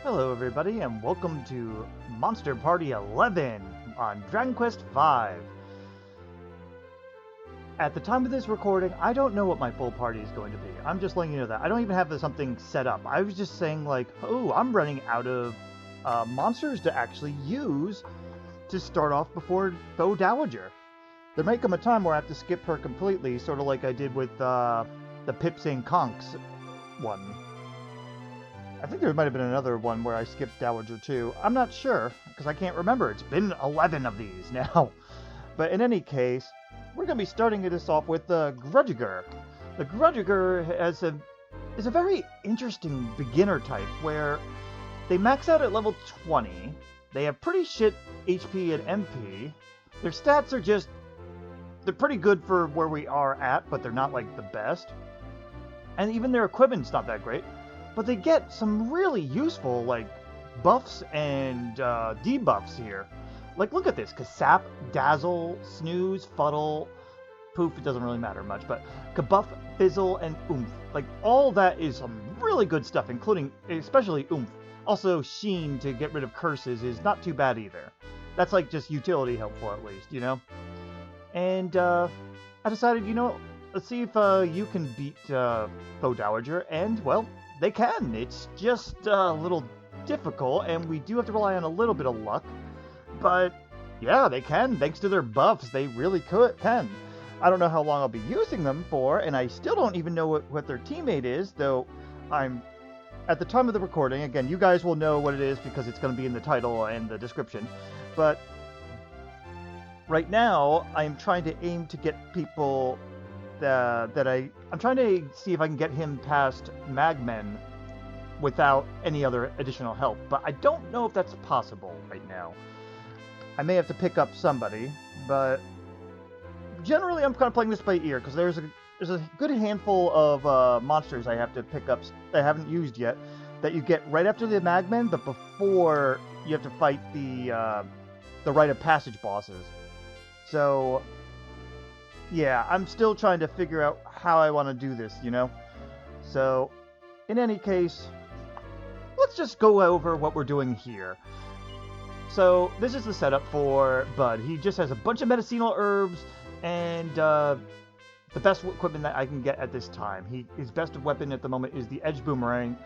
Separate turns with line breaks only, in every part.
Hello everybody and welcome to Monster Party 11 on Dragon Quest V. At the time of this recording, I don't know what my full party is going to be. I'm just letting you know that. I don't even have something set up. I was just saying like, oh, I'm running out of monsters to actually use to start off before Faux Dowager. There might come a time where I have to skip her completely, sort of like I did with the Pips and Conks one. I think there might have been another one where I skipped Dowager too. I'm not sure, because I can't remember. It's been 11 of these now. But in any case, we're going to be starting this off with the Grudgerigar. The Grudgerigar is a very interesting beginner type, where they max out at level 20. They have pretty shit HP and MP. Their stats are just... they're pretty good for where we are at, but they're not like the best. And even their equipment's not that great. But they get some really useful, like, buffs and debuffs here. Like, look at this. Kasap, Dazzle, Snooze, Fuddle, Poof, it doesn't really matter much, but Kabuff, Fizzle, and Oomph. Like, all that is some really good stuff, including, especially Oomph. Also, Sheen to get rid of curses is not too bad either. That's, like, just utility helpful, at least, you know? And, I decided, you know, let's see if you can beat Faux Dowager, and, well... they can. It's just a little difficult, and we do have to rely on a little bit of luck. But, yeah, they can. Thanks to their buffs, they really can. I don't know how long I'll be using them for, and I still don't even know what their teammate is, though I'm... at the time of the recording, again, you guys will know what it is because it's going to be in the title and the description. But, right now, I'm trying to aim to get people... I'm trying to see if I can get him past Magmen without any other additional help, but I don't know if that's possible right now. I may have to pick up somebody, but generally I'm kind of playing this by ear, because there's a good handful of monsters I have to pick up that I haven't used yet, that you get right after the Magmen, but before you have to fight the Rite of Passage bosses. So... yeah, I'm still trying to figure out how I want to do this, you know? So, in any case, let's just go over what we're doing here. So, this is the setup for Bud. He just has a bunch of medicinal herbs and the best equipment that I can get at this time. His best weapon at the moment is the Edge Boomerang.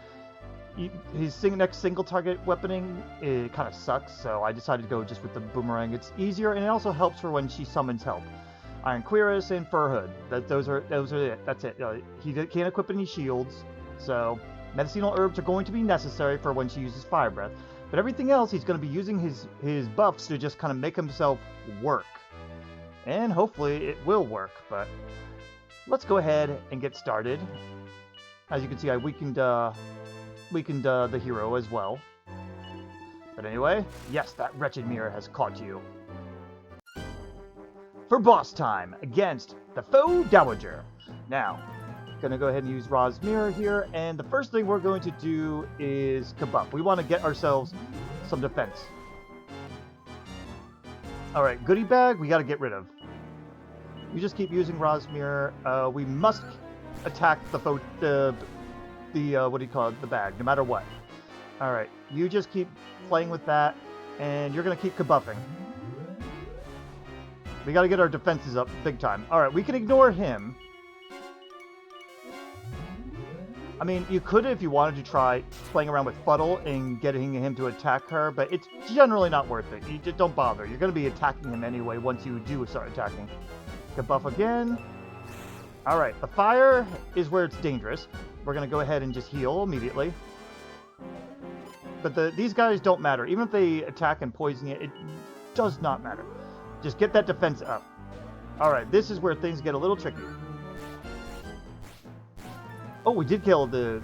His next single target weaponing, it kind of sucks, so I decided to go just with the Boomerang. It's easier, and it also helps for when she summons help. Iron Cuirass and Fur Hood. Those are it. That's it. He can't equip any shields, so medicinal herbs are going to be necessary for when she uses Fire Breath. But everything else, he's going to be using his buffs to just kind of make himself work. And hopefully it will work, but let's go ahead and get started. As you can see, I weakened the hero as well. But anyway, yes, that wretched mirror has caught you. For boss time against the Faux Dowager. Now, gonna go ahead and use Ra's Mirror here, and the first thing we're going to do is Kabuff. We want to get ourselves some defense. Alright, Goodie Bag, we gotta get rid of. You just keep using Ra's Mirror. We must attack the what do you call it, the bag, no matter what. Alright, you just keep playing with that, and you're gonna keep kabuffing. We gotta get our defenses up big time. Alright, we can ignore him. I mean, you could if you wanted to try playing around with Fuddle and getting him to attack her, but it's generally not worth it. You just don't bother. You're gonna be attacking him anyway once you do start attacking. Kabuff again. Alright, the fire is where it's dangerous. We're gonna go ahead and just heal immediately. But these guys don't matter. Even if they attack and poison you, it does not matter. Just get that defense up. Alright, this is where things get a little tricky. Oh, we did kill the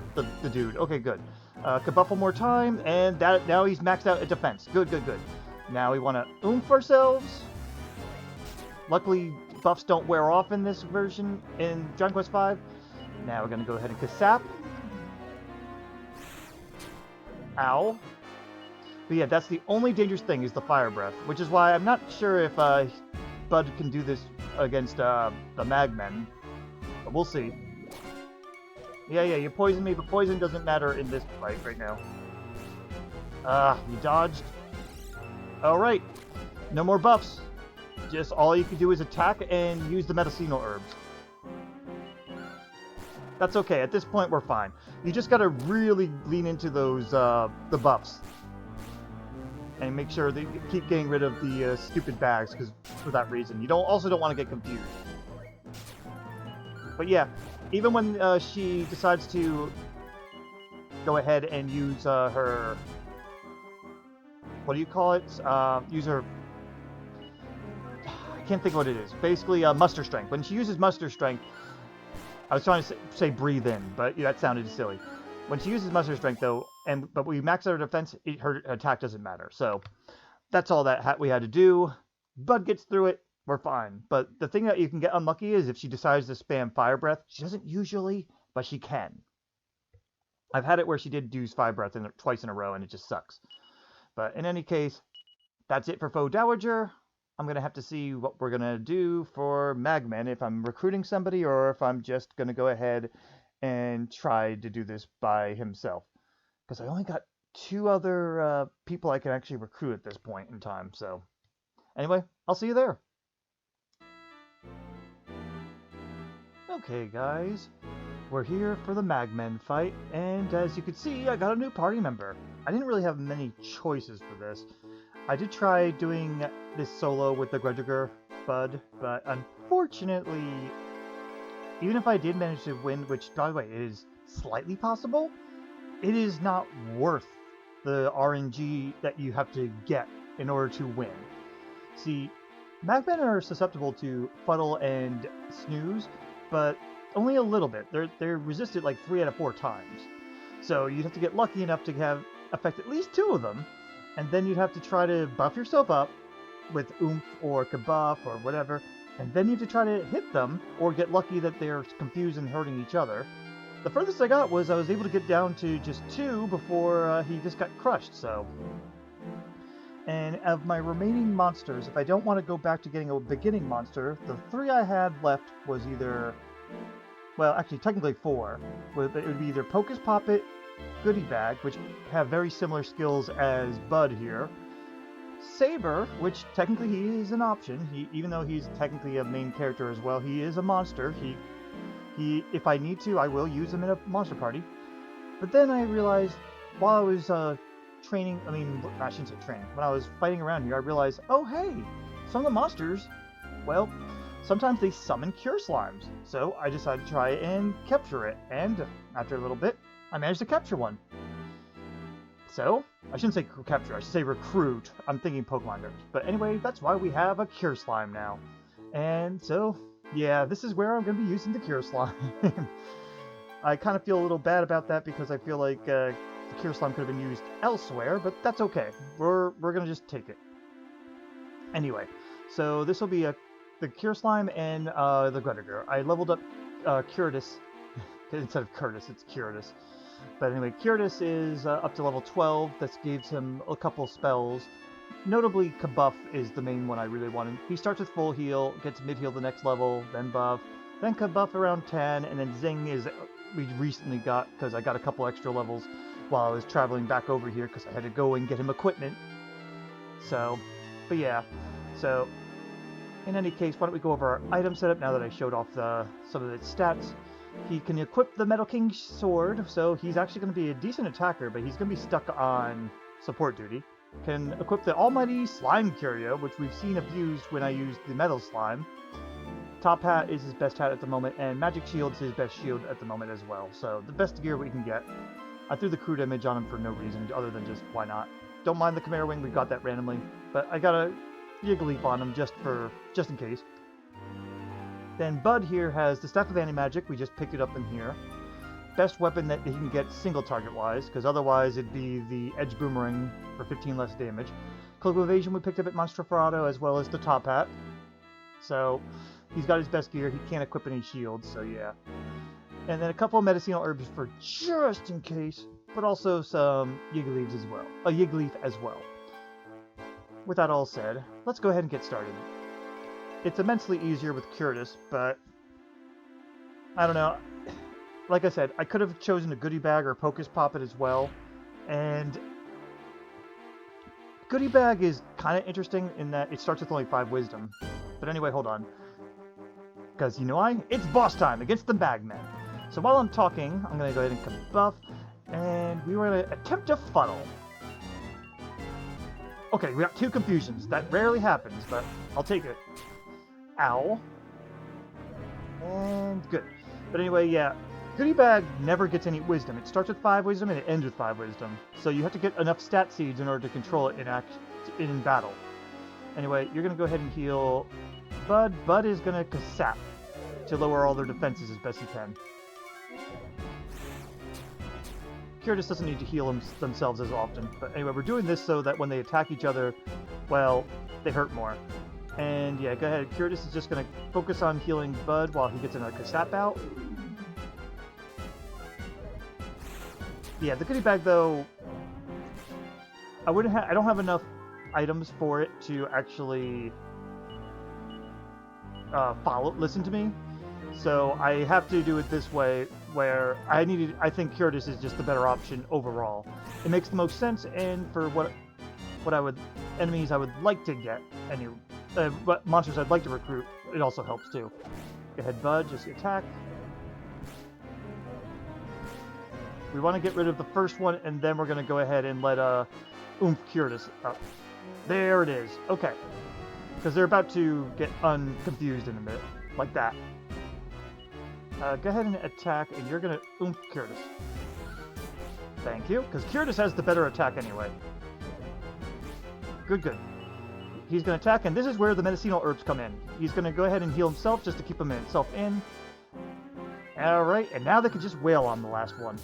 dude. Okay, good. Kabuff one more time, and now he's maxed out at defense. Good. Now we want to oomph ourselves. Luckily, buffs don't wear off in this version in Dragon Quest V. Now we're going to go ahead and Kasap. Ow. But yeah, that's the only dangerous thing is the Fire Breath, which is why I'm not sure if Bud can do this against the Magmen. But we'll see. Yeah, you poisoned me, but poison doesn't matter in this fight right now. You dodged. Alright. No more buffs. Just all you can do is attack and use the medicinal herbs. That's okay. At this point, we're fine. You just gotta really lean into those, the buffs. And make sure that you keep getting rid of the stupid bags, because for that reason. You also don't want to get confused. But yeah, even when she decides to go ahead and use her... What do you call it? Use her... I can't think of what it is. Basically, muster strength. When she uses muster strength... I was trying to say breathe in, but yeah, that sounded silly. When she uses muster strength, though, but we max out her defense, her attack doesn't matter. So that's all that we had to do. Bud gets through it. We're fine. But the thing that you can get unlucky is if she decides to spam Fire Breath. She doesn't usually, but she can. I've had it where she did use Fire Breath twice in a row, and it just sucks. But in any case, that's it for Faux Dowager. I'm going to have to see what we're going to do for Magmen, if I'm recruiting somebody or if I'm just going to go ahead and try to do this by himself. Because I only got 2 other people I can actually recruit at this point in time. So anyway, I'll see you there. Okay, guys. We're here for the Magmen fight, and as you can see, I got a new party member. I didn't really have many choices for this. I did try doing this solo with the Grudgerigar Bud, but unfortunately, even if I did manage to win, which, by the way, is slightly possible, it is not worth the RNG that you have to get in order to win. See, Magmen are susceptible to Fuddle and Snooze, but only a little bit. They're resisted like 3 out of 4 times. So you'd have to get lucky enough to have affect at least 2 of them, and then you'd have to try to buff yourself up with oomph or kabuff or whatever, and then you have to try to hit them or get lucky that they're confused and hurting each other. The furthest I got was I was able to get down to just 2 before he just got crushed, so... And of my remaining monsters, if I don't want to go back to getting a beginning monster, the 3 I had left was either... Well, actually, technically 4. It would be either Hocus Pocus, Goodie Bag, which have very similar skills as Bud here. Saber, which technically he is an option. Even though he's technically a main character as well, he is a monster. If I need to, I will use him in a monster party. But then I realized, while I was training, I shouldn't say training, when I was fighting around here, I realized, oh hey, some of the monsters, well, sometimes they summon Cureslimes. So I decided to try and capture it, and after a little bit, I managed to capture one. So, I shouldn't say capture, I should say recruit. I'm thinking Pokemon nerds. But anyway, that's why we have a Cureslime now. And so, yeah, this is where I'm going to be using the Cureslime. I kind of feel a little bad about that because I feel like the Cureslime could have been used elsewhere, but that's okay. We're going to just take it. Anyway, so this will be the Cureslime and the Grudgerigar. I leveled up Curtis. Instead of Curtis, it's Curtis. But anyway, Curtis is up to level 12. This gives him a couple spells. Notably, Kabuff is the main one I really wanted. He starts with full heal, gets mid-heal the next level, then buff, then Kabuff around 10, and then Zing is we recently got, because I got a couple extra levels while I was traveling back over here, because I had to go and get him equipment. So, but yeah. So, in any case, why don't we go over our item setup now that I showed off some of its stats. He can equip the Metal King Sword, so he's actually going to be a decent attacker, but he's going to be stuck on support duty. Can equip the Almighty Slime Curio, which we've seen abused when I used the Metal Slime. Top Hat is his best hat at the moment, and Magic Shield's his best shield at the moment as well. So the best gear we can get. I threw the crude image on him for no reason, other than just why not. Don't mind the Chimaera Wing, we got that randomly, but I got a Yigglyleaf on him just in case. Then Bud here has the Staff of Anti-Magic, we just picked it up in here. Best weapon that he can get single target wise, because otherwise it'd be the Edge Boomerang for 15 less damage. Cloak of Evasion we picked up at Monster Ferrado, as well as the Top Hat. So he's got his best gear, he can't equip any shields, so yeah. And then a couple of medicinal herbs for just in case, but also some Yigglyleaf as well. With that all said, let's go ahead and get started. It's immensely easier with Curtis, but I don't know. Like I said, I could have chosen a Goodie Bag or Hocus Pocus as well, and goodie bag is kind of interesting in that it starts with only 5 wisdom. But anyway, hold on. Because you know why? It's boss time against the Magmen. So while I'm talking, I'm going to go ahead and buff, and we were going to attempt to funnel. Okay, we got 2 confusions. That rarely happens, but I'll take it. Ow. And good. But anyway, yeah. Goodie bag never gets any wisdom. It starts with 5 wisdom and it ends with 5 wisdom. So you have to get enough stat seeds in order to control it in battle. Anyway, you're going to go ahead and heal Bud. Bud is going to Kasap to lower all their defenses as best he can. Curtis doesn't need to heal themselves as often. But anyway, we're doing this so that when they attack each other, well, they hurt more. And yeah, go ahead. Curtis is just going to focus on healing Bud while he gets another Kasap out. Yeah, the goodie bag though, I don't have enough items for it to actually listen to me. So I have to do it this way, where I think Curtis is just the better option overall. It makes the most sense, and for what enemies I would like to get, but monsters I'd like to recruit, it also helps too. Go ahead, Bud, just attack. We want to get rid of the first one, and then we're going to go ahead and let oomph Curtis up. There it is. Okay. Because they're about to get unconfused in a minute. Like that. Go ahead and attack, and you're going to oomph Curtis. Thank you, because Curtis has the better attack anyway. Good, good. He's going to attack, and this is where the medicinal herbs come in. He's going to go ahead and heal himself just to keep himself in. Alright, and now they can just wail on the last one.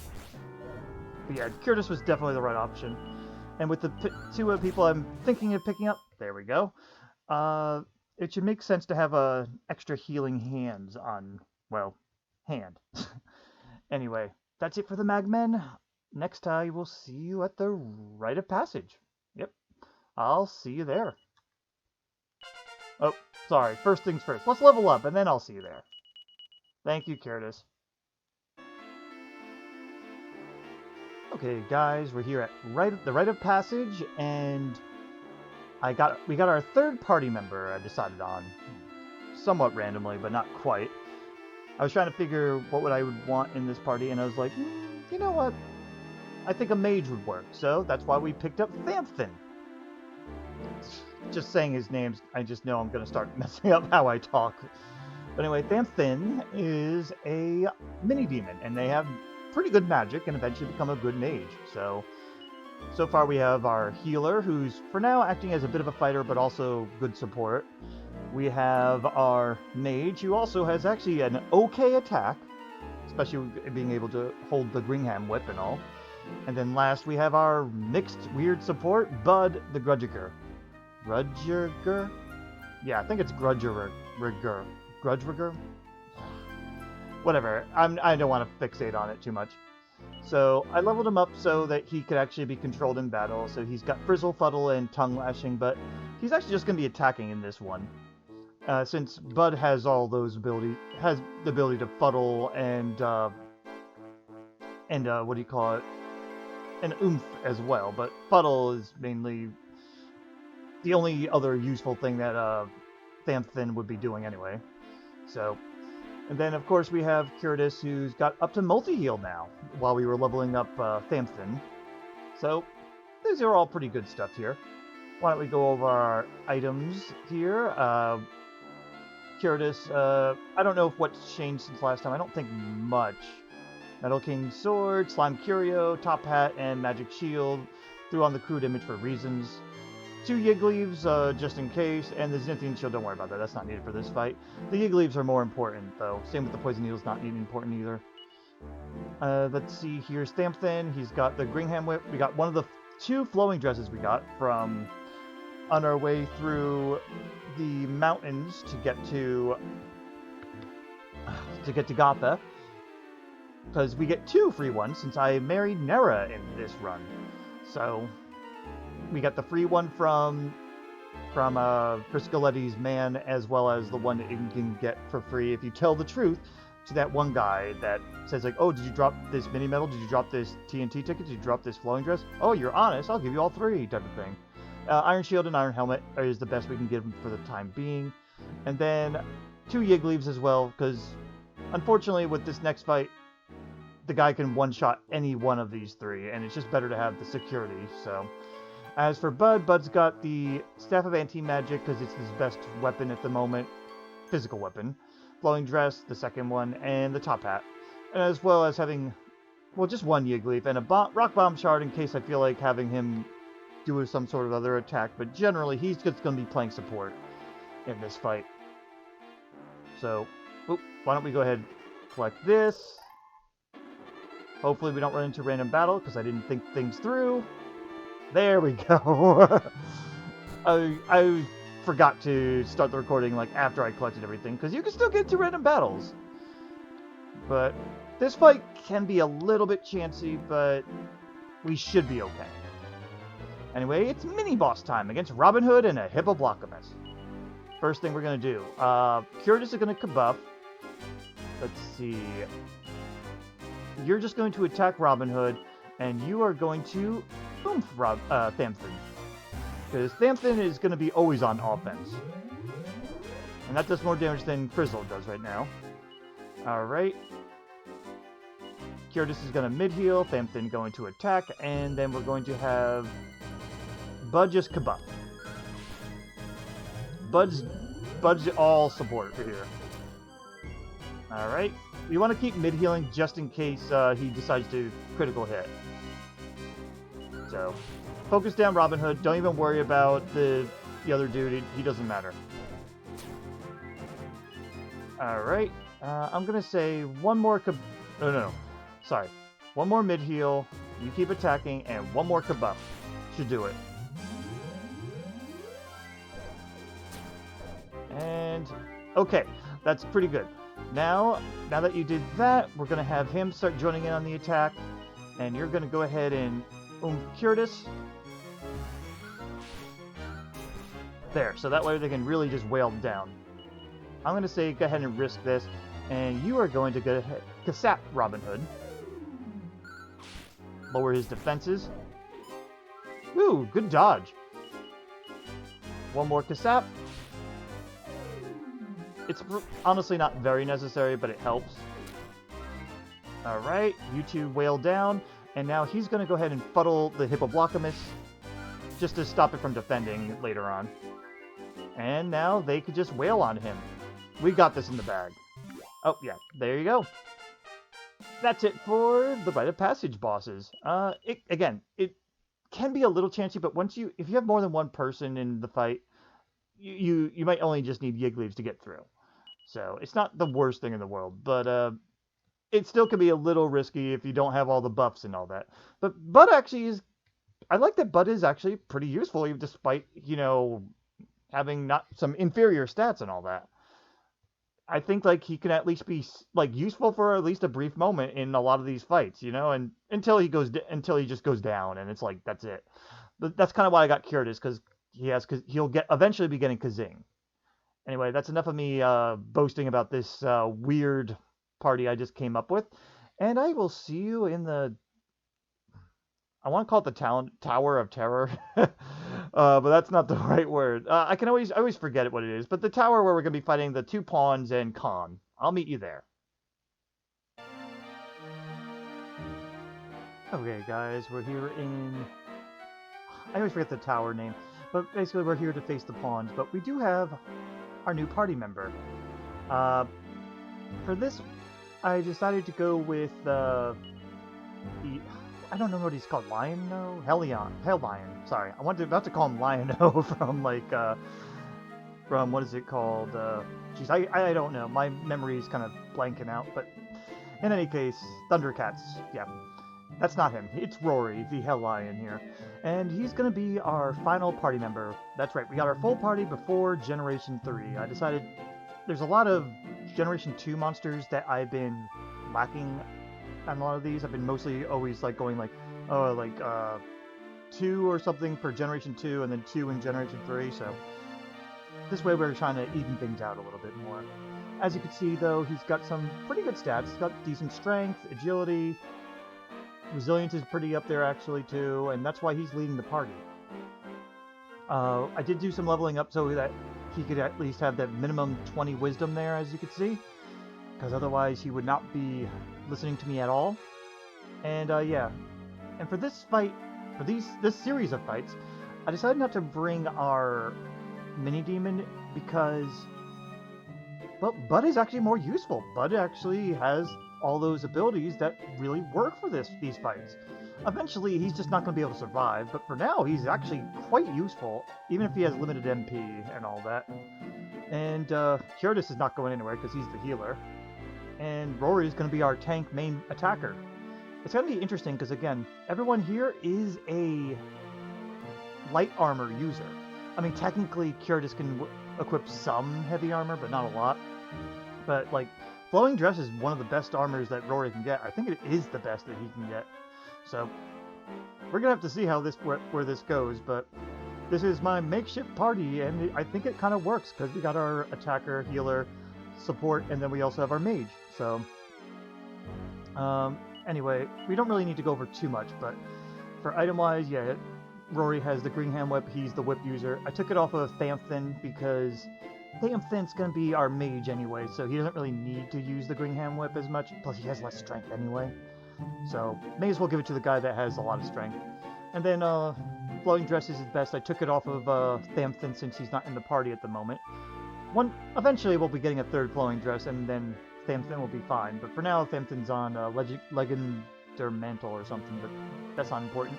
But yeah, Curtis was definitely the right option. And with the 2 people I'm thinking of picking up, there we go. It should make sense to have extra healing hands on, well, hand. Anyway, that's it for the Magmen. Next time we'll see you at the Rite of Passage. Yep, I'll see you there. Oh, sorry, first things first. Let's level up, and then I'll see you there. Thank you, Curtis. Okay, guys, we're here at the Rite of Passage, and we got our 3rd party member I decided on. Somewhat randomly, but not quite. I was trying to figure what I would want in this party, and I was like, you know what? I think a mage would work, so that's why we picked up Thamthon. Just saying his names, I just know I'm going to start messing up how I talk. But anyway, Thamthon is a mini-demon, and they have pretty good magic and eventually become a good mage. So far we have our healer, who's for now acting as a bit of a fighter, but also good support. We have our mage, who also has actually an okay attack, especially being able to hold the Gringham whip and all. And then last we have our mixed weird support, Bud the Grudgerigar. Grudgerigar? Yeah, I think it's Grudgerigar. Grudgerigar? Whatever. I don't want to fixate on it too much. So I leveled him up so that he could actually be controlled in battle. So he's got Frizzle, Fuddle, and Tongue Lashing, but he's actually just going to be attacking in this one. Since Bud has all those abilities, has the ability to Fuddle and what do you call it? And oomph as well. But Fuddle is mainly the only other useful thing that Thamthon would be doing anyway. So. And then, of course, we have Curtis, who's got up to multi-heal now, while we were leveling up Thamthon. So, these are all pretty good stuff here. Why don't we go over our items here? Curtis, I don't know what's changed since last time. I don't think much. Metal King Sword, Slime Curio, Top Hat, and Magic Shield. Threw on the crude image for reasons. 2 Yiggleaves, just in case, and the Zenithian Shield, don't worry about that, that's not needed for this fight. The Yiggleaves are more important, though. Same with the Poison Needle's not important either. Let's see, here's Thamthon, he's got the Gringham Whip. We got one of the 2 flowing dresses we got from on our way through the mountains to get to Gotha. Because we get 2 free ones since I married Nera in this run. So we got the free one from Priscaletti's man, as well as the one that you can get for free if you tell the truth to that one guy that says like, oh, did you drop this mini medal? Did you drop this TNT ticket? Did you drop this flowing dress? Oh, you're honest. I'll give you all 3 type of thing. Iron Shield and Iron Helmet is the best we can give him for the time being. And then 2 Yiggly's as well, because unfortunately with this next fight, the guy can one-shot any one of these 3, and it's just better to have the security, so... As for Bud, Bud's got the Staff of Anti-Magic, because it's his best weapon at the moment. Physical weapon. Flowing Dress, the second one, and the Top Hat. And as well as having, well, just 1 Yigglyf and a Rock Bomb Shard in case I feel like having him do some sort of other attack. But generally, he's just going to be playing support in this fight. So, why don't we go ahead and collect this. Hopefully we don't run into random battle, because I didn't think things through. There we go. I forgot to start the recording like after I collected everything, because you can still get into random battles. But this fight can be a little bit chancy, but we should be okay. Anyway, it's mini-boss time against Robin Hood and a Hippoblocomus. First thing we're going to do, Curtis is going to kabuff. Let's see. You're just going to attack Robin Hood, and you are going to oomph Thamthon. Because Thamthon is going to be always on offense. And that does more damage than Frizzle does right now. Alright. Curtis is going to mid-heal, Thamthon going to attack, and then we're going to have Bud just kabuff. Bud's all support for here. Alright. We want to keep mid-healing just in case he decides to critical hit. So, focus down Robin Hood. Don't even worry about the other dude. He doesn't matter. Alright. I'm going to say one more... No. Sorry. One more mid-heal. You keep attacking, and one more kabuff. Should do it. And... okay. That's pretty good. Now that you did that, we're going to have him start joining in on the attack. And you're going to go ahead and Curtis. There, so that way they can really just wail him down. I'm going to say go ahead and risk this. And you are going to go ahead Kasap Robin Hood. Lower his defenses. Ooh, good dodge. One more Kasap. It's honestly not very necessary, but it helps. Alright, you two wail down, and now he's going to go ahead and fuddle the Hippoblocomus, just to stop it from defending later on. And now they could just wail on him. We got this in the bag. Oh, yeah, there you go. That's it for the Rite of Passage bosses. Again, it can be a little chancy, but if you have more than one person in the fight, you might only just need Yiggly's to get through. So, it's not the worst thing in the world, but it still can be a little risky if you don't have all the buffs and all that. But Bud actually is... I like that Bud is actually pretty useful, despite, having not some inferior stats and all that. I think, he can at least be, useful for at least a brief moment in a lot of these fights, and until he just goes down, and it's that's it. But that's kind of why I got Curtis, because he'll eventually be getting Kazing. Anyway, that's enough of me boasting about this weird party I just came up with. And I will see you in the... I want to call it the Tower of Terror. But that's not the right word. I always forget what it is. But the tower where we're going to be fighting the 2 pawns and Kon. I'll meet you there. Okay, guys, we're here in... I always forget the tower name. But basically, we're here to face the pawns. But we do have our new party member. For this, I decided to go with the... I don't know what he's called. Lion-O? Hellion. Hellion. Sorry. I wanted about to call him Lion-O from, from, what is it called? Jeez, I don't know. My memory's kind of blanking out. But in any case, Thundercats. Yeah. That's not him. It's Rory, the Hellion here. And he's going to be our final party member. That's right. We got our full party before Generation 3. I decided there's a lot of Generation 2 monsters that I've been lacking on a lot of these. I've been mostly always going 2 or something for Generation 2 and then 2 in Generation 3. So this way we're trying to even things out a little bit more. As you can see, though, he's got some pretty good stats. He's got decent strength, agility... Resilience is pretty up there, actually, too, and that's why he's leading the party. I did do some leveling up so that he could at least have that minimum 20 wisdom there, as you can see, because otherwise he would not be listening to me at all. And yeah, and for this fight, for this series of fights, I decided not to bring our Minidemon because, well, Bud is actually more useful. Bud actually has all those abilities that really work for these fights. Eventually, he's just not going to be able to survive, but for now, he's actually quite useful, even if he has limited MP and all that. And Curtis is not going anywhere because he's the healer. And Rory is going to be our tank main attacker. It's going to be interesting because, again, everyone here is a light armor user. I mean, technically, Curtis can equip some heavy armor, but not a lot. But, like, Flowing Dress is one of the best armors that Rory can get. I think it is the best that he can get. So, we're going to have to see how where this goes, but this is my makeshift party, and I think it kind of works, because we got our attacker, healer, support, and then we also have our mage. So, anyway, we don't really need to go over too much, but for item-wise, yeah, Rory has the Greenham Whip, he's the whip user. I took it off of Thamthon because Thamthon's going to be our mage anyway, so he doesn't really need to use the Greenham Whip as much, plus he has less strength anyway. So, may as well give it to the guy that has a lot of strength. And then, Flowing Dress is his best. I took it off of Thamthon since he's not in the party at the moment. Eventually we'll be getting a third Flowing Dress, and then Thamthon will be fine. But for now, Thamthon's on Legendary Mantle or something, but that's not important.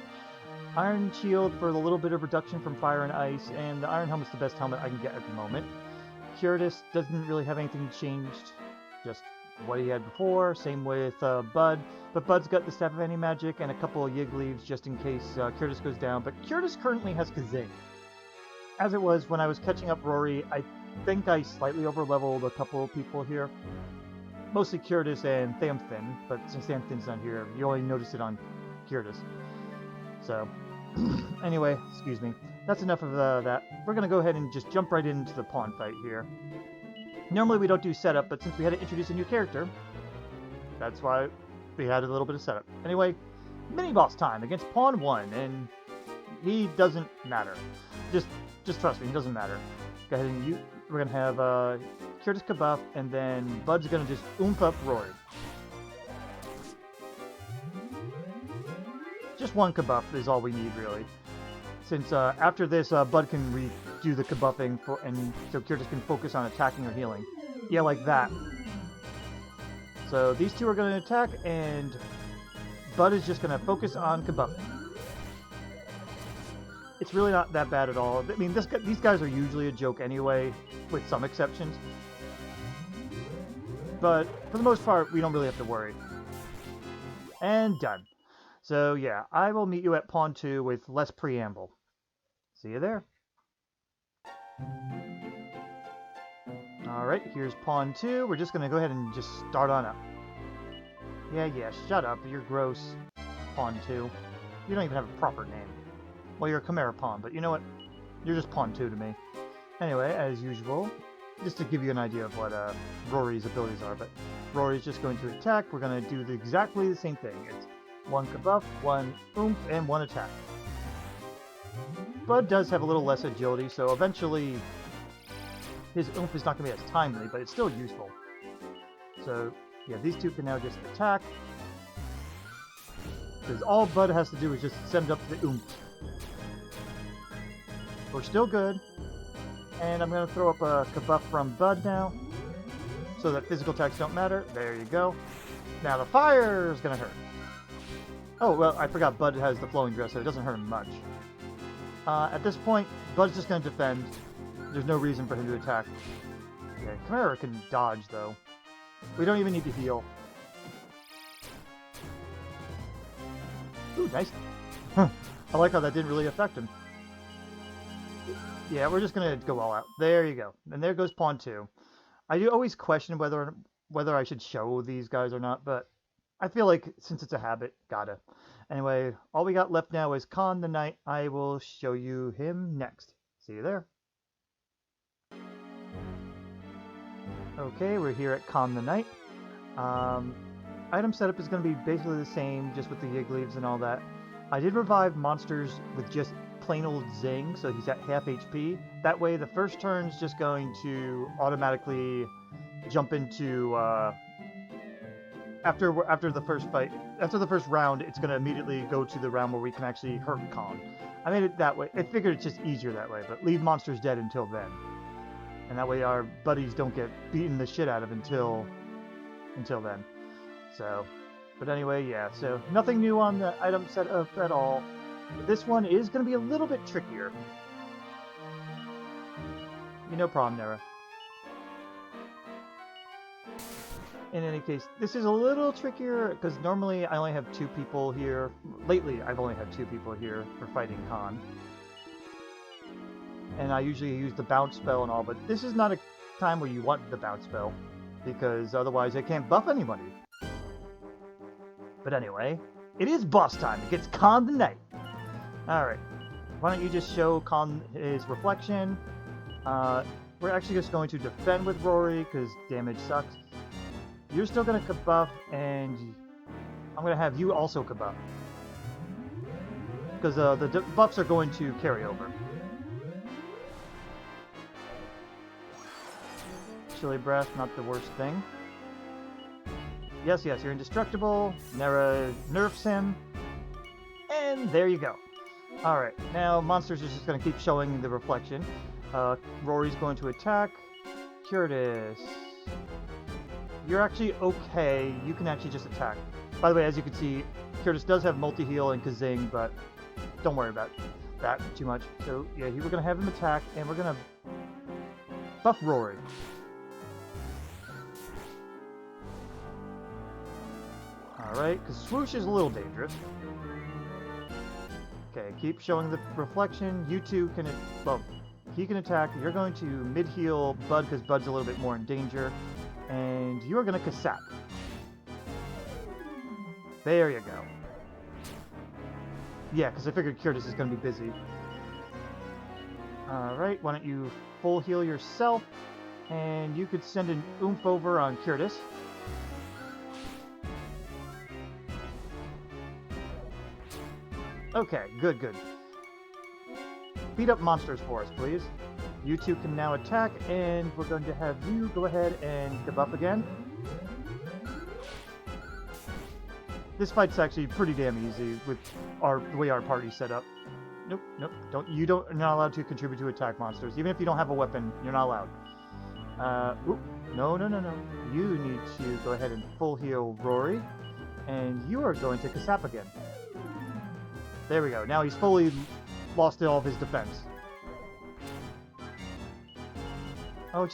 Iron Shield for the little bit of reduction from fire and ice, and the Iron Helmet's the best helmet I can get at the moment. Curtis doesn't really have anything changed, just what he had before. Same with Bud, but Bud's got the Staff of Anti-Magic and a couple of Yig Leaves just in case Curtis goes down. But Curtis currently has Kazing. As it was when I was catching up Rory, I think I slightly overleveled a couple of people here. Mostly Curtis and Thamthon, but since Thamthon's not here, you only notice it on Curtis. So, anyway, excuse me. That's enough of that. We're going to go ahead and just jump right into the pawn fight here. Normally we don't do setup, but since we had to introduce a new character, that's why we had a little bit of setup. Anyway, mini-boss time against Pawn 1, and he doesn't matter. Just trust me, he doesn't matter. Go ahead and we're going to have Curtis Kabuff, and then Bud's going to just oomph up Rory. Just one Kabuff is all we need, really. Since after this, Bud can redo the kabuffing, and so Curtis can focus on attacking or healing. Yeah, like that. So these two are going to attack, and Bud is just going to focus on kabuffing. It's really not that bad at all. I mean, these guys are usually a joke anyway, with some exceptions. But for the most part, we don't really have to worry. And done. So yeah, I will meet you at Pawn 2 with less preamble. See you there. Alright, here's Pawn 2. We're just going to go ahead and just start on up. Yeah, shut up. You're gross, Pawn 2. You don't even have a proper name. Well, you're a Chimaera pawn, but you know what? You're just Pawn 2 to me. Anyway, as usual, just to give you an idea of what Rory's abilities are, but Rory's just going to attack. We're going to do exactly the same thing. It's one kabuff, one oomph, and one attack. Bud does have a little less agility, so eventually his oomph is not going to be as timely, but it's still useful. So, yeah, these two can now just attack. Because all Bud has to do is just send up the oomph. We're still good. And I'm going to throw up a kabuff from Bud now, so that physical attacks don't matter. There you go. Now the fire is going to hurt. Oh, well, I forgot Bud has the Flowing Dress, so it doesn't hurt him much. At this point, Bud's just going to defend. There's no reason for him to attack. Okay, Chimaera can dodge, though. We don't even need to heal. Ooh, nice. I like how that didn't really affect him. Yeah, we're just going to go all out. There you go. And there goes Pawn 2. I do always question whether I should show these guys or not, but I feel like since it's a habit, gotta. Anyway, all we got left now is Kon the Knight. I will show you him next. See you there. Okay, we're here at Kon the Knight. Item setup is going to be basically the same, just with the Yig Leaves and all that. I did revive monsters with just plain old zing, so he's at half HP. That way the first turn's just going to automatically jump into, after the first fight, after the first round, it's going to immediately go to the round where we can actually hurt Kon. I made it that way. I figured it's just easier that way, but leave monsters dead until then. And that way our buddies don't get beaten the shit out of until then. So, but anyway, yeah, so nothing new on the item setup at all. This one is going to be a little bit trickier. No problem, Nera. In any case, this is a little trickier because normally I only have 2 people here. Lately, I've only had 2 people here for fighting Kon. And I usually use the bounce spell and all, but this is not a time where you want the bounce spell because otherwise I can't buff anybody. But anyway, it is boss time. It gets Kon the Knight. Alright, why don't you just show Kon his reflection. We're actually just going to defend with Rory because damage sucks. You're still going to kabuff, and I'm going to have you also kabuff. Because the buffs are going to carry over. Chilly Breath, not the worst thing. Yes, you're indestructible. Nera nerfs him. And there you go. Alright, now monsters are just going to keep showing the reflection. Rory's going to attack. Curtis. You're actually okay. You can actually just attack. By the way, as you can see, Curtis does have multi-heal and Kazing, but don't worry about that too much. So, yeah, we're going to have him attack, and we're going to buff Rory. Alright, because Swoosh is a little dangerous. Okay, keep showing the reflection. You two can... Well, he can attack. You're going to mid-heal Bud, because Bud's a little bit more in danger. And you are going to Kasap. There you go. Yeah, because I figured Curtis is going to be busy. Alright, why don't you full heal yourself. And you could send an oomph over on Curtis. Okay, good. Beat up monsters for us, please. You two can now attack, and we're going to have you go ahead and debuff again. This fight's actually pretty damn easy with the way our party's set up. Nope. You're not allowed to contribute to attack monsters. Even if you don't have a weapon, you're not allowed. No. You need to go ahead and full heal Rory, and you are going to Kasap again. There we go. Now he's fully lost all of his defense. Oh,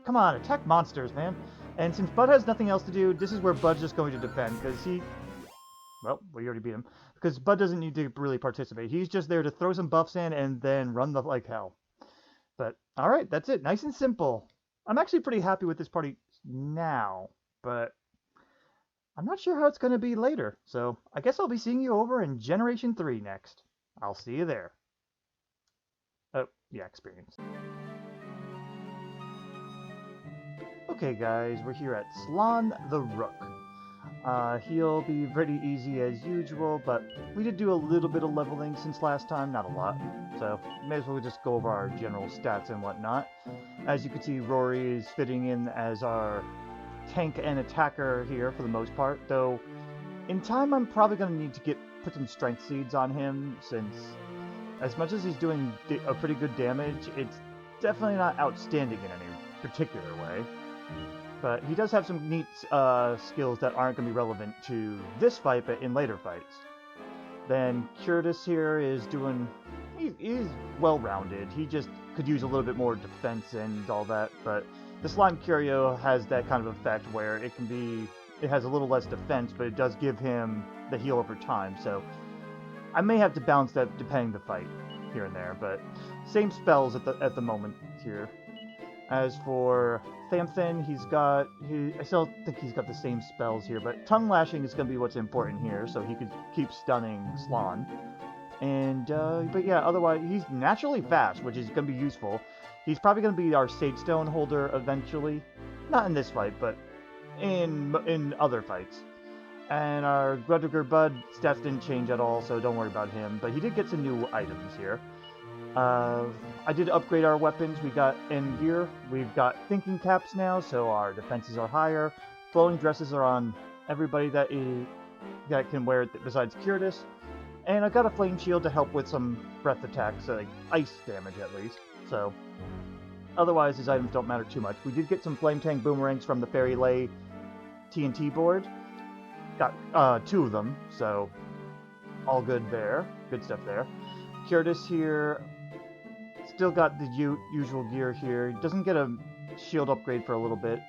come on, attack monsters, man. And since Bud has nothing else to do, this is where Bud's just going to defend, because well, we already beat him. Because Bud doesn't need to really participate. He's just there to throw some buffs in and then run like hell. But, alright, that's it. Nice and simple. I'm actually pretty happy with this party now, but I'm not sure how it's going to be later. So, I guess I'll be seeing you over in Generation 3 next. I'll see you there. Oh, yeah, experience. Okay guys, we're here at Slon the Rook. He'll be pretty easy as usual, but we did do a little bit of leveling since last time, not a lot. So, may as well just go over our general stats and whatnot. As you can see, Rory is fitting in as our tank and attacker here for the most part, though in time I'm probably going to need to put some strength seeds on him, since as much as he's doing a pretty good damage, it's definitely not outstanding in any particular way. But he does have some neat skills that aren't going to be relevant to this fight, but in later fights. Then Curtis here is doing... He's well-rounded. He just could use a little bit more defense and all that, but the Slime Curio has that kind of effect where it has a little less defense, but it does give him the heal over time, so I may have to balance that depending the fight here and there, but same spells at the moment here. As for Thamthon, I still think he's got the same spells here, but Tongue Lashing is going to be what's important here, so he could keep stunning Slon. And, but yeah, otherwise, he's naturally fast, which is going to be useful. He's probably going to be our Sage Stone holder eventually. Not in this fight, but in other fights. And our Grudgerigar Bud stats didn't change at all, so don't worry about him. But he did get some new items here. I did upgrade our weapons. We got end gear. We've got thinking caps now, so our defenses are higher. Flowing dresses are on everybody that can wear it besides Curtis. And I got a flame shield to help with some breath attacks, like ice damage at least. So, otherwise his items don't matter too much. We did get some flame tank boomerangs from the Fairy Lay TNT board. Got 2 of them, so all good there. Good stuff there. Curtis here, still got the usual gear here. Doesn't get a shield upgrade for a little bit.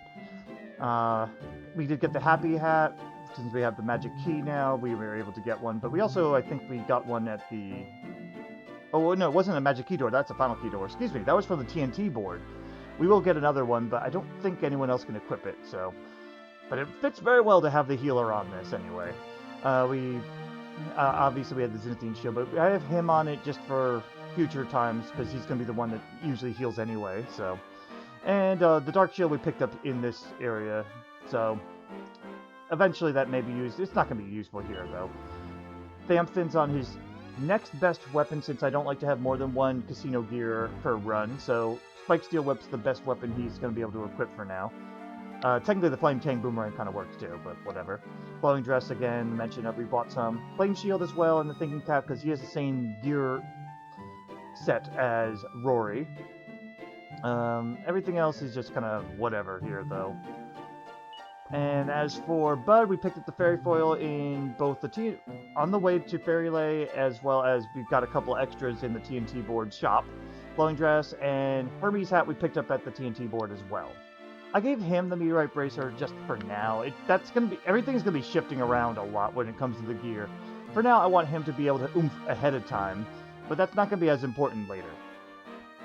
We did get the Happy Hat. Since we have the magic key now, we were able to get one. But we also, I think we got one at the... Oh, no, it wasn't a magic key door. That's a final key door. Excuse me, that was from the TNT board. We will get another one, but I don't think anyone else can equip it, so... But it fits very well to have the healer on this, anyway. Obviously we had the Zenithine shield, but I have him on it just for future times, because he's going to be the one that usually heals anyway, so... And the Dark Shield we picked up in this area, so... Eventually that may be used. It's not going to be useful here, though. Thamthon's on his next best weapon, since I don't like to have more than one casino gear per run, so Spike Steel Whip's the best weapon he's going to be able to equip for now. Technically the Flame Tank Boomerang kind of works too, but whatever. Flowing Dress, again, mentioned that we bought some. Flame Shield as well, and the Thinking Cap, because he has the same gear set as Rory. Everything else is just kind of whatever here, though. And as for Bud, we picked up the Fairy Foil in both the on the way to Fairy Lay, as well as we've got a couple extras in the TNT board shop. Flowing Dress and Hermes Hat we picked up at the TNT board as well. I gave him the Meteorite Bracer just for now. Everything's gonna be shifting around a lot when it comes to the gear. For now, I want him to be able to oomph ahead of time, but that's not gonna be as important later.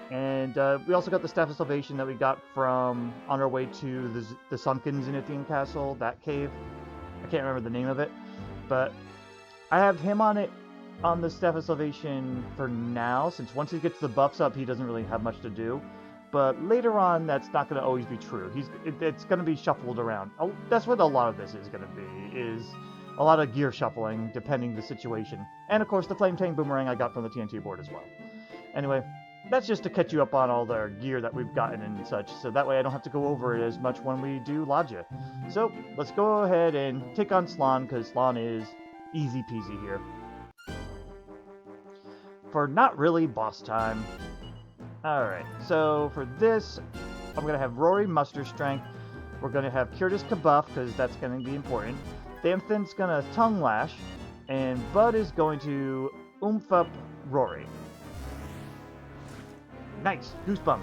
And we also got the Staff of Salvation that we got from on our way to the sunken Zenithian Castle, that cave. I can't remember the name of it, but I have him on it, on the Staff of Salvation for now, since once he gets the buffs up, he doesn't really have much to do. But later on, that's not going to always be true. It's going to be shuffled around. That's what a lot of this is going to be, is a lot of gear shuffling, depending the situation. And of course, the Flame Tank Boomerang I got from the TNT board as well. Anyway, that's just to catch you up on all the gear that we've gotten and such, so that way I don't have to go over it as much when we do Ladja. So, let's go ahead and take on Slon, because Slon is easy peasy here. For not really boss time. Alright, so for this, I'm going to have Rory Muster Strength. We're going to have Curtis Kabuff, because that's going to be important. Thamthon's going to Tongue Lash, and Bud is going to oomph up Rory. Nice! Goosebumps.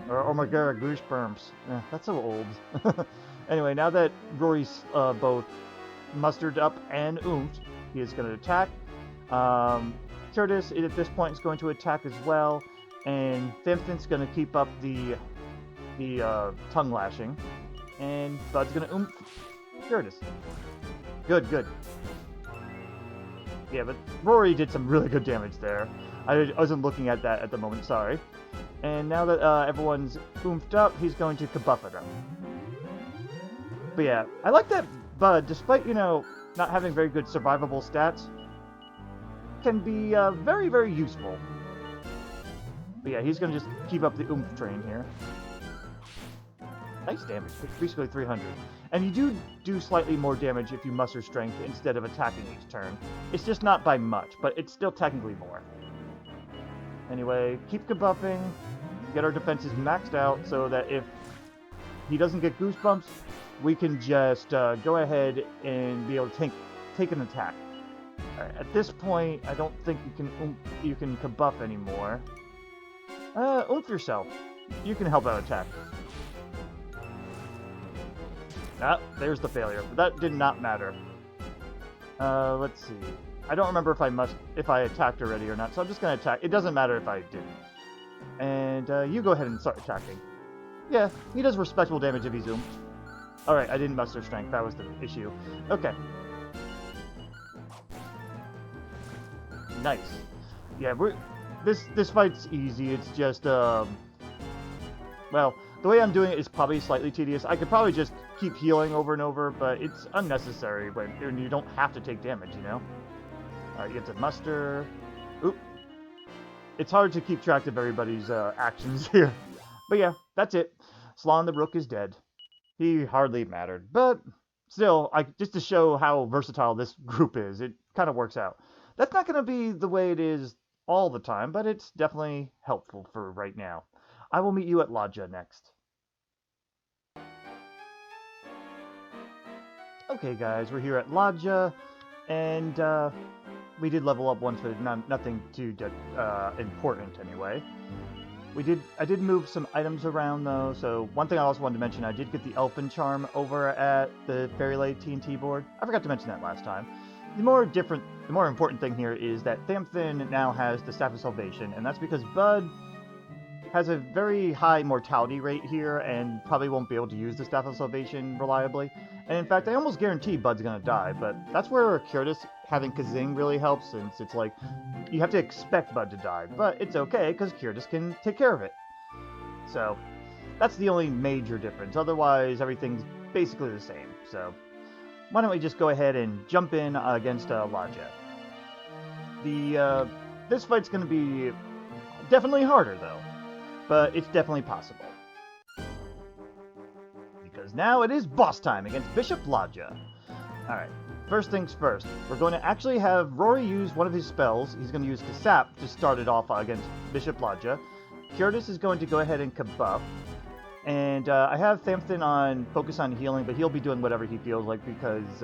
Or, oh my god, goosebumps. That's so old. Anyway, now that Rory's both mustered up and oomphed, he is going to attack. Curtis, at this point, is going to attack as well. And Thamthon's going to keep up the tongue lashing. And Bud's going to oomph Curtis. Good, good. Yeah, but Rory did some really good damage there. I wasn't looking at that at the moment, sorry. And now that everyone's oomphed up, he's going to kabuff it up. But yeah, I like that Bud, despite, not having very good survivable stats, can be very, very useful. But yeah, he's going to just keep up the oomph train here. Nice damage, basically 300. And you do slightly more damage if you muster strength instead of attacking each turn. It's just not by much, but it's still technically more. Anyway, keep kabuffing, get our defenses maxed out so that if he doesn't get goosebumps, we can just go ahead and be able to take an attack. Alright, at this point, I don't think you can kabuff anymore. Oomph yourself. You can help out attack. Ah, there's the failure, but that did not matter. Let's see. I don't remember if I attacked already or not, so I'm just gonna attack. It doesn't matter if I didn't. And you go ahead and start attacking. Yeah, he does respectable damage if he's zoomed. Alright, I didn't muster strength, that was the issue. Okay. Nice. Yeah, this fight's easy, it's just, well, the way I'm doing it is probably slightly tedious. I could probably just keep healing over and over, but it's unnecessary when you don't have to take damage, you know? Alright, you get to muster. Oop. It's hard to keep track of everybody's actions here. But yeah, that's it. Slon the Rook is dead. He hardly mattered, but still, just to show how versatile this group is, it kind of works out. That's not going to be the way it is all the time, but it's definitely helpful for right now. I will meet you at Ladja next. Okay guys, we're here at Ladja, and we did level up once, but nothing too important anyway. I did move some items around though, so one thing I also wanted to mention, I did get the Elfin Charm over at the Fairylight TNT board. I forgot to mention that last time. The more important thing here is that Thamthon now has the Staff of Salvation, and that's because Bud has a very high mortality rate here and probably won't be able to use the Staff of Salvation reliably. And in fact, I almost guarantee Bud's gonna die, but that's where Curtis having Kazing really helps, since it's like, you have to expect Bud to die, but it's okay, because Curtis can take care of it. So, that's the only major difference. Otherwise, everything's basically the same. So, why don't we just go ahead and jump in against Ladja. This fight's gonna be definitely harder, though, but it's definitely possible. Because now it is boss time against Bitch-op Ladja. Alright, first things first. We're going to actually have Rory use one of his spells. He's going to use Kasap to start it off against Bitch-op Ladja. Curtis is going to go ahead and kabuff. And I have Thamthon on focus on healing, but he'll be doing whatever he feels like because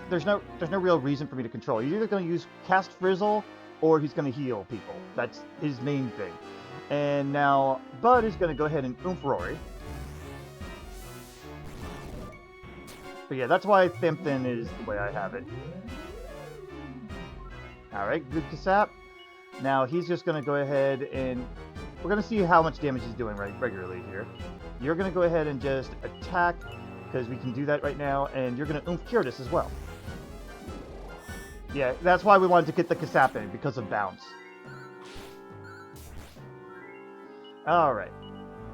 there's no real reason for me to control. He's either going to use Cast Frizzle or he's going to heal people. That's his main thing. And now Bud is going to go ahead and oomph Rory. But yeah, that's why Thamthon is the way I have it. Alright, good Kasap. Now he's just going to go ahead and... We're going to see how much damage he's doing regularly here. You're going to go ahead and just attack, because we can do that right now, and you're going to oomph Curtis as well. Yeah, that's why we wanted to get the Kasap in, because of bounce. Alright.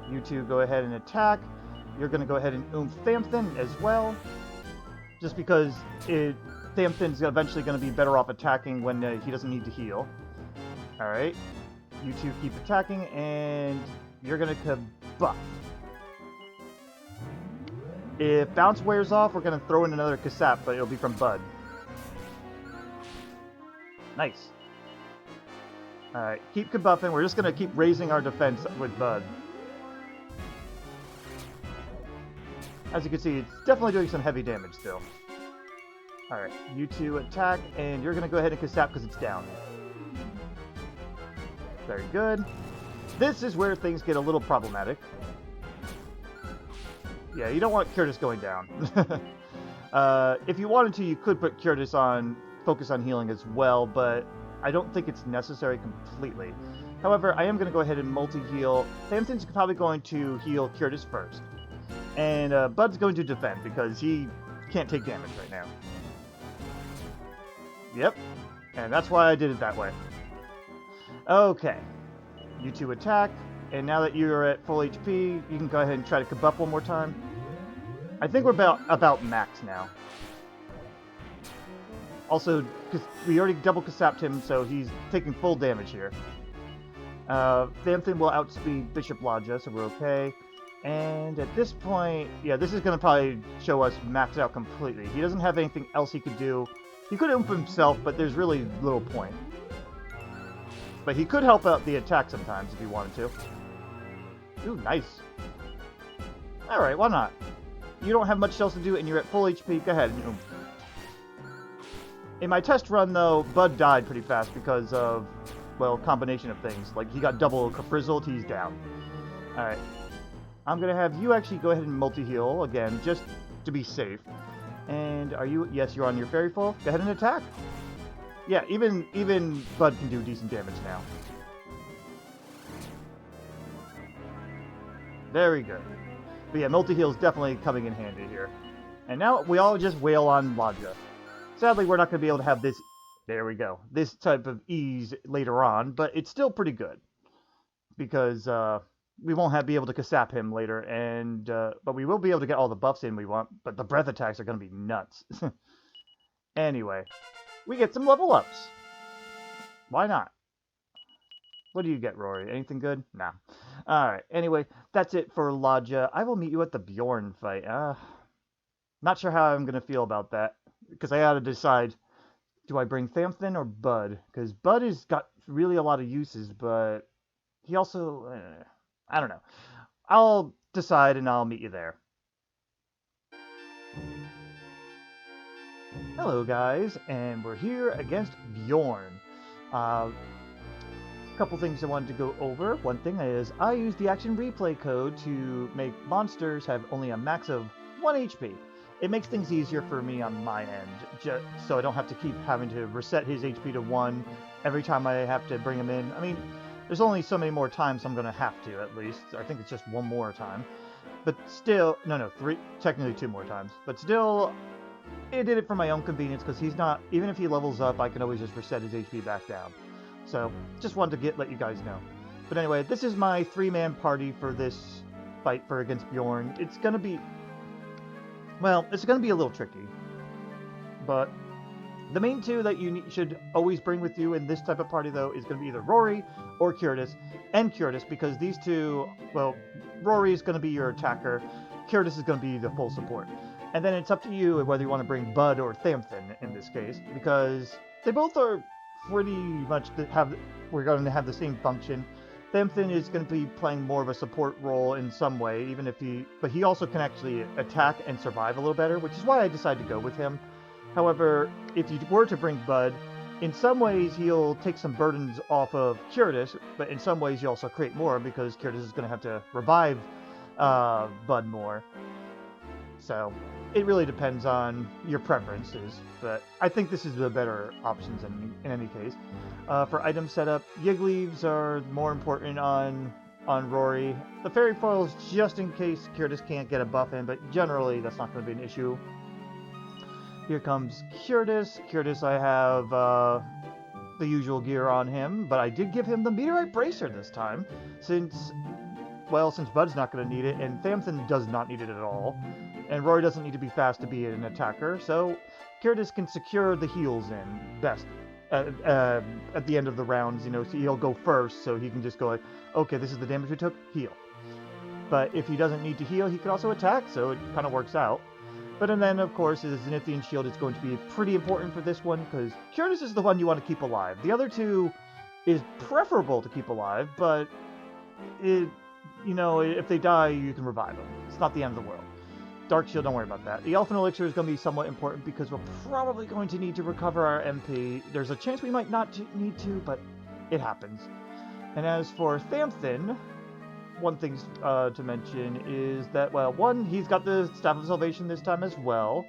You two go ahead and attack. You're going to go ahead and oomph Thamthon as well. Just because Thamthon's eventually going to be better off attacking when he doesn't need to heal. Alright. You two keep attacking, and you're going to kabuff. If bounce wears off, we're going to throw in another Kasap, but it'll be from Bud. Nice. Alright, keep kabuffing. We're just going to keep raising our defense with Bud. As you can see, it's definitely doing some heavy damage still. Alright, you two attack, and you're going to go ahead and Kasap because it's down. Very good. This is where things get a little problematic. Yeah, you don't want Curtis going down. If you wanted to, you could put Curtis on focus on healing as well, but I don't think it's necessary completely. However, I am going to go ahead and multi-heal. Thamthon's probably going to heal Curtis first. And Bud's going to defend because he can't take damage right now. Yep. And that's why I did it that way. Okay. You two attack. And now that you're at full HP, you can go ahead and try to kabuff one more time. I think we're about max now. Also, because we already double Kasapped him, so he's taking full damage here. Thamthon will outspeed Bitch-op Ladja, so we're okay. And at this point, yeah, this is going to probably show us maxed out completely. He doesn't have anything else he could do. He could oomph himself, but there's really little point. But he could help out the attack sometimes if he wanted to. Ooh, nice. Alright, why not? You don't have much else to do and you're at full HP, go ahead and oomph. In my test run, though, Bud died pretty fast because of, well, combination of things. Like, he got double frizzled, he's down. Alright. I'm going to have you actually go ahead and multi-heal again, just to be safe. And are you... Yes, you're on your fairy full. Go ahead and attack. Yeah, even Bud can do decent damage now. Very good. But yeah, multi-heal is definitely coming in handy here. And now we all just wail on Ladja. Sadly, we're not going to be able to have this... There we go. This type of ease later on, but it's still pretty good. Because, we won't be able to Kasap him later, and but we will be able to get all the buffs in we want, but the breath attacks are going to be nuts. Anyway, we get some level ups. Why not? What do you get, Rory? Anything good? Nah. Alright, anyway, that's it for Ladja. I will meet you at the Bjorn fight. Not sure how I'm going to feel about that, because I gotta decide, do I bring Thamthon or Bud? Because Bud has got really a lot of uses, but he also... I don't know. I'll decide and I'll meet you there. Hello guys, and we're here against Bjorn. Couple things I wanted to go over. One thing is I use the action replay code to make monsters have only a max of 1 HP. It makes things easier for me on my end, so I don't have to keep having to reset his HP to 1 every time I have to bring him in. I mean, there's only so many more times I'm going to have to, at least. I think it's just 1 more time. But still, no, 3, technically 2 more times. But still, it did it for my own convenience, because he's not, even if he levels up, I can always just reset his HP back down. So, just wanted to let you guys know. But anyway, this is my 3-man party for this fight against Bjorn. It's gonna be, well, it's gonna be a little tricky. But the main 2 that you should always bring with you in this type of party, though, is gonna be either Rory or Curtis, because these 2, well, Rory is gonna be your attacker, Curtis is gonna be the full support. And then it's up to you whether you want to bring Bud or Thamthon in this case, because they both are pretty much we're going to have the same function. Thamthon is going to be playing more of a support role in some way, but he also can actually attack and survive a little better, which is why I decided to go with him. However, if you were to bring Bud, in some ways he'll take some burdens off of Curtis, but in some ways you also create more, because Curtis is going to have to revive Bud more. So it really depends on your preferences, but I think this is the better options in any case. For item setup, Yig Leaves are more important on Rory. The Fairy Foils just in case Curtis can't get a buff in, but generally that's not going to be an issue. Here comes Curtis. Curtis, I have the usual gear on him, but I did give him the Meteorite Bracer this time, since Bud's not going to need it, and Thamthon does not need it at all. And Rory doesn't need to be fast to be an attacker, so Curtis can secure the heals in best at the end of the rounds, so he'll go first, so he can just go like, okay, this is the damage we took, heal. But if he doesn't need to heal, he can also attack, so it kind of works out. But and then, of course, the Zenithian Shield is going to be pretty important for this one, because Curtis is the one you want to keep alive. The other 2 is preferable to keep alive, but if they die, you can revive them. It's not the end of the world. Dark Shield, don't worry about that. The Elfin Elixir is going to be somewhat important because we're probably going to need to recover our MP. There's a chance we might not need to, but it happens. And as for Thamthon, one thing to mention is that, well, 1, he's got the Staff of Salvation this time as well.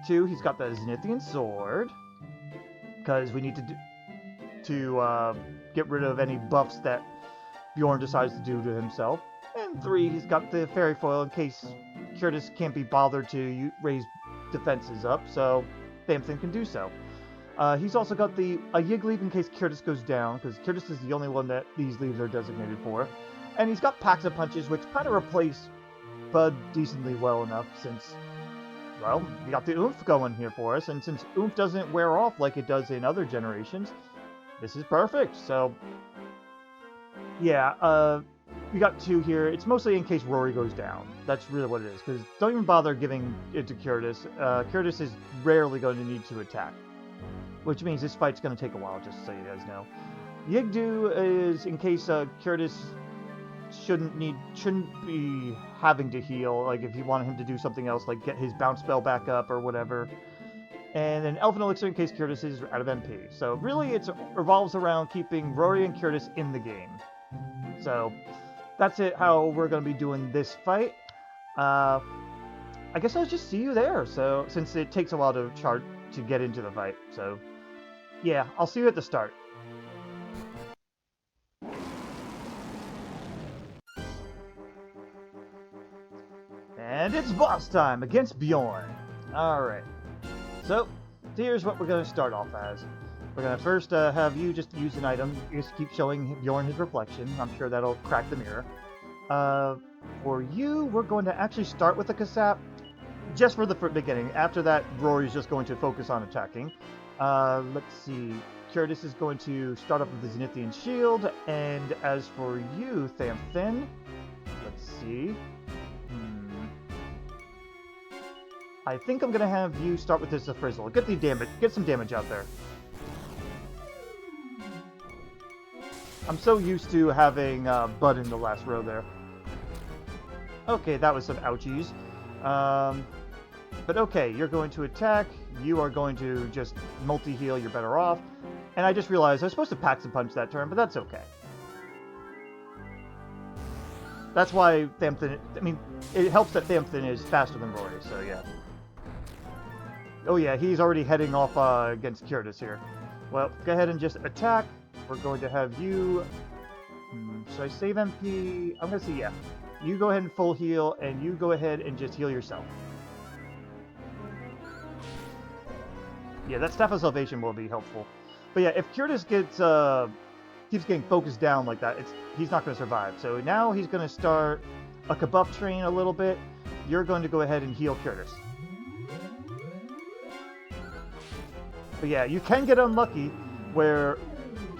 2, he's got the Zenithian Sword, because we need to get rid of any buffs that Bjorn decides to do to himself. And 3, he's got the Fairy Foil in case Curtis can't be bothered to raise defenses up, so Thamthon can do so. He's also got a Yig Leaf in case Curtis goes down, because Curtis is the only one that these leaves are designated for. And he's got Packs of Punches, which kind of replace Bud decently well enough, since, well, we got the oomph going here for us, and since oomph doesn't wear off like it does in other generations, this is perfect. So, yeah, we got 2 here. It's mostly in case Rory goes down. That's really what it is, because don't even bother giving it to Curtis. Curtis is rarely going to need to attack, which means this fight's going to take a while, just so you guys know. Yigdu is in case Curtis shouldn't be having to heal, like if you want him to do something else, like get his bounce spell back up or whatever. And then Elfin Elixir in case Curtis is out of MP. So really it revolves around keeping Rory and Curtis in the game. So that's how we're going to be doing this fight. I guess I'll just see you there, so since it takes a while to get into the fight. So yeah, I'll see you at the start. And it's boss time against Bjorn. Alright, so here's what we're going to start off as. We're going to first have you just use an item. You just keep showing Bjorn his reflection. I'm sure that'll crack the mirror. For you, we're going to actually start with the Kasap, just for the beginning. After that, Rory's just going to focus on attacking. Let's see. Curtis is going to start up with the Zenithian Shield, and as for you, Thamthon, let's see. I think I'm gonna have you start with this Frizzle. Get some damage out there. I'm so used to having Bud in the last row there. Okay, that was some ouchies. But okay, you're going to attack. You are going to just multi-heal. You're better off. And I just realized I was supposed to Pax and Punch that turn, but that's okay. That's why Thamthon... I mean, it helps that Thamthon is faster than Rory, so yeah. Oh yeah, he's already heading off against Curtis here. Well, go ahead and just attack. We're going to have you... should I save MP? I'm going to say yeah. You go ahead and full heal, and you go ahead and just heal yourself. Yeah, that Staff of Salvation will be helpful. But yeah, if Curtis gets keeps getting focused down like that, he's not going to survive. So now he's going to start a Kabuff train a little bit. You're going to go ahead and heal Curtis. But yeah, you can get unlucky where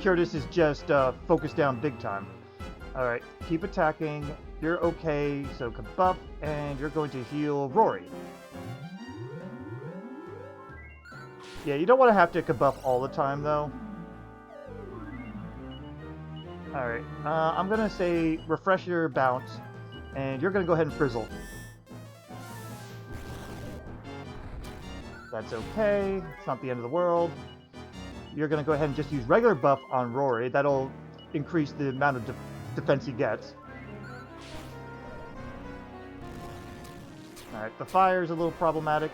Curtis is just focused down big time. Alright, keep attacking. You're okay, so Kabuff, and you're going to heal Rory. Yeah, you don't want to have to Kabuff all the time, though. Alright, I'm going to say refresh your bounce, and you're going to go ahead and Frizzle. That's okay. It's not the end of the world. You're going to go ahead and just use regular buff on Rory. That'll increase the amount of defense he gets. Alright, the fire is a little problematic.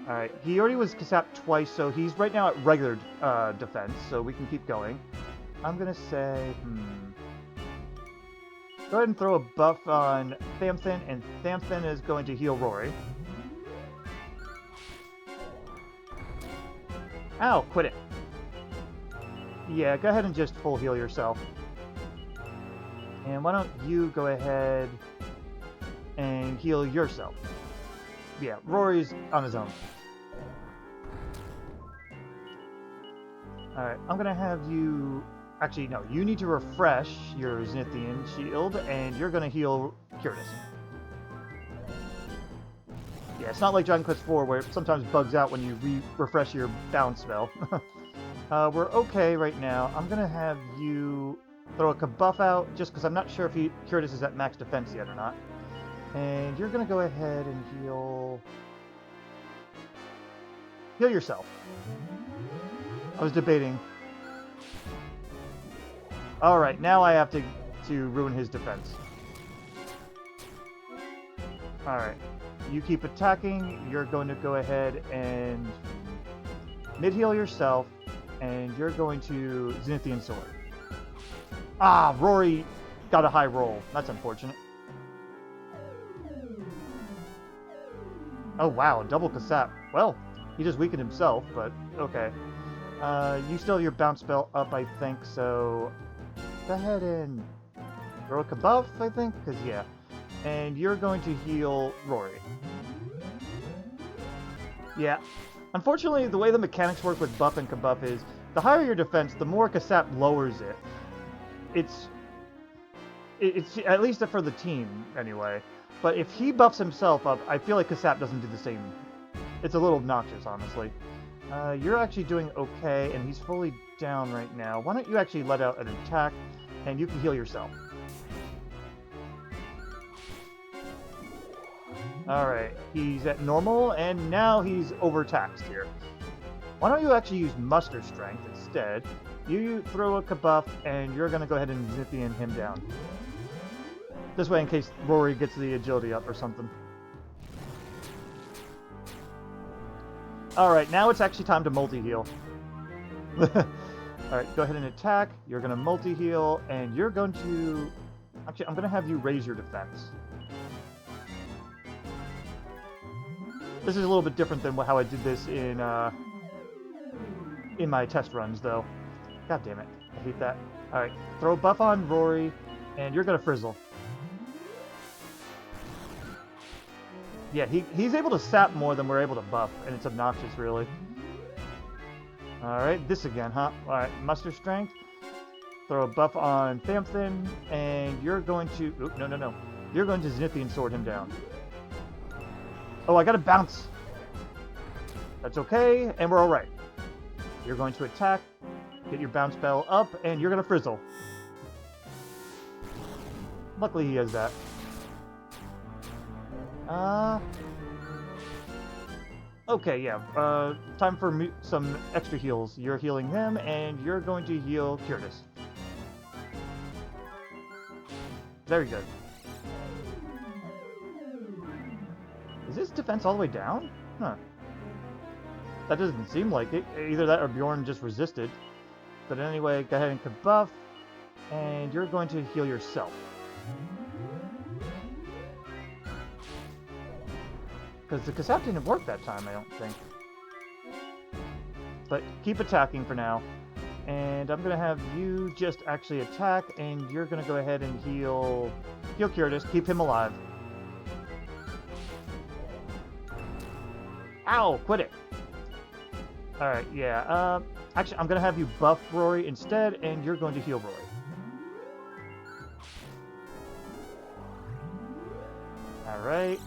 Alright, he already was Kasap twice, so he's right now at regular defense, so we can keep going. I'm going to say, go ahead and throw a buff on Thamthon, and Thamthon is going to heal Rory. Ow, quit it. Yeah, go ahead and just full heal yourself. And why don't you go ahead and heal yourself? Yeah, Rory's on his own. Alright, I'm gonna have you... Actually, no, you need to refresh your Zenithian Shield, and you're gonna heal Curtis. Yeah, it's not like Dragon Quest IV where it sometimes bugs out when you refresh your bounce spell. We're okay right now. I'm gonna have you throw a Kabuff out, just because I'm not sure if Curtis is at max defense yet or not. And you're gonna go ahead and heal yourself. I was debating. Alright, now I have to ruin his defense. Alright. You keep attacking, you're going to go ahead and mid-heal yourself, and you're going to Zenithian Sword. Ah, Rory got a high roll. That's unfortunate. Oh wow, double Kasap. Well, he just weakened himself, but okay. You still have your bounce spell up, I think, so go ahead and throw a Kabuff, I think, because yeah. And you're going to heal Rory. Yeah. Unfortunately, the way the mechanics work with buff and Kabuff is, the higher your defense, the more Kasap lowers it. It's at least for the team, anyway. But if he buffs himself up, I feel like Kasap doesn't do the same. It's a little obnoxious, honestly. You're actually doing okay, and he's fully down right now. Why don't you actually let out an attack, and you can heal yourself. Alright, he's at normal, and now he's overtaxed here. Why don't you actually use Muster Strength instead? You throw a Kabuff, and you're going to go ahead and Zenithian him down. This way, in case Rory gets the agility up or something. Alright, now it's actually time to multi-heal. Alright, go ahead and attack. You're going to multi-heal, and you're going to... Actually, I'm going to have you raise your defense. This is a little bit different than how I did this in my test runs, though. God damn it. I hate that. Alright, throw a buff on Rory, and you're going to Frizzle. Yeah, he's able to sap more than we're able to buff, and it's obnoxious, really. Alright, this again, huh? Alright, muster strength. Throw a buff on Thamthon, and you're going to... Oop, no. You're going to Zenithian Sword him down. Oh, I gotta bounce. That's okay, and we're alright. You're going to attack, get your bounce spell up, and you're gonna frizzle. Luckily he has that. Okay, yeah. Time for some extra heals. You're healing him, and you're going to heal Curtis. Very good. Is his defense all the way down? Huh. That doesn't seem like it. Either that or Bjorn just resisted. But anyway, go ahead and buff, and you're going to heal yourself. Because the Kasap didn't work that time, I don't think. But keep attacking for now. And I'm going to have you just actually attack, and you're going to go ahead and heal Curtis, keep him alive. Ow! Quit it! Alright, yeah. Actually, I'm going to have you buff Rory instead, and you're going to heal Rory. Alright.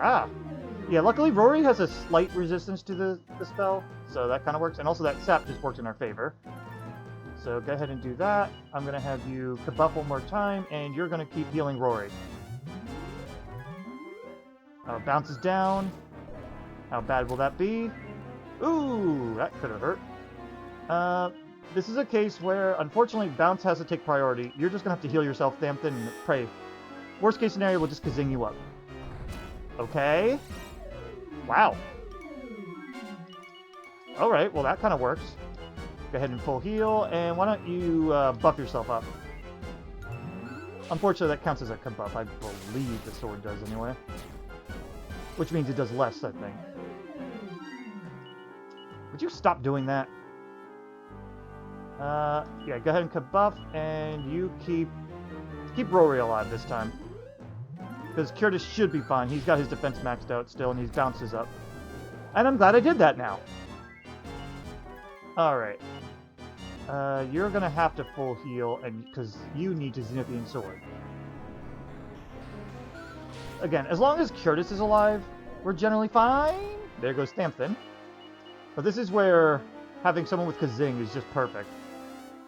Ah! Yeah, luckily Rory has a slight resistance to the spell, so that kind of works. And also that sap just works in our favor. So go ahead and do that. I'm going to have you buff one more time, and you're going to keep healing Rory. Bounces down. How bad will that be? Ooh, that could have hurt. This is a case where, unfortunately, bounce has to take priority. You're just going to have to heal yourself, Thamthon, and pray. Worst case scenario, we'll just Kazing you up. Okay. Wow. Alright, well that kind of works. Go ahead and full heal, and why don't you buff yourself up? Unfortunately, that counts as a buff. I believe the sword does anyway. Which means it does less, I think. Would you stop doing that? Yeah, go ahead and buff, and you keep Rory alive this time. Because Curtis should be fine. He's got his defense maxed out still, and he bounces up. And I'm glad I did that now. Alright. You're going to have to full heal, and because you need to Zenithian Sword. Again, as long as Curtis is alive, we're generally fine. There goes Thamthon. But this is where having someone with Kazing is just perfect.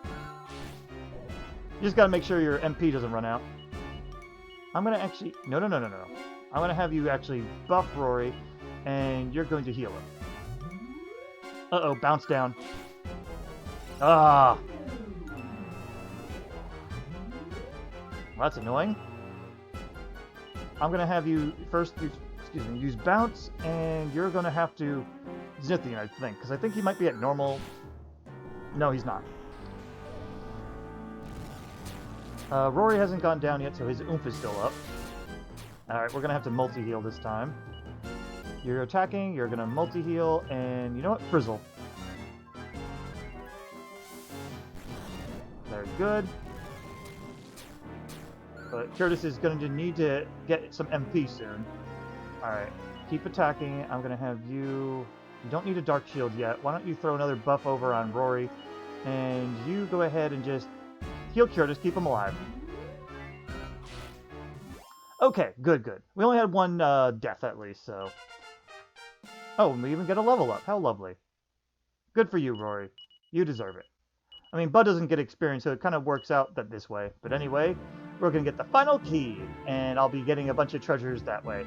You just got to make sure your MP doesn't run out. I'm going to actually... No. I'm going to have you actually buff Rory, and you're going to heal him. Uh-oh, bounce down. Ah! Well, that's annoying. I'm going to have you first use bounce, and you're going to have to Zenithian, I think, because I think he might be at normal... No, he's not. Rory hasn't gone down yet, so his oomph is still up. Alright, we're going to have to multi-heal this time. You're attacking, you're going to multi-heal, and you know what? Frizzle. Very good. But Curtis is going to need to get some MP soon. Alright, keep attacking. I'm going to have you... You don't need a Dark Shield yet. Why don't you throw another buff over on Rory, and you go ahead and just... Heal Curtis, keep him alive. Okay, good. We only had one death at least, so... Oh, and we even get a level up. How lovely. Good for you, Rory. You deserve it. I mean, Bud doesn't get experience, so it kind of works out that this way. But anyway, we're going to get the final key, and I'll be getting a bunch of treasures that way.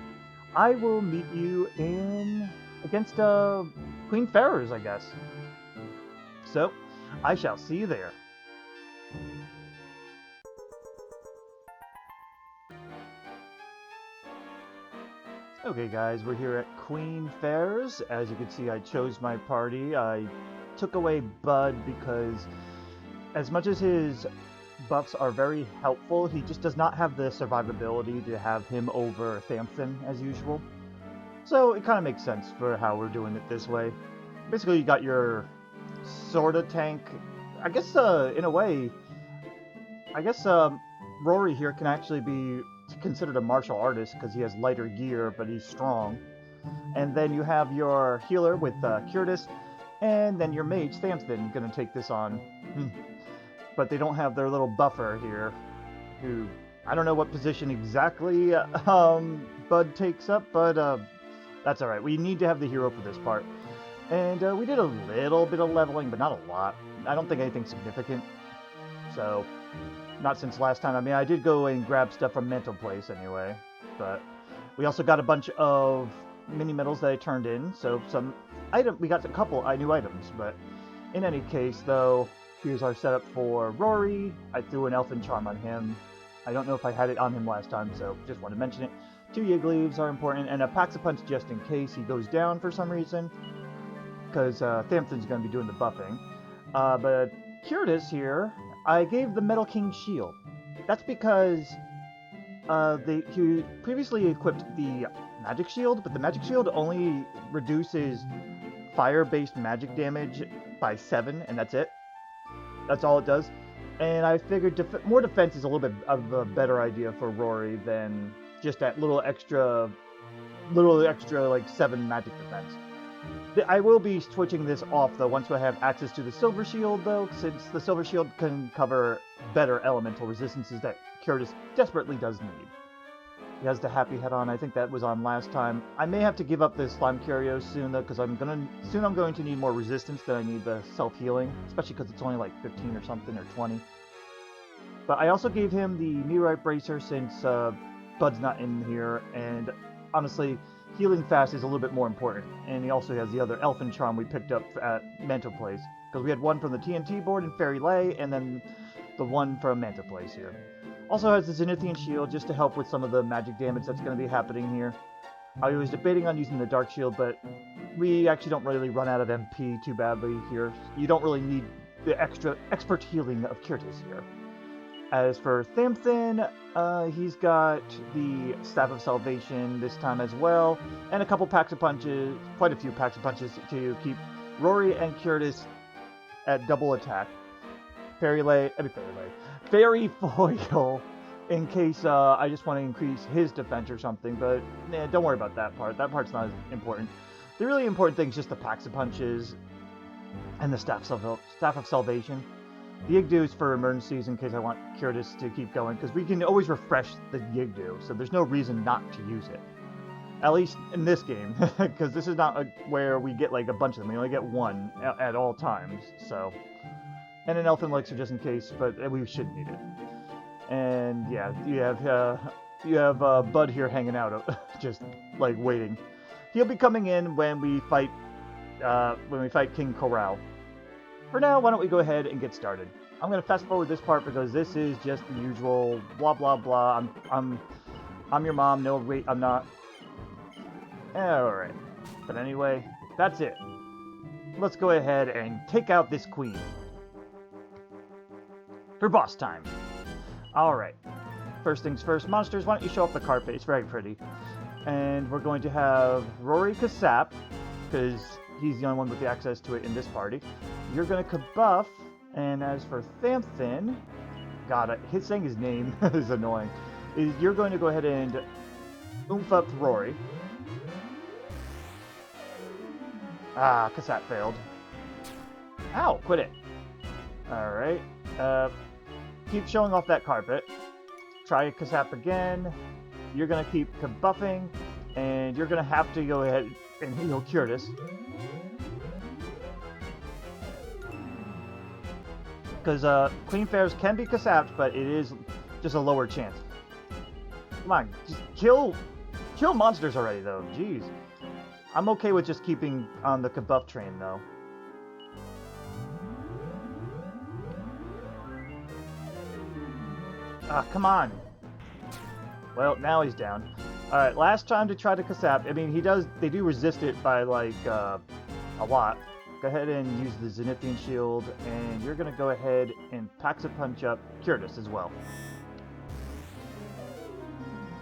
I will meet you against Queen Ferz, I guess. So, I shall see you there. Okay guys, we're here at Queen Ferz. As you can see, I chose my party. I took away Bud because as much as his buffs are very helpful, he just does not have the survivability to have him over Thamthon as usual. So it kind of makes sense for how we're doing it this way. Basically, you got your sorta tank. I guess in a way, Rory here can actually be considered a martial artist because he has lighter gear, but he's strong. And then you have your healer with Curtis, and then your mage, Thamthon, going to take this on. But they don't have their little buffer here, who, I don't know what position exactly Bud takes up, but that's alright. We need to have the hero for this part. And we did a little bit of leveling, but not a lot. I don't think anything significant. So, not since last time. I mean, I did go and grab stuff from Mental Place anyway, but we also got a bunch of mini medals that I turned in, so we got a couple new items, but in any case, though, here's our setup for Rory. I threw an Elfin Charm on him. I don't know if I had it on him last time, so just want to mention it. 2 Yig Leaves are important, and a Pax-a-Punch just in case he goes down for some reason, because Thamthon's going to be doing the buffing. But Curtis here, I gave the Metal King Shield. That's because he previously equipped the Magic Shield, but the Magic Shield only reduces fire-based magic damage by 7, and that's it. That's all it does. And I figured more defense is a little bit of a better idea for Rory than just that little extra like 7 magic defense. I will be switching this off though once I have access to the Silver Shield though, since the Silver Shield can cover better elemental resistances that Curtis desperately does need. He has the Happy Head on. I think that was on last time. I may have to give up this Slime Curio soon though, because I'm going to need more resistance than I need the self-healing, especially because it's only like 15 or something, or 20. But I also gave him the Meteorite Bracer since Bud's not in here, and honestly, healing fast is a little bit more important. And he also has the other Elfin Charm we picked up at Mental Place, because we had one from the TNT board in Fairy Lay, and then the one from Mental Place here. Also has the Zenithian Shield just to help with some of the magic damage that's going to be happening here. I was debating on using the Dark Shield, but we actually don't really run out of MP too badly here. You don't really need the extra expert healing of Curtis here. As for Thamthon, he's got the Staff of Salvation this time as well, and a couple packs of punches, quite a few packs of punches to keep Rory and Curtis at double attack. Fairy Foil, in case I just want to increase his defense or something, but don't worry about that part. That part's not as important. The really important thing is just the packs of punches and the Staff of Salvation. The Yigdu is for emergencies in case I want Curtis to keep going, because we can always refresh the Yigdu, so there's no reason not to use it. At least in this game, because this is not where we get like a bunch of them. We only get one at all times, so... And an Elfin Elixir just in case, but we should need it. And yeah, you have Bud here hanging out, just like waiting. He'll be coming in when we fight King Korol. For now, why don't we go ahead and get started? I'm gonna fast forward this part because this is just the usual blah blah blah. I'm your mom. No, wait, I'm not. All right. But anyway, that's it. Let's go ahead and take out this queen. For boss time. Alright. First things first, monsters, why don't you show off the carpet? It's very pretty. And we're going to have Rory Kasap, because he's the only one with the access to it in this party. You're going to kabuff, and as for Thamthon, God, saying his name is annoying. You're going to go ahead and oomph up Rory. Ah, Kasap failed. Ow, quit it. Alright. Keep showing off that carpet. Try Kasap again. You're going to keep kabuffing, and you're going to have to go ahead and heal Curtis. Because Queen Ferz can be Kasapped, but it is just a lower chance. Come on, just kill monsters already, though. Jeez. I'm okay with just keeping on the kabuff train, though. Ah, come on. Well, now he's down. Alright, last time to try to Kasap. I mean, they do resist it by, like, a lot. Go ahead and use the Zenithian Shield, and you're going to go ahead and Pax-a-Punch up Curtis as well.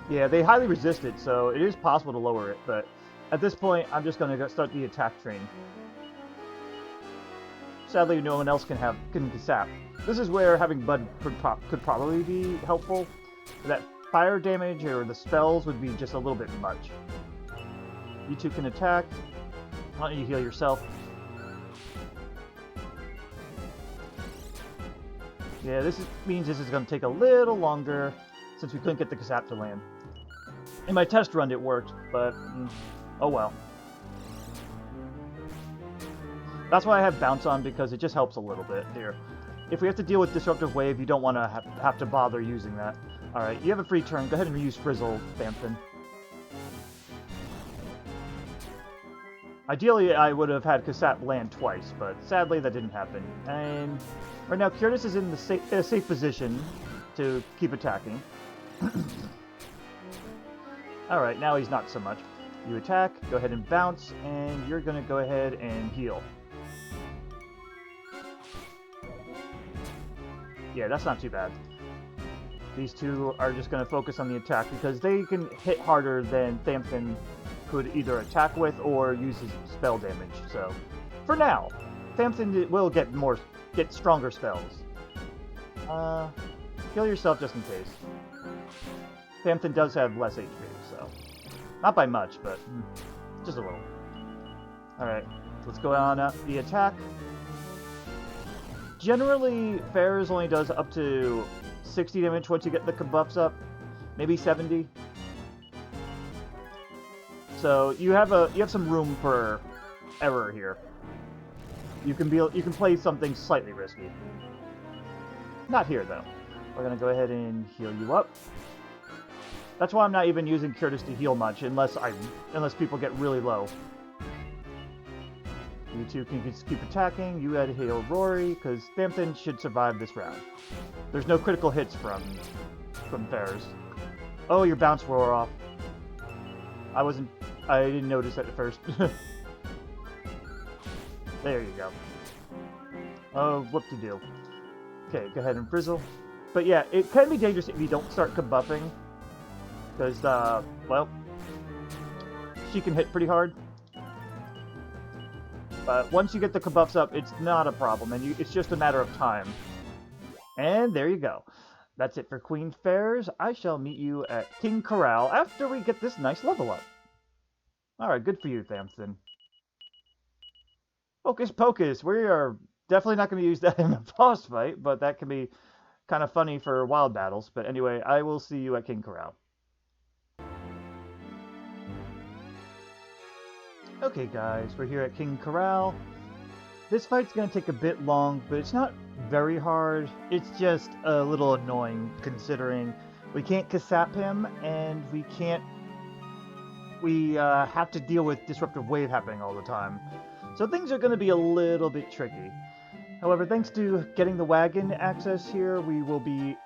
Yeah, they highly resist it, so it is possible to lower it, but at this point, I'm just going to start the attack train. Sadly, no one else can Kasap. This is where having Bud could probably be helpful. That fire damage or the spells would be just a little bit much. You two can attack. Why don't you heal yourself? Yeah, means this is going to take a little longer since we couldn't get the Kasap to land. In my test run it worked, but oh well. That's why I have Bounce on, because it just helps a little bit here. If we have to deal with Disruptive Wave, you don't want to have to bother using that. Alright, you have a free turn. Go ahead and use Frizzle, Thamthon. Ideally, I would have had Kasap land twice, but sadly that didn't happen. And right now, Curtis is in the safe position to keep attacking. Alright, now he's not so much. You attack, go ahead and bounce, and you're going to go ahead and heal. Yeah, that's not too bad. These two are just going to focus on the attack because they can hit harder than Thamthon could either attack with or use his spell damage. So, for now, Thamthon will get stronger spells. Heal yourself just in case. Thamthon does have less HP, so not by much, but just a little. All right, let's go on the attack. Generally, Ferz only does up to 60 damage once you get the buffs up, maybe 70. So you have some room for error here. You can play something slightly risky. Not here though. We're gonna go ahead and heal you up. That's why I'm not even using Curtis to heal much unless people get really low. You two can just keep attacking. You had to heal Rory, because Thamthon should survive this round. There's no critical hits from Ferz. Oh, your bounce wore off. I didn't notice that at first. There you go. Oh, whoop-de-doo. Okay, go ahead and frizzle. But yeah, it can be dangerous if you don't start kabuffing. Because, well, she can hit pretty hard. But once you get the kabuffs up, it's not a problem, and it's just a matter of time. And there you go. That's it for Queen Ferz. I shall meet you at King Korol after we get this nice level up. Alright, good for you, Thamthon. Hocus Pocus. We are definitely not going to use that in a boss fight, but that can be kind of funny for wild battles. But anyway, I will see you at King Korol. Okay guys, we're here at King Korol. This fight's going to take a bit long, but it's not very hard. It's just a little annoying considering we can't Kasap him, and we have to deal with Disruptive Wave happening all the time. So things are going to be a little bit tricky. However, thanks to getting the wagon access here, we'll be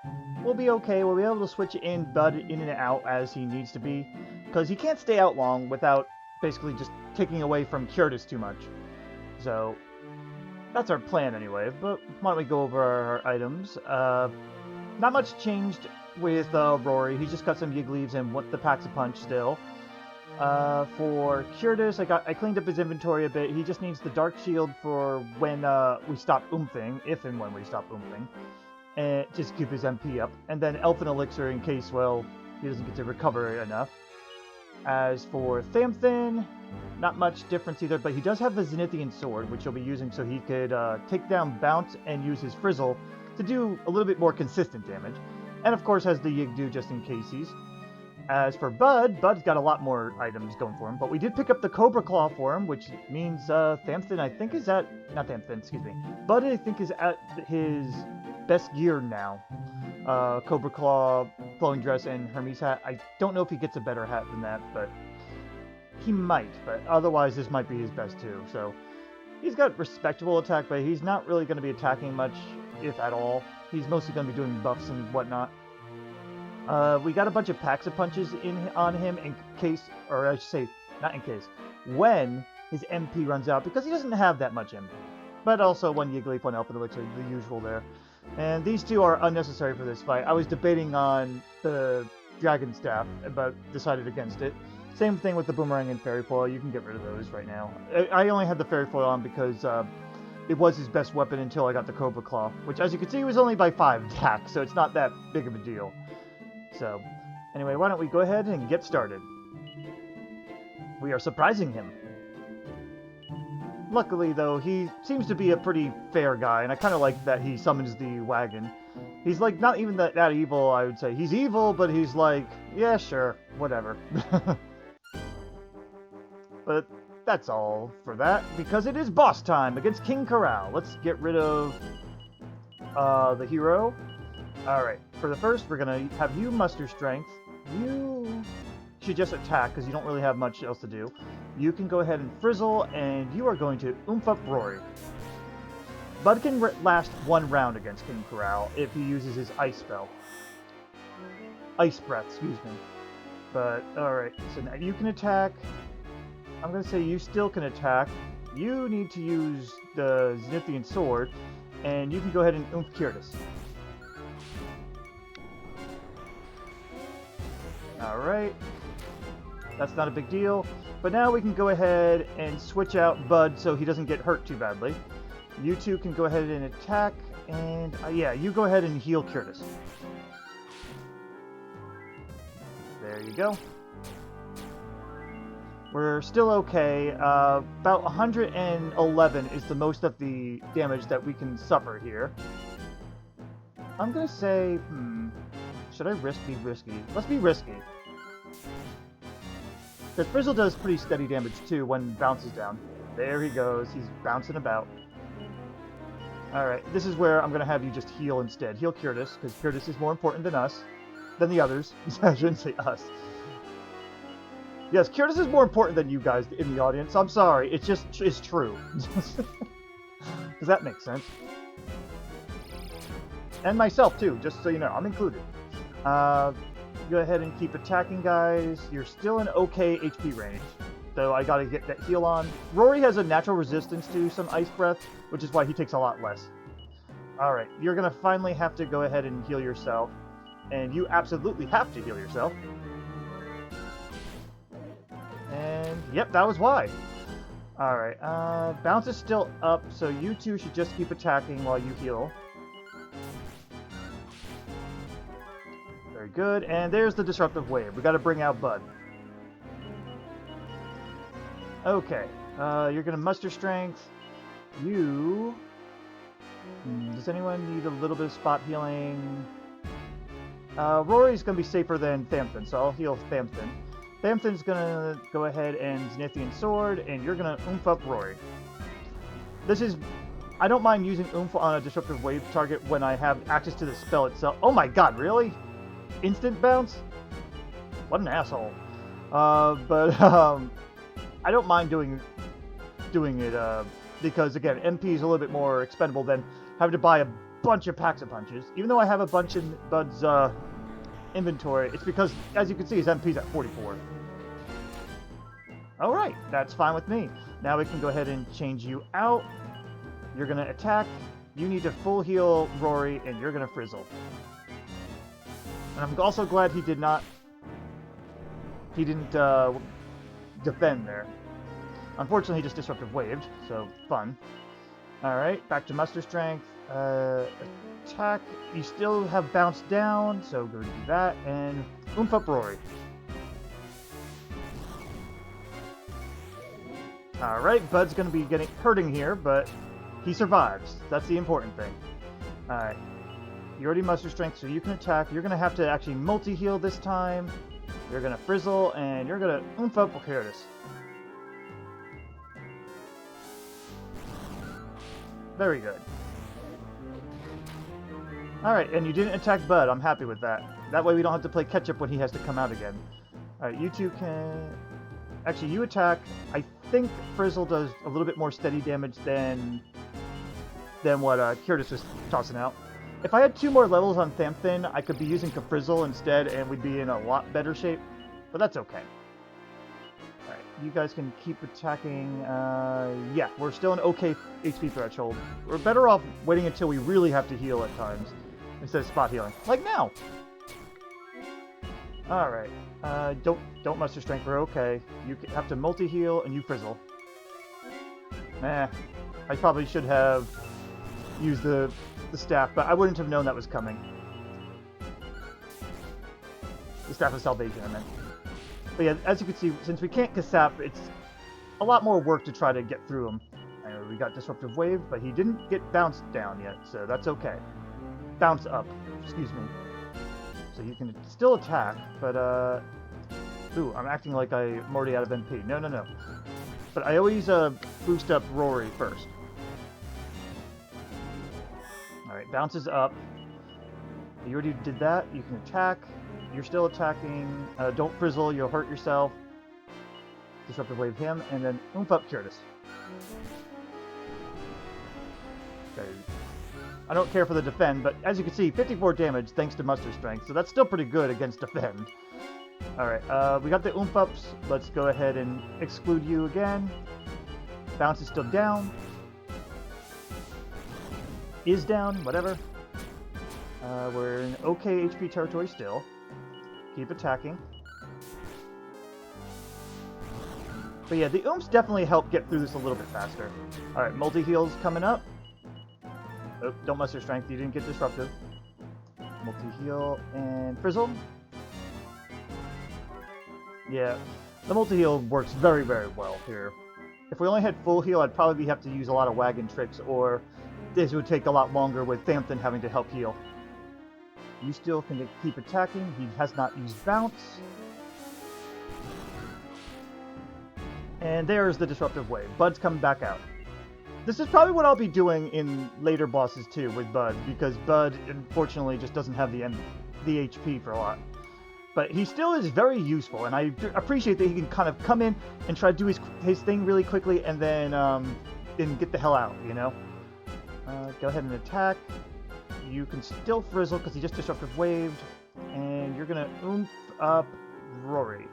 okay. We'll be able to switch in Bud in and out as he needs to be, because he can't stay out long without basically just taking away from Curtis too much. So that's our plan anyway, but why don't we go over our items. Not much changed with Rory. He just got some Yig Leaves and the Packs a Punch still. For Curtis, I cleaned up his inventory a bit. He just needs the Dark Shield for when we stop oomphing, if and when we stop oomphing, and just keep his MP up. And then Elfin Elixir in case, well, he doesn't get to recover enough. As for Thamthon, not much difference either, but he does have the Zenithian Sword, which he'll be using so he could take down Bounce and use his Frizzle to do a little bit more consistent damage. And of course has the Yigdu just in cases. As for Bud's got a lot more items going for him, but we did pick up the Cobra Claw for him, which means Thamthon, I think, is at... Not Thamthon, excuse me. Bud, I think, is at his best gear now. Cobra Claw, Flowing Dress, and Hermes Hat. I don't know if he gets a better hat than that, but he might. But otherwise, this might be his best too. So he's got respectable attack, but he's not really going to be attacking much, if at all. He's mostly going to be doing buffs and whatnot. We got a bunch of Packs of Punches on him in case, or I should say, not in case, when his MP runs out, because he doesn't have that much MP. But also one Yigleaf, one Elfin Elixir, the usual there. And these two are unnecessary for this fight. I was debating on the Dragon Staff, but decided against it. Same thing with the Boomerang and Fairy Foil. You can get rid of those right now. I only had the Fairy Foil on because it was his best weapon until I got the Cobra Claw, which, as you can see, was only by 5 attack, so it's not that big of a deal. So, Anyway, why don't we go ahead and get started? We are surprising him. Luckily, though, he seems to be a pretty fair guy, and I kind of like that he summons the wagon. He's, like, not even that evil, I would say. He's evil, but he's like, yeah, sure, whatever. But that's all for that, because it is boss time against King Korol. Let's get rid of the hero. Alright, for the first, we're going to have you muster strength. You should just attack, because you don't really have much else to do. You can go ahead and frizzle, and you are going to oomph up Rory. Bud can last one round against King Korol if he uses his ice spell. Ice breath, excuse me. But, alright, so now you can attack. I'm going to say you still can attack. You need to use the Zenithian sword, and you can go ahead and oomph Curtis. Alright. That's not a big deal. But now we can go ahead and switch out Bud so he doesn't get hurt too badly. You two can go ahead and attack, and yeah, you go ahead and heal Curtis. There you go. We're still okay. About 111 is the most of the damage that we can suffer here. I'm gonna say, should I be risky? Let's be risky. Because Frizzle does pretty steady damage too when it bounces down. There he goes. He's bouncing about. Alright, this is where I'm going to have you just heal instead. Heal Curtis, because Curtis is more important than us. Than the others. I shouldn't say us. Yes, Curtis is more important than you guys in the audience. I'm sorry. It's just, it's true. Does that make sense? And myself too, just so you know. I'm included. Go ahead and keep attacking, guys. You're still in okay HP range, so I gotta get that heal on. Rory has a natural resistance to some ice breath, which is why he takes a lot less. Alright, you're gonna finally have to go ahead and heal yourself, and you absolutely have to heal yourself. And, yep, that was why. Alright, bounce is still up, so you two should just keep attacking while you heal. Very good, and there's the Disruptive Wave. We gotta bring out Bud. Okay, you're gonna muster strength. You... does anyone need a little bit of spot healing? Rory's gonna be safer than Thamthon, so I'll heal Thamthon. Thamthon's gonna go ahead and Zenithian Sword, and you're gonna oomph up Rory. This is... I don't mind using oomph on a Disruptive Wave target when I have access to the spell itself. Oh my god, really? Instant bounce? What an asshole. I don't mind doing it, because, again, MP is a little bit more expendable than having to buy a bunch of packs of punches. Even though I have a bunch in Bud's inventory, it's because, as you can see, his MP's at 44. Alright, that's fine with me. Now we can go ahead and change you out. You're going to attack. You need to full heal Rory, and you're going to frizzle. And I'm also glad he didn't defend there. Unfortunately, he just Disruptive Waved, so fun. Alright, back to muster strength. Attack. You still have bounce down, so go do that, and oomph up Rory. Alright, Bud's going to be hurting here, but he survives. That's the important thing. Alright. You already muster strength, so you can attack. You're going to have to actually multi-heal this time. You're going to frizzle, and you're going to oomph up Curtis. Very good. Alright, and you didn't attack Bud. I'm happy with that. That way we don't have to play catch-up when he has to come out again. Alright, you two can... Actually, you attack. I think Frizzle does a little bit more steady damage than what Curtis was tossing out. If I had 2 more levels on Thamthon, I could be using Frizzle instead, and we'd be in a lot better shape. But that's okay. Alright, you guys can keep attacking. Yeah, we're still an okay HP threshold. We're better off waiting until we really have to heal at times, instead of spot healing. Like now! Alright, don't muster strength, we're okay. You have to multi-heal, and you frizzle. I probably should have used the staff, but I wouldn't have known that was coming. The Staff of Salvation, I meant. But yeah, as you can see, since we can't Kasap, it's a lot more work to try to get through him. We got Disruptive Wave, but he didn't get bounced down yet, so that's okay. Bounce up, excuse me. So you can still attack, but ooh, I'm acting like I'm already out of MP. No, no, no. But I always boost up Rory first. Alright, bounces up. You already did that. You can attack. You're still attacking. Don't frizzle, you'll hurt yourself. Disruptive Wave him, and then oomph up Curtis. Okay. I don't care for the defend, but as you can see, 54 damage thanks to Muster Strength, so that's still pretty good against defend. Alright, we got the oomph ups. Let's go ahead and exclude you again. Bounce is still down. Is down, whatever. We're in okay HP territory still. Keep attacking. But yeah, the oomphs definitely help get through this a little bit faster. Alright, multi-heals coming up. Oh, don't Muster Strength, you didn't get Disruptive. Multi-heal and Frizzle. Yeah, the multi-heal works very, very well here. If we only had full heal, I'd probably have to use a lot of wagon tricks, or this would take a lot longer with Thamthon having to help heal. You still can keep attacking. He has not used Bounce. And there's the Disruptive Wave. Bud's coming back out. This is probably what I'll be doing in later bosses too with Bud, because Bud unfortunately just doesn't have the HP for a lot. But he still is very useful, and I appreciate that he can kind of come in and try to do his thing really quickly and then get the hell out, you know? Go ahead and attack. You can still frizzle because he just Disruptive Waved, and you're gonna oomph up Rory.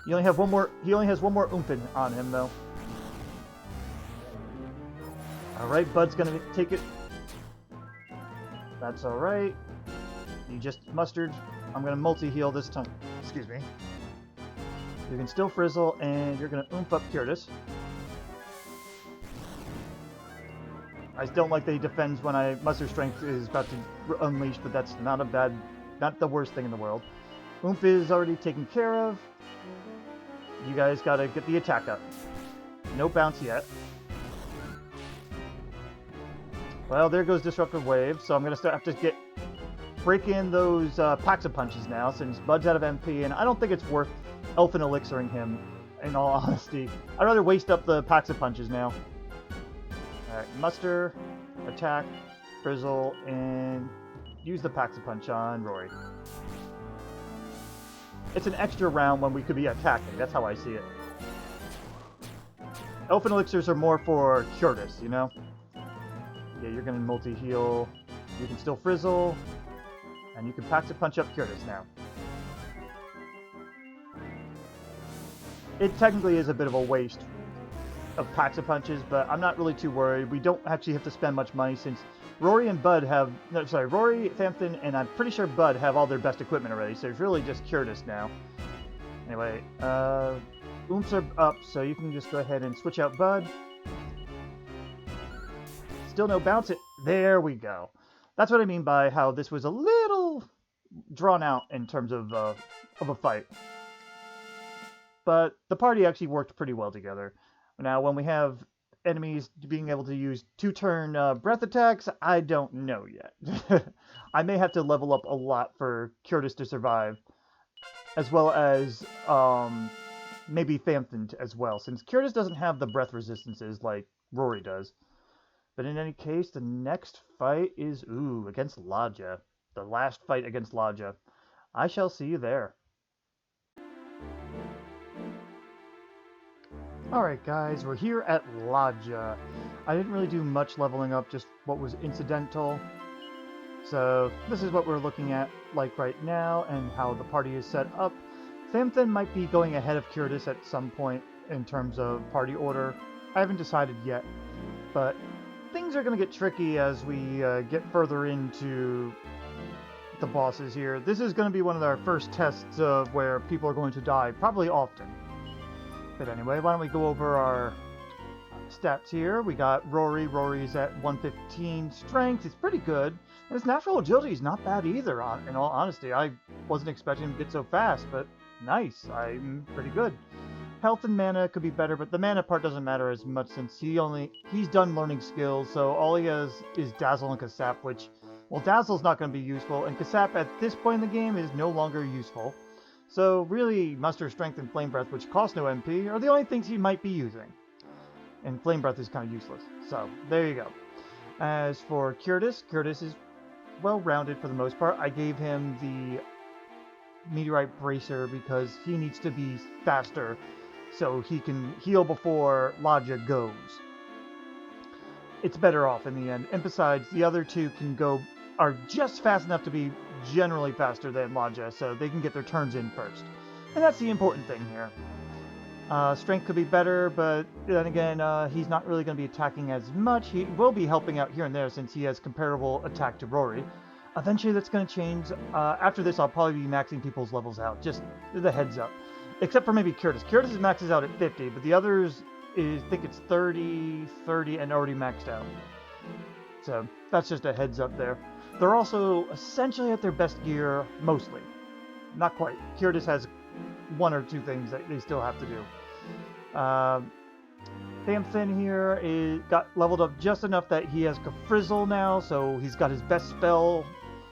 You only have one more. He only has one more oomphin on him though. All right, Bud's gonna take it. That's all right. You just mustered. I'm gonna multi-heal this time. Excuse me. You can still frizzle, and you're gonna oomph up Curtis. I don't like that he defends when Muster Strength is about to unleash, but that's not the worst thing in the world. Oomph is already taken care of. You guys gotta get the attack up. No bounce yet. Well, there goes Disruptive Wave, so I'm gonna have to break in those packs of punches now, since Bud's out of MP, and I don't think it's worth Elfin Elixiring him, in all honesty. I'd rather waste up the packs of punches now. Alright, muster, attack, frizzle, and use the packs of punch on Rory. It's an extra round when we could be attacking, that's how I see it. Elfin Elixirs are more for Curtis, you know? Yeah, you're gonna multi-heal, you can still frizzle, and you can packs of punch up Curtis now. It technically is a bit of a waste of packs of punches, but I'm not really too worried. We don't actually have to spend much money since Rory and Bud have... No, sorry, Rory, Thamthon, and I'm pretty sure Bud have all their best equipment already, so it's really just Curtis now. Anyway, oomphs are up, so you can just go ahead and switch out Bud. Still no bounce it. There we go. That's what I mean by how this was a little drawn out in terms of a fight. But the party actually worked pretty well together. Now, when we have enemies being able to use 2-turn breath attacks, I don't know yet. I may have to level up a lot for Curtis to survive, as well as maybe Thamthon as well, since Curtis doesn't have the breath resistances like Rory does. But in any case, the next fight is, against Ladja. The last fight against Ladja. I shall see you there. Alright guys, we're here at Ladja. I didn't really do much leveling up, just what was incidental. So this is what we're looking at like right now and how the party is set up. Thamthon might be going ahead of Curtis at some point in terms of party order. I haven't decided yet, but things are going to get tricky as we get further into the bosses here. This is going to be one of our first tests of where people are going to die, probably often. But anyway, why don't we go over stats here. We got Rory. Rory's at 115 strength. It's pretty good. And his natural agility is not bad either, in all honesty. I wasn't expecting him to get so fast, but nice. I'm pretty good. Health and mana could be better, but the mana part doesn't matter as much since he's done learning skills, so all he has is Dazzle and Kasap, which, well, Dazzle's not going to be useful, and Kasap at this point in the game is no longer useful. So really, Muster Strength and Flame Breath, which cost no MP, are the only things he might be using. And Flame Breath is kind of useless. So, there you go. As for Curtis, Curtis is well-rounded for the most part. I gave him the Meteorite Bracer because he needs to be faster so he can heal before Ladja goes. It's better off in the end. And besides, the other two are just fast enough to be generally faster than Ladja, so they can get their turns in first. And that's the important thing here. Strength could be better, but then again, he's not really going to be attacking as much. He will be helping out here and there since he has comparable attack to Rory. Eventually that's going to change. After this, I'll probably be maxing people's levels out, just the heads up. Except for maybe Curtis. Curtis maxes out at 50, but the others I think it's 30, and already maxed out. So that's just a heads up there. They're also essentially at their best gear, mostly. Not quite. Curtis has one or two things that they still have to do. Thamthon here got leveled up just enough that he has Frizzle now, so he's got his best spell.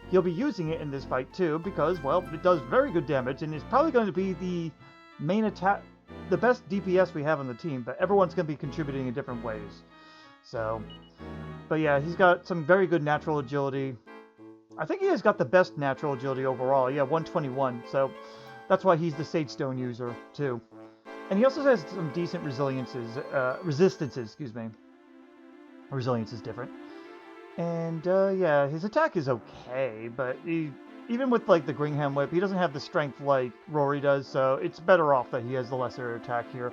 He'll be using it in this fight too, because, well, it does very good damage, and it's probably going to be the main attack, the best DPS we have on the team, but everyone's going to be contributing in different ways. So, but yeah, he's got some very good natural agility. I think he has got the best natural agility overall. Yeah, 121, so that's why he's the Sage Stone user too. And he also has some decent resistances, excuse me. Resilience is different. And, yeah, his attack is okay, but even with, like, the Gringham Whip, he doesn't have the strength like Rory does, so it's better off that he has the lesser attack here.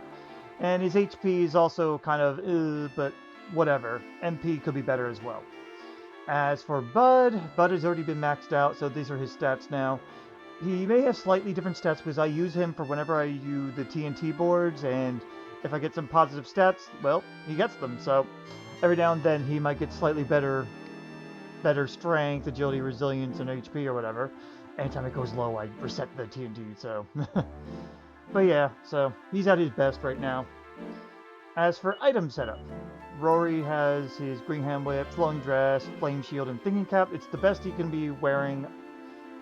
And his HP is also kind of, but whatever. MP could be better as well. As for Bud, Bud has already been maxed out, so these are his stats now. He may have slightly different stats because I use him for whenever I use the TNT boards, and if I get some positive stats, well, he gets them. So every now and then he might get slightly better strength, agility, resilience, and HP or whatever. Anytime it goes low, I reset the TNT, so. But yeah, so he's at his best right now. As for item setup, Rory has his Gringham Whip, Flowing Dress, Flame Shield, and Thinking Cap. It's the best he can be wearing.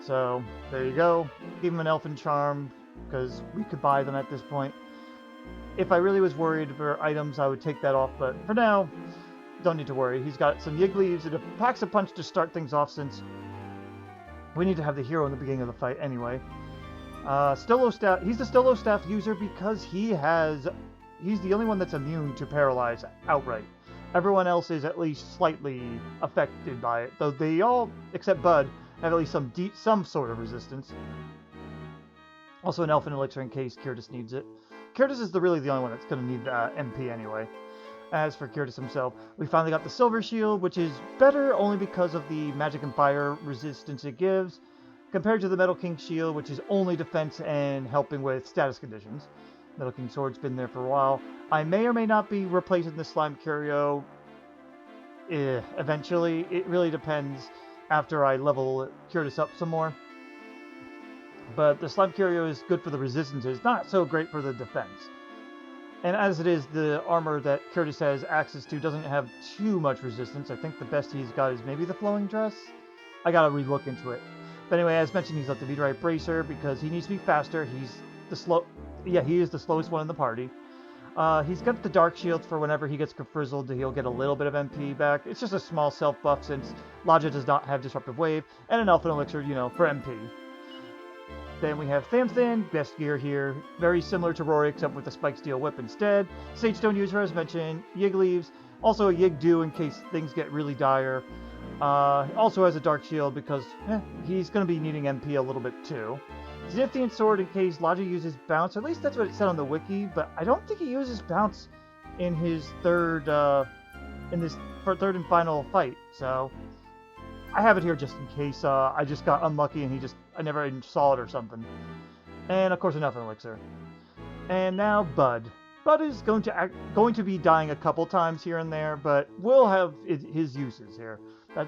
So, there you go. Give him an Elfin Charm, because we could buy them at this point. If I really was worried for items, I would take that off, but for now, don't need to worry. He's got some Yig Leaves and a Packs a Punch to start things off, since we need to have the hero in the beginning of the fight anyway. Stillo Staff, he's the Stillo Staff user because he's the only one that's immune to Paralyze outright. Everyone else is at least slightly affected by it, though they all, except Bud, have at least some sort of resistance. Also an Elfin Elixir in case Curtis needs it. Curtis is really the only one that's going to need MP anyway. As for Curtis himself, we finally got the Silver Shield, which is better only because of the magic and fire resistance it gives, compared to the Metal King Shield, which is only defense and helping with status conditions. Metal King Sword's been there for a while. I may or may not be replacing the Slime Curio eventually. It really depends after I level Curtis up some more. But the Slime Curio is good for the resistances, not so great for the defense. And as it is, the armor that Curtis has access to doesn't have too much resistance. I think the best he's got is maybe the Flowing Dress. I gotta re-look into it. But anyway, as mentioned, he's got the Meteorite Bracer because he needs to be faster. He is the slowest one in the party. He's got the Dark Shield for whenever he gets frizzled, he'll get a little bit of MP back. It's just a small self-buff since Ladja does not have Disruptive Wave, and an Elfin Elixir, for MP. Then we have Thamthon, best gear here, very similar to Rory except with the Spike Steel Whip instead. Sage Stone user, as mentioned, Yig Leaves, also a Yig Dew in case things get really dire. Also has a Dark Shield because he's going to be needing MP a little bit too. Zenithian Sword in case Ladja uses Bounce, at least that's what it said on the wiki, but I don't think he uses Bounce in his third and final fight, so I have it here just in case I just got unlucky and I never even saw it or something. And of course an Elfin Elixir. And now Bud. Bud is going to be dying a couple times here and there, but will have his uses here.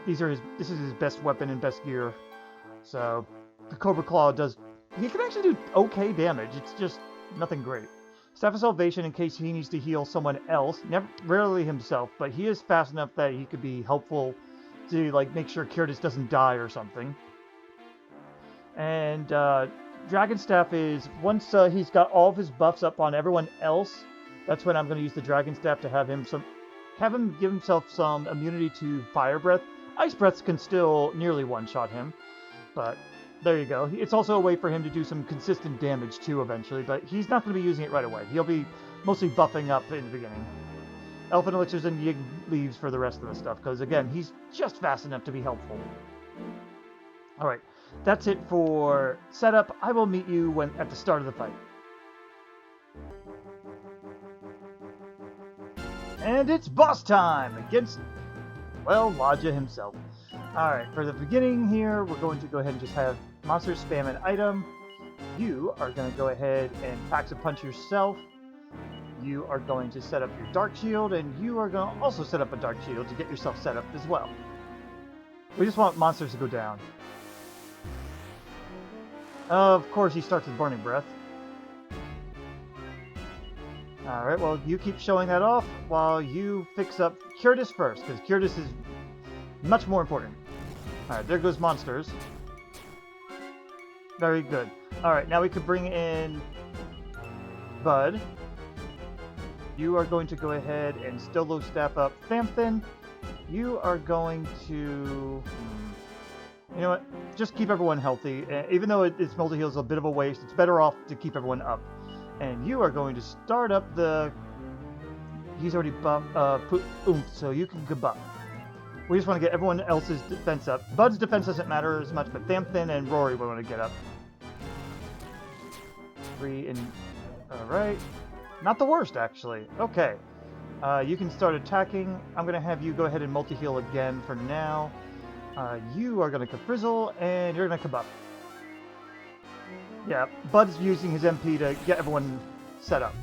This is his best weapon and best gear. So the Cobra Claw he can actually do okay damage. It's just nothing great. Staff of Salvation in case he needs to heal someone else. Rarely himself, but he is fast enough that he could be helpful to like make sure Curtis doesn't die or something. And Dragon Staff is once he's got all of his buffs up on everyone else. That's when I'm going to use the Dragon Staff to have him give himself some immunity to Fire Breath. Ice Breaths can still nearly one-shot him, but there you go. It's also a way for him to do some consistent damage too eventually, but he's not going to be using it right away. He'll be mostly buffing up in the beginning. Elfin Elixirs and Yig leaves for the rest of the stuff, because again, he's just fast enough to be helpful. Alright, that's it for setup. I will meet you at the start of the fight. And it's boss time against, well, Ladja himself. Alright, for the beginning here, we're going to go ahead and just have monsters spam an item. You are going to go ahead and Pax-a-Punch yourself. You are going to set up your Dark Shield, and you are going to also set up a Dark Shield to get yourself set up as well. We just want monsters to go down. Of course, he starts with Burning Breath. Alright, well, you keep showing that off while you fix up Curtis first, because Curtis is much more important. Alright, there goes monsters. Very good. Alright, now we could bring in Bud. You are going to go ahead and Stillo staff up Thamthon. You are going to... You know what? Just keep everyone healthy. Even though its multi-heal is a bit of a waste, it's better off to keep everyone up. And you are going to start up the... He's already put oomph, so you can buff. We just want to get everyone else's defense up. Bud's defense doesn't matter as much, but Thamthon and Rory we want to get up. 3 and... Alright. Not the worst, actually. Okay. You can start attacking. I'm going to have you go ahead and multi-heal again for now. You are going to Frizzle, and you're going to buff. Yeah, Bud's using his MP to get everyone set up.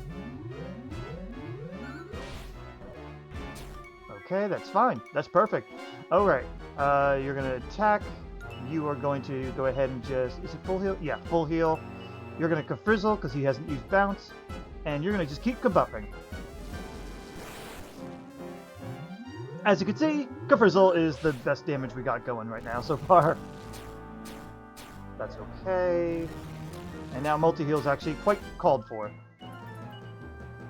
Okay, that's fine. That's perfect. Alright, you're going to attack. You are going to go ahead and just... Is it full heal? Yeah, full heal. You're going to Frizzle because he hasn't used Bounce. And you're going to just keep kabuffing. As you can see, Frizzle is the best damage we got going right now so far. That's okay. And now multi-heal is actually quite called for.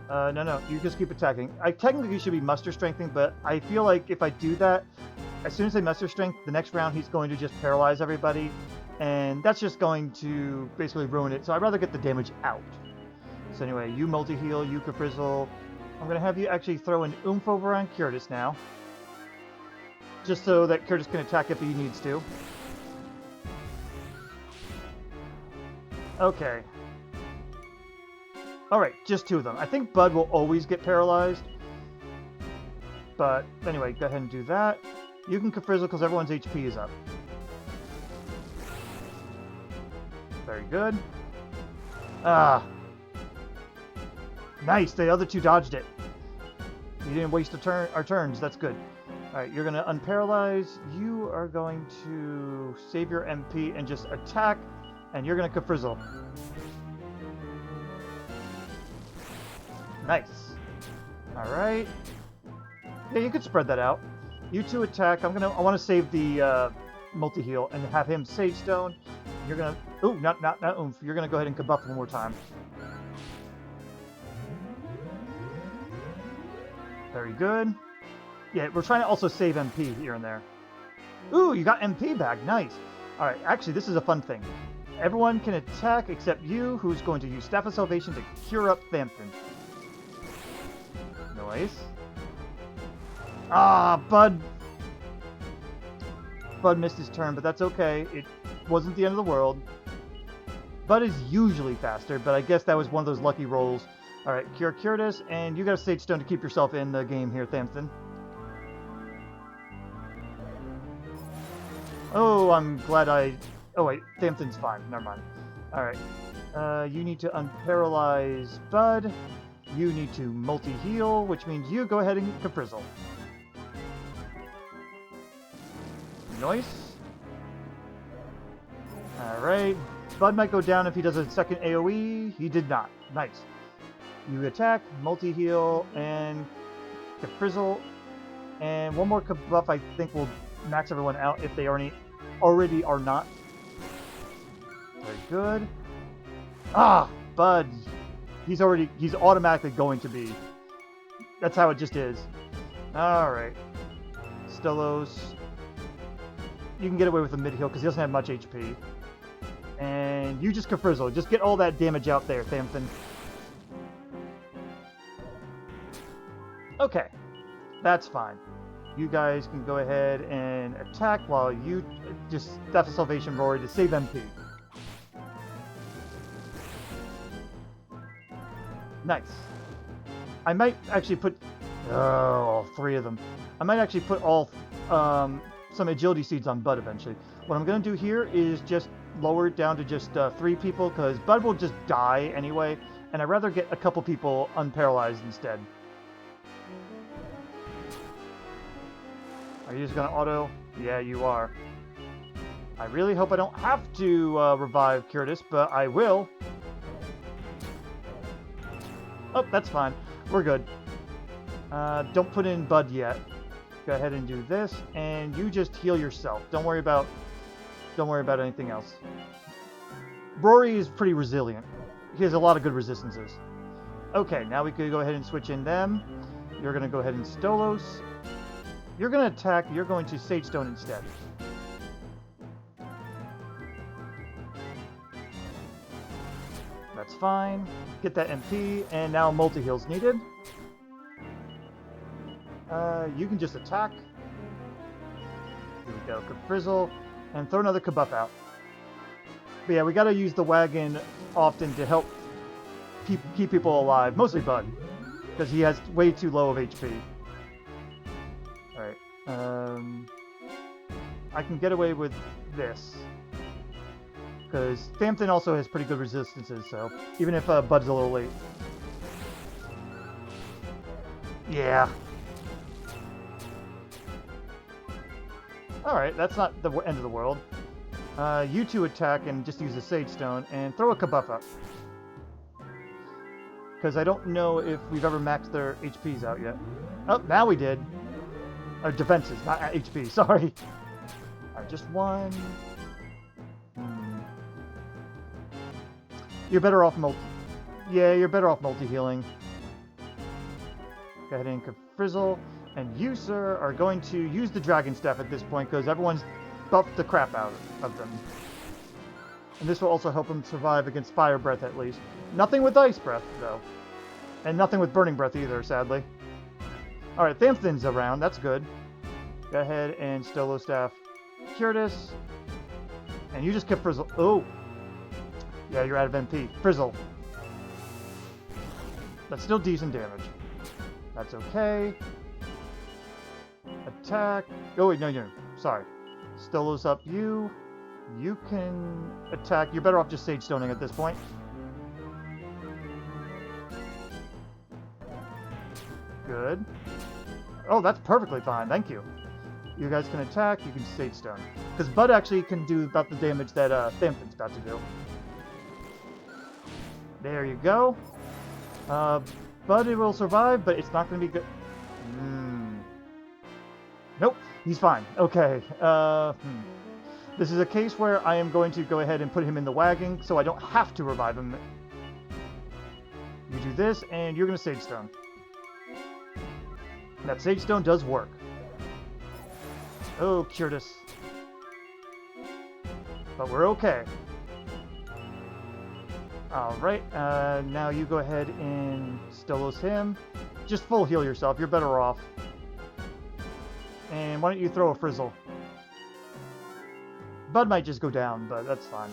No, you just keep attacking. I technically should be muster strengthening, but I feel like if I do that, as soon as I muster strength, the next round he's going to just paralyze everybody, and that's just going to basically ruin it. So I'd rather get the damage out. So anyway, you multi-heal, you Frizzle. I'm going to have you actually throw an oomph over on Curtis now, just so that Curtis can attack if he needs to. Okay. Alright, just 2 of them. I think Bud will always get paralyzed. But anyway, go ahead and do that. You can Frizzle because everyone's HP is up. Very good. Ah. Nice, the other 2 dodged it. You didn't waste our turns, that's good. Alright, you're going to unparalyze. You are going to save your MP and just attack. And you're going to Frizzle. Nice. Alright. Yeah, you could spread that out. You 2 attack. I want to save the multi-heal and have him Sage Stone. You're going to... Ooh, not oomph. You're going to go ahead and kabuff one more time. Very good. Yeah, we're trying to also save MP here and there. Ooh, you got MP back. Nice. Alright, actually, this is a fun thing. Everyone can attack except you, who's going to use Staff of Salvation to cure up Thamthon. Nice. Ah, Bud missed his turn, but that's okay. It wasn't the end of the world. Bud is usually faster, but I guess that was one of those lucky rolls. Alright, cure Curtis, and you got a Sage Stone to keep yourself in the game here, Thamthon. Oh, I'm glad I... Oh wait, Thamthon's fine. Never mind. Alright. You need to unparalyze Bud. You need to multi-heal, which means you go ahead and Caprizzle. Nice. Alright. Bud might go down if he does a second AoE. He did not. Nice. You attack, multi-heal, and Caprizzle. And one more buff I think will max everyone out if they already are not. Very good. Ah! Bud. He's automatically going to be. That's how it just is. Alright. Stelos. You can get away with a mid-heal because he doesn't have much HP. And you just Caprizzle. Just get all that damage out there, Thamthon. Okay. That's fine. You guys can go ahead and attack while you just Staff of Salvation Rory to save MP. Nice. I might actually put... all three of them. I might actually put all some agility seeds on Bud eventually. What I'm going to do here is just lower it down to just 3 people, because Bud will just die anyway, and I'd rather get a couple people unparalyzed instead. Are you just going to auto? Yeah, you are. I really hope I don't have to revive Curtis, but I will. Oh, that's fine. We're good. Don't put in Bud yet. Go ahead and do this, and you just heal yourself. Don't worry about anything else. Rory is pretty resilient. He has a lot of good resistances. Okay, now we could go ahead and switch in them. You're going to go ahead and Stolos. You're going to attack. You're going to Sage Stone instead. That's fine. Get that MP, and now multi-heal's needed. You can just attack. Here we go, Caprizzle, and throw another Kabuff out. But yeah, we gotta use the wagon often to help keep people alive, mostly Bud, because he has way too low of HP. Alright, I can get away with this, because Thamthon also has pretty good resistances, so even if Bud's a little late. Yeah. Alright, that's not the end of the world. You two attack and just use a Sage Stone and throw a Kabuff up. Because I don't know if we've ever maxed their HPs out yet. Oh, now we did. Or defenses, not HP, sorry. Alright, just one. You're better off you're better off multi-healing. Go ahead and Caprizzle. And you, sir, are going to use the Dragon Staff at this point because everyone's buffed the crap out of them. And this will also help them survive against Fire Breath at least. Nothing with Ice Breath, though. And nothing with Burning Breath either, sadly. Alright, Thamthon's around. That's good. Go ahead and Stolo Staff Curtis. And you just kept Frizzle. Oh! Yeah, you're out of MP. Frizzle. That's still decent damage. That's okay. Attack. Oh, wait, no. Sorry. Stolos up you. You can attack. You're better off just Sage Stoning at this point. Good. Oh, that's perfectly fine. Thank you. You guys can attack. You can Sage Stone. Because Bud actually can do about the damage that Thamthon's about to do. There you go. Bud will survive, but it's not going to be good. Nope, he's fine. Okay. This is a case where I am going to go ahead and put him in the wagon, so I don't have to revive him. You do this, and you're going to Sage Stone. That Sage Stone does work. Oh, Curtis. But we're okay. Alright, now you go ahead and Stolos him. Just full heal yourself, you're better off. And why don't you throw a Frizzle? Bud might just go down, but that's fine.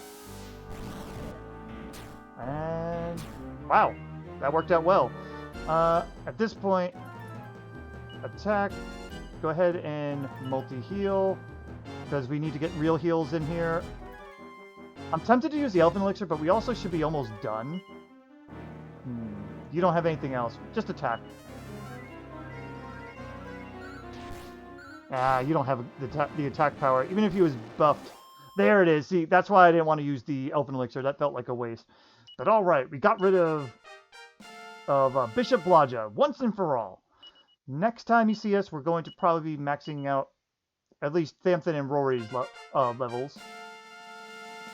And... wow, that worked out well. At this point, attack. Go ahead and multi-heal, because we need to get real heals in here. I'm tempted to use the Elven Elixir, but we also should be almost done. You don't have anything else. Just attack. Ah, you don't have the attack power. Even if he was buffed. There it is. See, that's why I didn't want to use the Elfin Elixir. That felt like a waste. But alright, we got rid of Bitch-op Ladja once and for all. Next time you see us, we're going to probably be maxing out at least Thamthon and Rory's levels.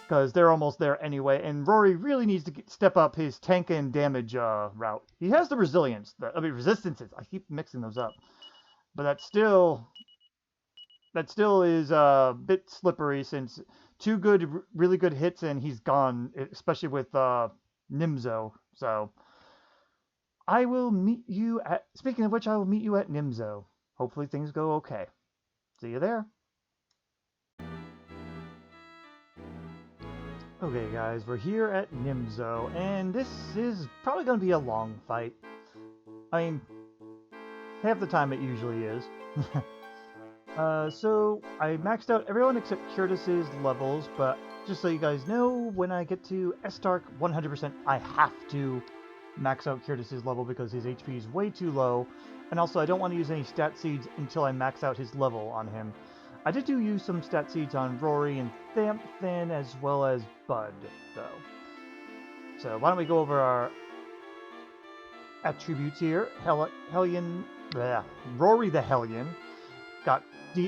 Because they're almost there anyway. And Rory really needs to step up his tank and damage route. He has the resilience. Resistances. I keep mixing those up. But that still is a bit slippery since two really good hits and he's gone, especially with Nimzo. So I will meet you at, speaking of which, I will meet you at Nimzo. Hopefully things go okay. See you there. Okay guys, we're here at Nimzo, and this is probably going to be a long fight. I mean, half the time it usually is. So I maxed out everyone except Curtis's levels, but just so you guys know, when I get to Estark 100%, I have to max out Curtis's level because his HP is way too low, and also I don't want to use any stat seeds until I max out his level on him. I did use some stat seeds on Rory and Thamthon as well as Bud, though. So why don't we go over our attributes here. Hellion, Rory the Hellion got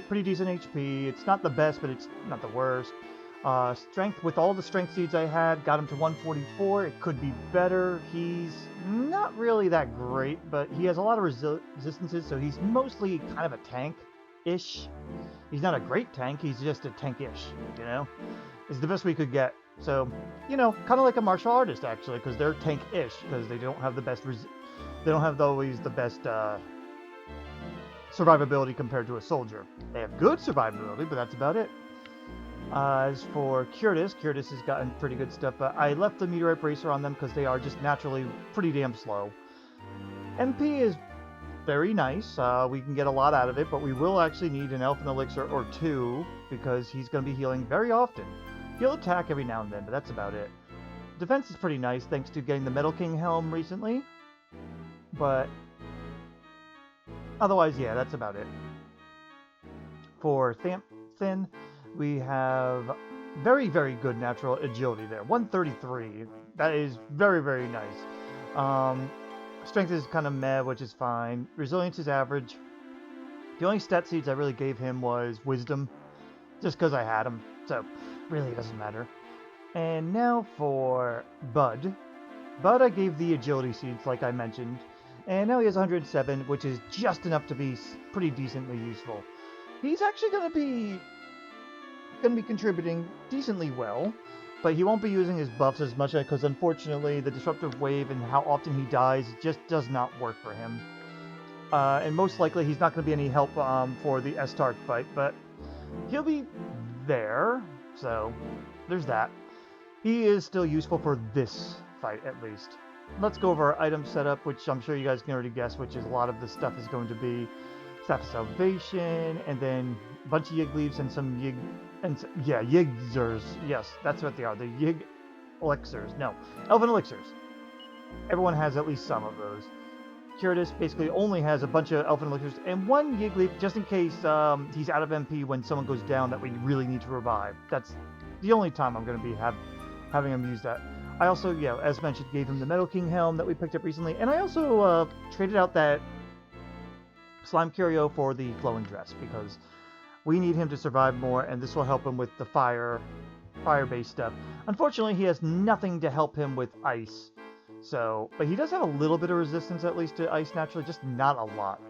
pretty decent HP. It's not the best, but it's not the worst. Strength, with all the strength seeds I had, got him to 144. It could be better. He's not really that great, but he has a lot of resistances, so he's mostly kind of a tank-ish. He's not a great tank, he's just a tank-ish, you know? It's the best we could get. So, you know, kind of like a martial artist, actually, because they're tank-ish, because they don't have the best they don't have always the best survivability compared to a soldier. They have good survivability, but that's about it. As for Curtis has gotten pretty good stuff, but I left the Meteorite Bracer on them because they are just naturally pretty damn slow. MP is very nice. We can get a lot out of it, but we will actually need an Elfin Elixir or two because he's going to be healing very often. He'll attack every now and then, but that's about it. Defense is pretty nice thanks to getting the Metal King helm recently, but otherwise, yeah, that's about it. For Thamthon, we have very, very good natural agility there. 133. That is very, very nice. Strength is kind of meh, which is fine. Resilience is average. The only stat seeds I really gave him was Wisdom, just because I had him, so really it doesn't matter. And now for Bud. Bud I gave the agility seeds, like I mentioned, and now he has 107, which is just enough to be pretty decently useful. He's actually going to be contributing decently well. But he won't be using his buffs as much because, unfortunately, the Disruptive Wave and how often he dies just does not work for him. And most likely, he's not going to be any help for the Estark fight, but he'll be there, so there's that. He is still useful for this fight, at least. Let's go over our item setup, which I'm sure you guys can already guess, which is a lot of the stuff is going to be Staff of Salvation, and then a bunch of Yig Leaves and some Yigzers. Yes, that's what they are. The Yig Elixirs. No, Elfin Elixirs. Everyone has at least some of those. Curtis basically only has a bunch of Elfin Elixirs and one Yig Leaf just in case he's out of MP when someone goes down that we really need to revive. That's the only time I'm going to be having him use that. I also, yeah, as mentioned, gave him the Metal King helm that we picked up recently, and I also traded out that Slime Curio for the Glowing Dress because we need him to survive more, and this will help him with the fire-based stuff. Unfortunately, he has nothing to help him with ice. So, but he does have a little bit of resistance at least to ice naturally, just not a lot.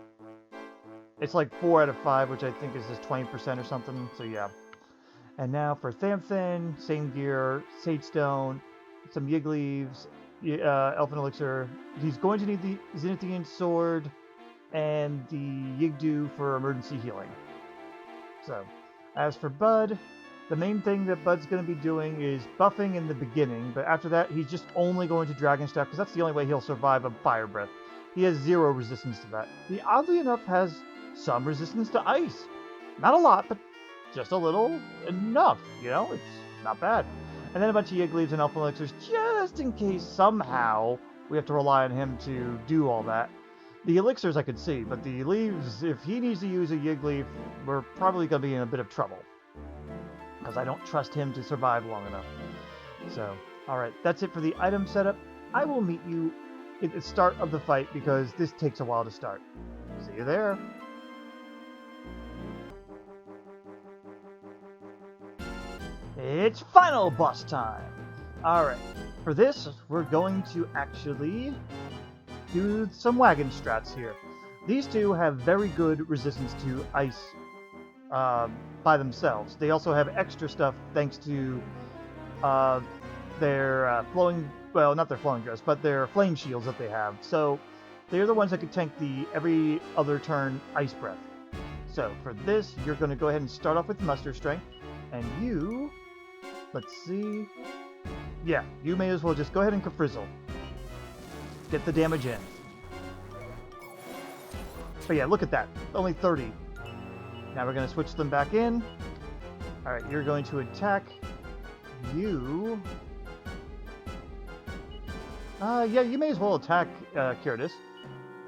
It's like 4 out of 5, which I think is just 20% or something, so yeah. And now for Thamthon, same gear, Sage Stone, some Yig Leaves, Elfin Elixir. He's going to need the Zenithian Sword and the Yigdu for emergency healing. So, as for Bud, the main thing that Bud's going to be doing is buffing in the beginning, but after that, he's just only going to Dragon Staff, because that's the only way he'll survive a Fire Breath. He has 0 resistance to that. He, oddly enough, has some resistance to Ice. Not a lot, but just a little enough, you know? It's not bad. And then a bunch of Yig Leaves and Elfin Elixirs, just in case somehow we have to rely on him to do all that. The elixirs I could see, but the leaves, if he needs to use a yig leaf, we're probably going to be in a bit of trouble. Because I don't trust him to survive long enough. So, alright, that's it for the item setup. I will meet you at the start of the fight because this takes a while to start. See you there. It's final boss time! Alright, for this, we're going to actually do some wagon strats here. These two have very good resistance to ice by themselves. They also have extra stuff thanks to their flowing, well, not their flowing dress, but their flame shields that they have. So they're the ones that can tank the every other turn ice breath. So for this, you're going to go ahead and start off with muster strength, and you, let's see, yeah, you may as well just go ahead and Frizzle. Get the damage in. But yeah, look at that. Only 30. Now we're going to switch them back in. Alright, you're going to attack you. Yeah, you may as well attack Curtis.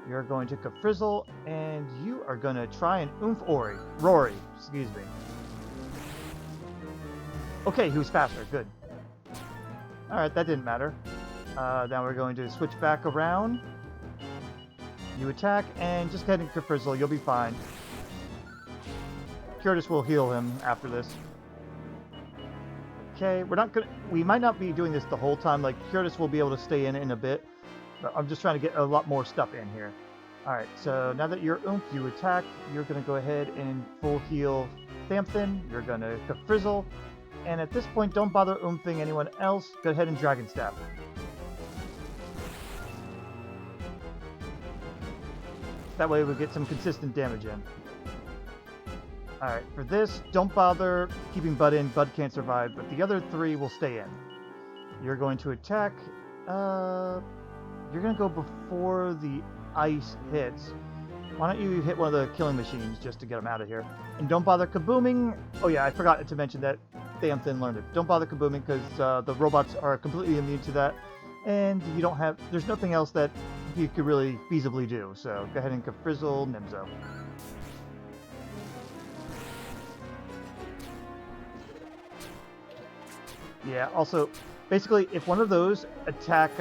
You're going to Frizzle, and you are going to try and oomph Rory, excuse me. Okay, he was faster. Good. Alright, that didn't matter. Now we're going to switch back around. You attack, and just go ahead and Frizzle. You'll be fine. Curtis will heal him after this. Okay, we might not be doing this the whole time. Like, Curtis will be able to stay in a bit. But I'm just trying to get a lot more stuff in here. Alright, so now that you're oomph, you attack. You're going to go ahead and full heal Thamthon. You're going to Frizzle. And at this point, don't bother oomphing anyone else. Go ahead and Dragon Stab. That way we get some consistent damage in. Alright, for this, don't bother keeping Bud in. Bud can't survive, but the other three will stay in. You're going to attack. You're going to go before the ice hits. Why don't you hit one of the killing machines just to get them out of here? And don't bother kabooming. Oh yeah, I forgot to mention that Thamthon learned it. Don't bother kabooming because the robots are completely immune to that. And you don't have... There's nothing else that you could really feasibly do. So go ahead and Frizzle Nimzo. Yeah, also, basically, if one of those attack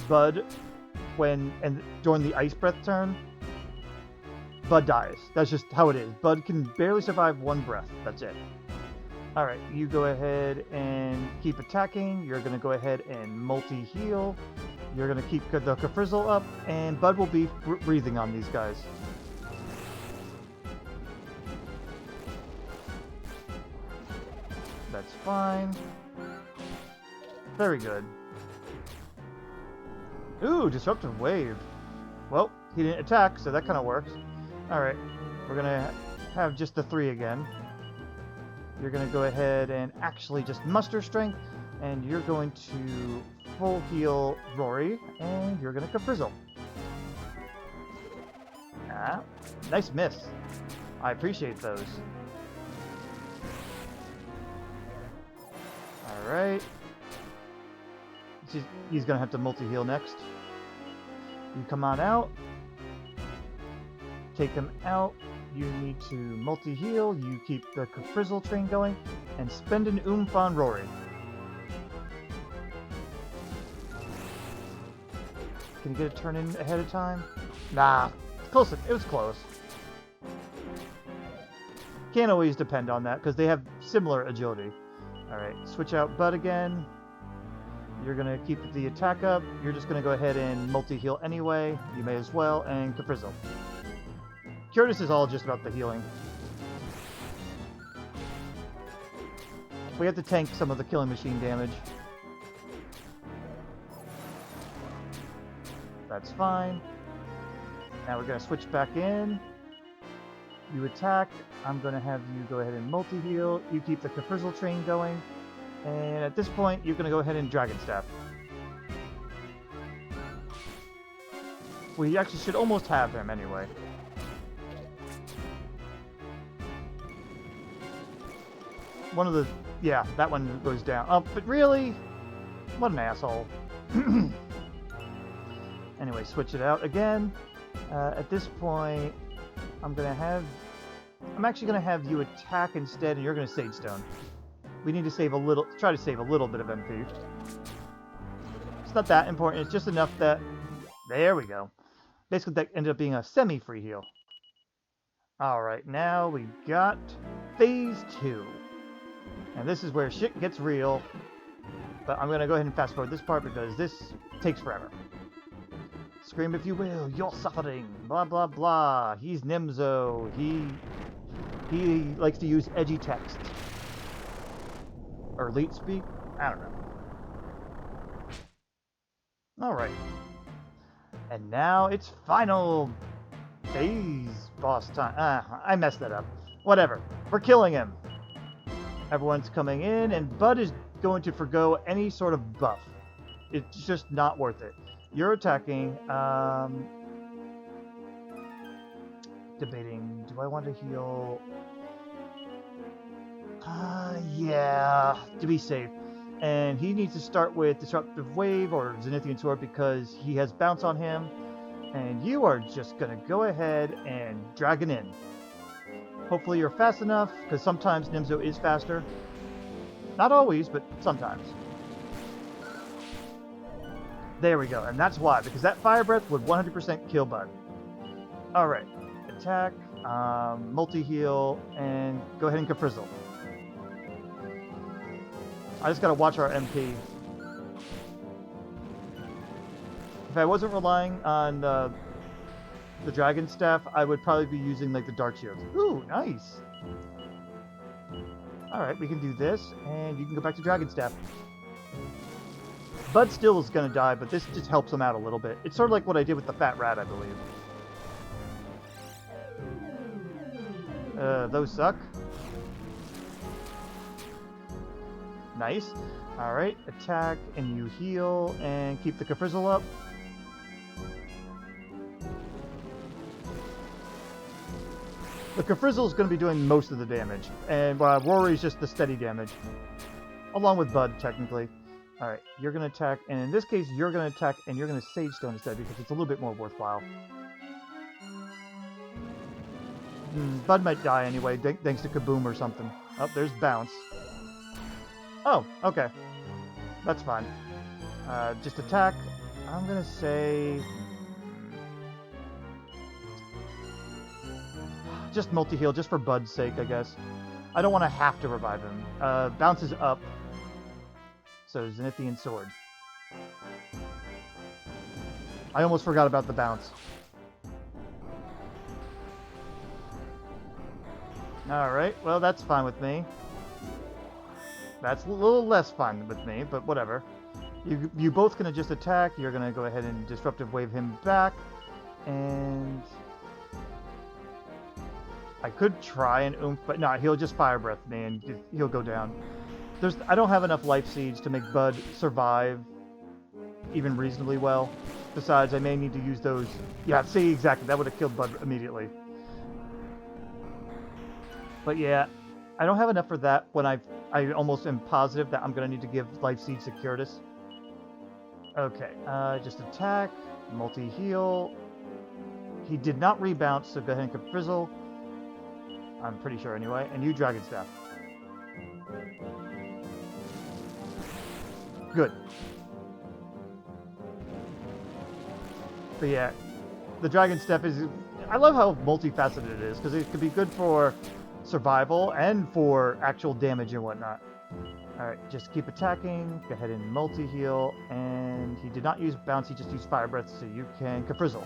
Bud during the ice breath turn, Bud dies. That's just how it is. Bud can barely survive one breath. That's it. Alright, you go ahead and keep attacking. You're going to go ahead and multi-heal. You're going to keep the Frizzle up, and Bud will be breathing on these guys. That's fine. Very good. Ooh, Disruptive Wave. Well, he didn't attack, so that kind of works. Alright, we're going to have just the 3 again. You're going to go ahead and actually just muster strength, and you're going to full heal Rory, and you're going to Frizzle. Ah, nice miss. I appreciate those. Alright. He's going to have to multi-heal next. You come on out. Take him out. You need to multi-heal. You keep the Frizzle train going. And spend an oomph on Rory. Can you get a turn in ahead of time? Nah. Close. It was close. Can't always depend on that because they have similar agility. Alright, switch out Bud again. You're going to keep the attack up. You're just going to go ahead and multi-heal anyway. You may as well, and Frizzle. Curtis is all just about the healing. We have to tank some of the killing machine damage. That's fine. Now we're going to switch back in. You attack. I'm going to have you go ahead and multi-heal. You keep the Frizzle train going. And at this point, you're going to go ahead and Dragon Staff. We actually should almost have him anyway. One of the... Yeah, that one goes down. Oh, but really? What an asshole. Anyway, switch it out again. At this point, I'm actually gonna have you attack instead, and you're gonna Sage Stone. We need to try to save a little bit of MP. It's not that important, it's just enough that, there we go. Basically, that ended up being a semi-free heal. Alright, now we got Phase 2. And this is where shit gets real. But I'm gonna go ahead and fast forward this part because this takes forever. Scream if you will, you're suffering, blah blah blah. He's Nimzo, he likes to use edgy text. Or elite speak? I don't know. Alright. And now it's final phase boss time. I messed that up. Whatever. We're killing him. Everyone's coming in, and Bud is going to forgo any sort of buff. It's just not worth it. You're attacking. Debating. Do I want to heal? Yeah. To be safe. And he needs to start with Disruptive Wave or Zenithian Sword because he has bounce on him. And you are just going to go ahead and Dragon in. Hopefully you're fast enough, because sometimes Nimzo is faster. Not always, but sometimes. There we go, and that's why, because that Fire Breath would 100% kill Bud. Alright, attack, multi-heal, and go ahead and Kafrizzle. I just gotta watch our MP. If I wasn't relying on the Dragon Staff, I would probably be using like the Dark Shield. Ooh, nice! Alright, we can do this, and you can go back to Dragon Staff. Bud still is gonna die, but this just helps him out a little bit. It's sort of like what I did with the Fat Rat, I believe. Those suck. Nice. Alright, attack, and you heal, and keep the Kafrizzle up. The Kafrizzle is going to be doing most of the damage, and Rory's just the steady damage. Along with Bud, technically. Alright, you're going to attack, and in this case, you're going to attack, and you're going to Sage Stone instead, because it's a little bit more worthwhile. Bud might die anyway, thanks to Kaboom or something. Oh, there's Bounce. Oh, okay. That's fine. Just attack. I'm going to say... just multi-heal, just for Bud's sake, I guess. I don't want to have to revive him. Bounces up. So, Zenithian Sword. I almost forgot about the bounce. Alright, well that's fine with me. That's a little less fine with me, but whatever. You both gonna just attack, you're gonna go ahead and Disruptive Wave him back, and... I could try an oomph, but no, he'll just Fire Breath me and he'll go down. I don't have enough Life Seeds to make Bud survive even reasonably well. Besides, I may need to use those... Yeah, see, exactly, that would have killed Bud immediately. But yeah, I don't have enough for that when I almost am positive that I'm going to need to give Life Seeds to Curtis. Okay, just attack, multi-heal. He did not rebound, so go ahead and Kafrizzle. I'm pretty sure anyway. And you Dragon Staff. Good. But yeah, the Dragon Staff is... I love how multifaceted it is, because it could be good for survival and for actual damage and whatnot. Alright, just keep attacking. Go ahead and multi-heal. And he did not use Bounce, he just used Fire Breath, so you can Kafrizzle.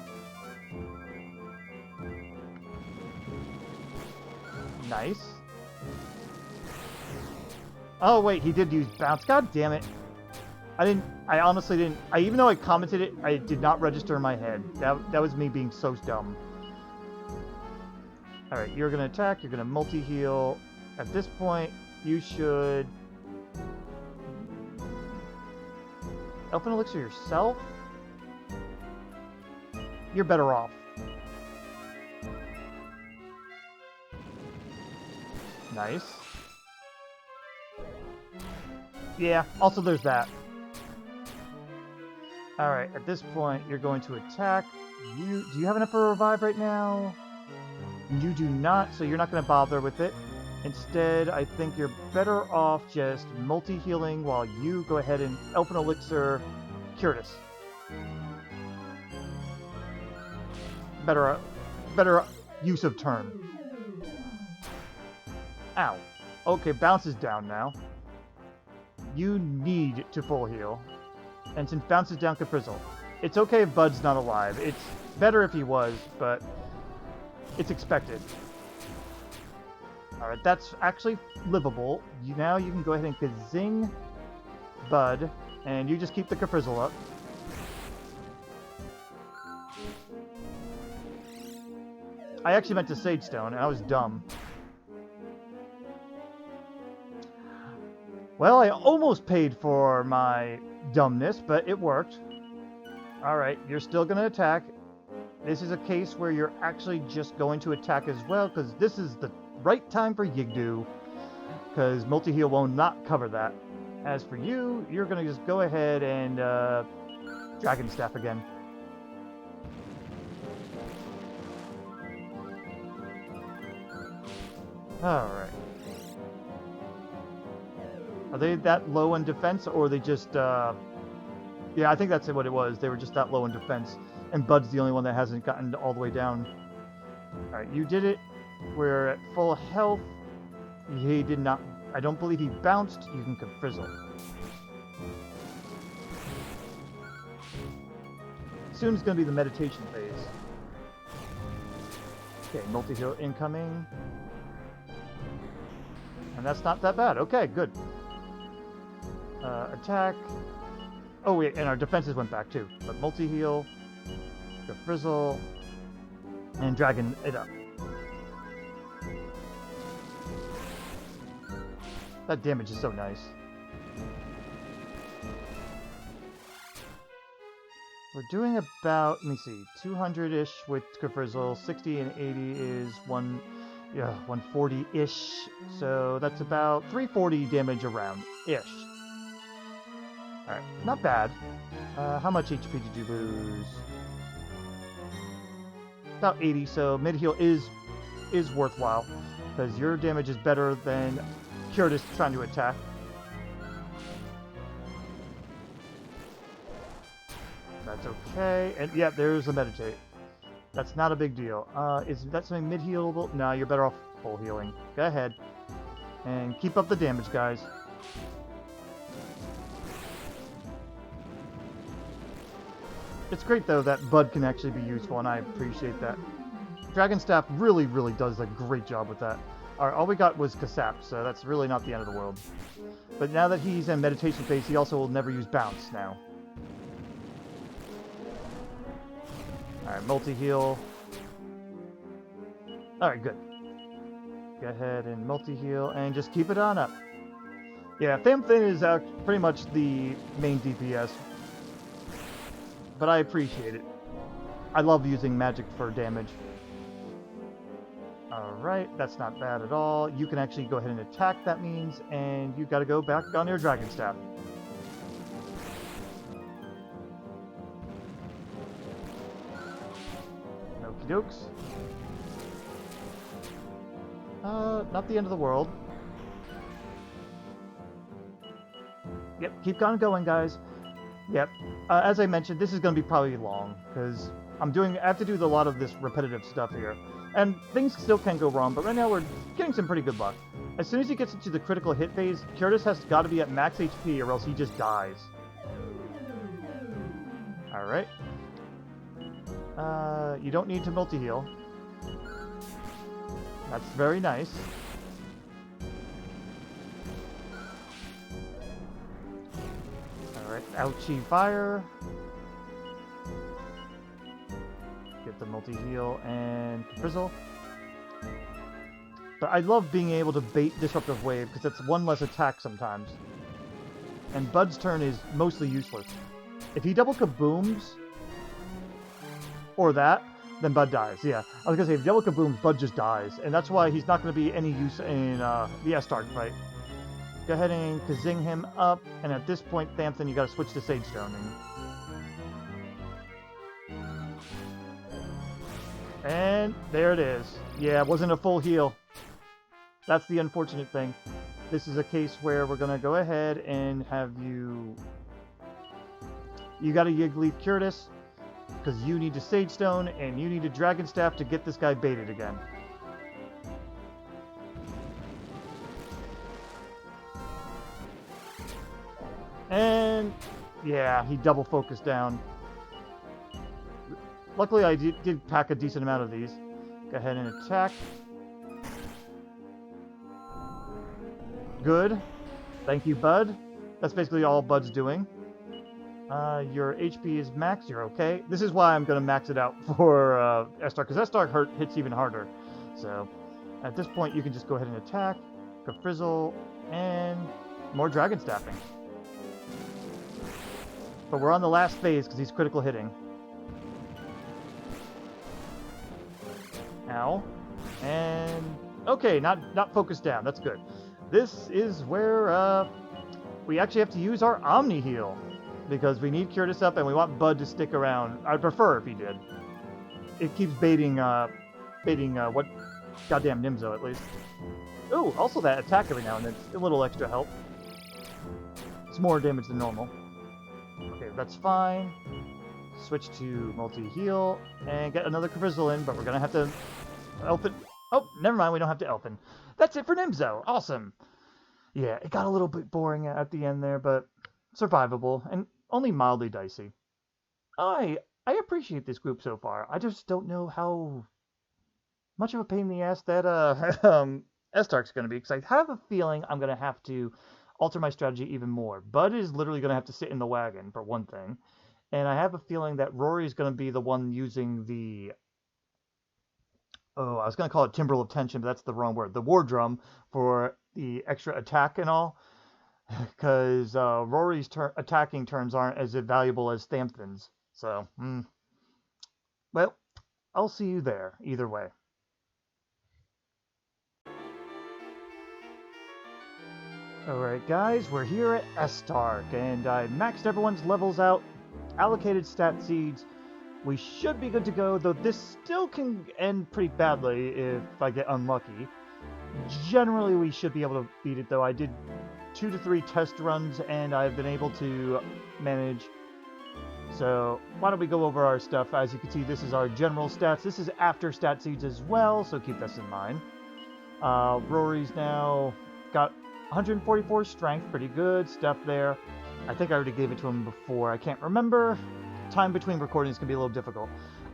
Nice. Oh wait, he did use Bounce. God damn it. I honestly didn't... even though I commented it, I did not register in my head. That was me being so dumb. Alright, you're going to attack, you're going to multi-heal. At this point, you should... Elfin Elixir yourself? You're better off. Nice. Yeah, also there's that. Alright, at this point, you're going to attack. Do you have enough for a revive right now? You do not, so you're not going to bother with it. Instead, I think you're better off just multi-healing while you go ahead and Elfin Elixir Curtis. Better use of turn. Ow. Okay, bounce is down now. You need to full heal. And since bounce is down, Caprizzle. It's okay if Bud's not alive. It's better if he was, but it's expected. Alright, that's actually livable. Now you can go ahead and Kazing Bud, and you just keep the Caprizzle up. I actually meant to Sage Stone, and I was dumb. Well, I almost paid for my dumbness, but it worked. Alright, you're still going to attack. This is a case where you're actually just going to attack as well, because this is the right time for Yigdu, because multi-heal will not cover that. As for you, you're going to just go ahead and Dragon Staff again. Alright. Are they that low in defense, or are they just, yeah, I think that's what it was. They were just that low in defense, and Bud's the only one that hasn't gotten all the way down. Alright, you did it. We're at full health. He did not, I don't believe he bounced. You can Frizzle. Soon is going to be the meditation phase. Okay, multi-heal incoming. And that's not that bad. Okay, good. Attack. Oh, wait, and our defenses went back too. But multi-heal, the Frizzle, and Dragon it up. That damage is so nice. We're doing about, let me see, 200-ish with Frizzle, 60 and 80 is 140-ish. So that's about 340 damage around-ish. Alright, not bad. How much HP did you lose? About 80, so mid-heal is worthwhile, because your damage is better than Curtis trying to attack. That's okay. And yeah, there's the meditate. That's not a big deal. Is that something mid-healable? No, you're better off full healing. Go ahead. And keep up the damage, guys. It's great, though, that Bud can actually be useful, and I appreciate that. Dragon Staff really, really does a great job with that. Alright, all we got was Kasap, so that's really not the end of the world. But now that he's in meditation phase, he also will never use bounce now. Alright, multi-heal. Alright, good. Go ahead and multi-heal, and just keep it on up. Yeah, Thamthon is pretty much the main DPS. But I appreciate it. I love using magic for damage. Alright, that's not bad at all. You can actually go ahead and attack, that means, and you gotta go back on your Dragon Staff. Okie dokes. Not the end of the world. Yep, keep on going, guys. Yep. As I mentioned, this is going to be probably long, because I have to do a lot of this repetitive stuff here. And things still can go wrong, but right now we're getting some pretty good luck. As soon as he gets into the critical hit phase, Curtis has got to be at max HP or else he just dies. Alright. You don't need to multi-heal. That's very nice. Alright, ouchie fire. Get the multi-heal and Frizzle. But I love being able to bait Disruptive Wave, because it's one less attack sometimes. And Bud's turn is mostly useless. If he double kabooms, or that, then Bud dies. Yeah, I was going to say, if double kabooms, Bud just dies. And that's why he's not going to be any use in the Estark fight. Go ahead and Kazing him up, and at this point, Thamthon, you got to switch to Sage Stone. And there it is. Yeah, it wasn't a full heal. That's the unfortunate thing. This is a case where we're going to go ahead and have you... You got to Yiggly Curtis, because you need to Sage Stone, and you need a Dragon Staff to get this guy baited again. And... yeah, he double focused down. Luckily, I did pack a decent amount of these. Go ahead and attack. Good. Thank you, Bud. That's basically all Bud's doing. Your HP is max. You're okay. This is why I'm going to max it out for Estark, because Estark hits even harder. So, at this point, you can just go ahead and attack. Go Frizzle, and more Dragon Staffing. But we're on the last phase because he's critical hitting. Ow. And... okay, not focused down. That's good. This is where we actually have to use our Omni Heal. Because we need Curtis up and we want Bud to stick around. I'd prefer if he did. It keeps baiting what... goddamn Nimzo, at least. Ooh, also that attack every now and then. It's a little extra help. It's more damage than normal. Okay, that's fine. Switch to multi-heal and get another Cureslime in, but we're gonna have to Elfin. Oh, never mind, we don't have to Elfin. That's it for Nimzo. Awesome. Yeah, it got a little bit boring at the end there, but survivable and only mildly dicey. I appreciate this group so far. I just don't know how much of a pain in the ass that Estark's gonna be, because I have a feeling I'm gonna have to alter my strategy even more. Bud is literally gonna have to sit in the wagon for one thing. And I have a feeling that Rory's going to be the one using the... oh, I was going to call it Timbrel of Tension, but that's the wrong word. The War Drum for the extra attack and all. Because Rory's attacking turns aren't as valuable as Thamthon's. So, well, I'll see you there, either way. Alright guys, we're here at Estark, and I maxed everyone's levels out. Allocated stat seeds. We should be good to go, though this still can end pretty badly if I get unlucky. Generally, we should be able to beat it, though. I did 2 to 3 test runs, and I've been able to manage. So, why don't we go over our stuff? As you can see, this is our general stats. This is after stat seeds as well, so keep this in mind. Rory's now got 144 strength, pretty good stuff there. I think I already gave it to him before. I can't remember. Time between recordings can be a little difficult.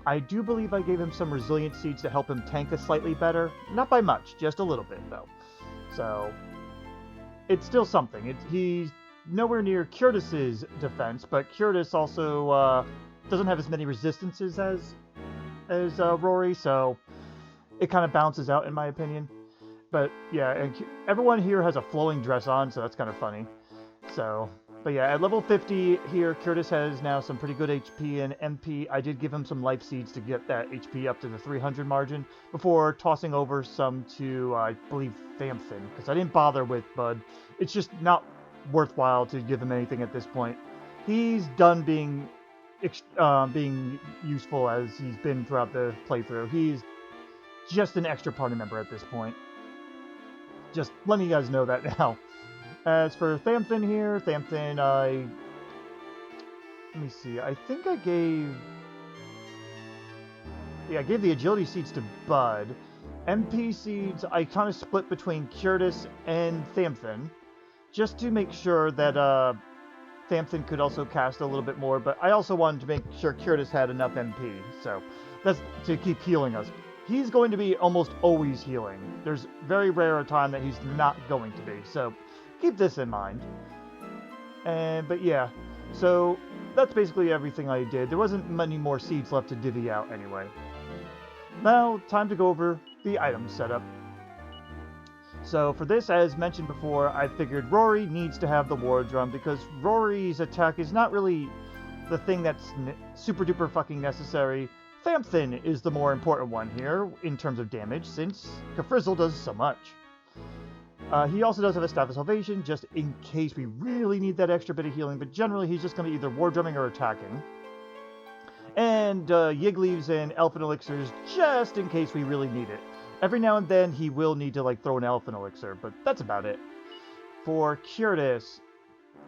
I do believe I gave him some resilient seeds to help him tank us slightly better. Not by much, just a little bit, though. So, it's still something. He's nowhere near Curtis's defense, but Curtis also doesn't have as many resistances as Rory, so it kind of balances out, in my opinion. But, yeah, and everyone here has a flowing dress on, so that's kind of funny. So... but yeah, at level 50 here, Curtis has now some pretty good HP and MP. I did give him some life seeds to get that HP up to the 300 margin before tossing over some to, I believe, Thamthon, because I didn't bother with Bud. It's just not worthwhile to give him anything at this point. He's done being useful as he's been throughout the playthrough. He's just an extra party member at this point. Just letting you guys know that now. As for Thamthon here, Thamthon, let me see, I think I gave... yeah, I gave the agility seeds to Bud. MP seeds, I kind of split between Curtis and Thamthon, just to make sure that Thamthon could also cast a little bit more, but I also wanted to make sure Curtis had enough MP, so that's to keep healing us. He's going to be almost always healing. There's very rare a time that he's not going to be, so... keep this in mind. But yeah, so that's basically everything I did. There wasn't many more seeds left to divvy out anyway. Now, time to go over the item setup. So for this, as mentioned before, I figured Rory needs to have the War Drum because Rory's attack is not really the thing that's super duper fucking necessary. Thamthon is the more important one here in terms of damage since Frizzle does so much. He also does have a Staff of Salvation, just in case we really need that extra bit of healing, but generally he's just going to be either War Drumming or attacking. And Yig leaves and Elfin Elixirs just in case we really need it. Every now and then he will need to like throw an Elfin Elixir, but that's about it. For Curtis,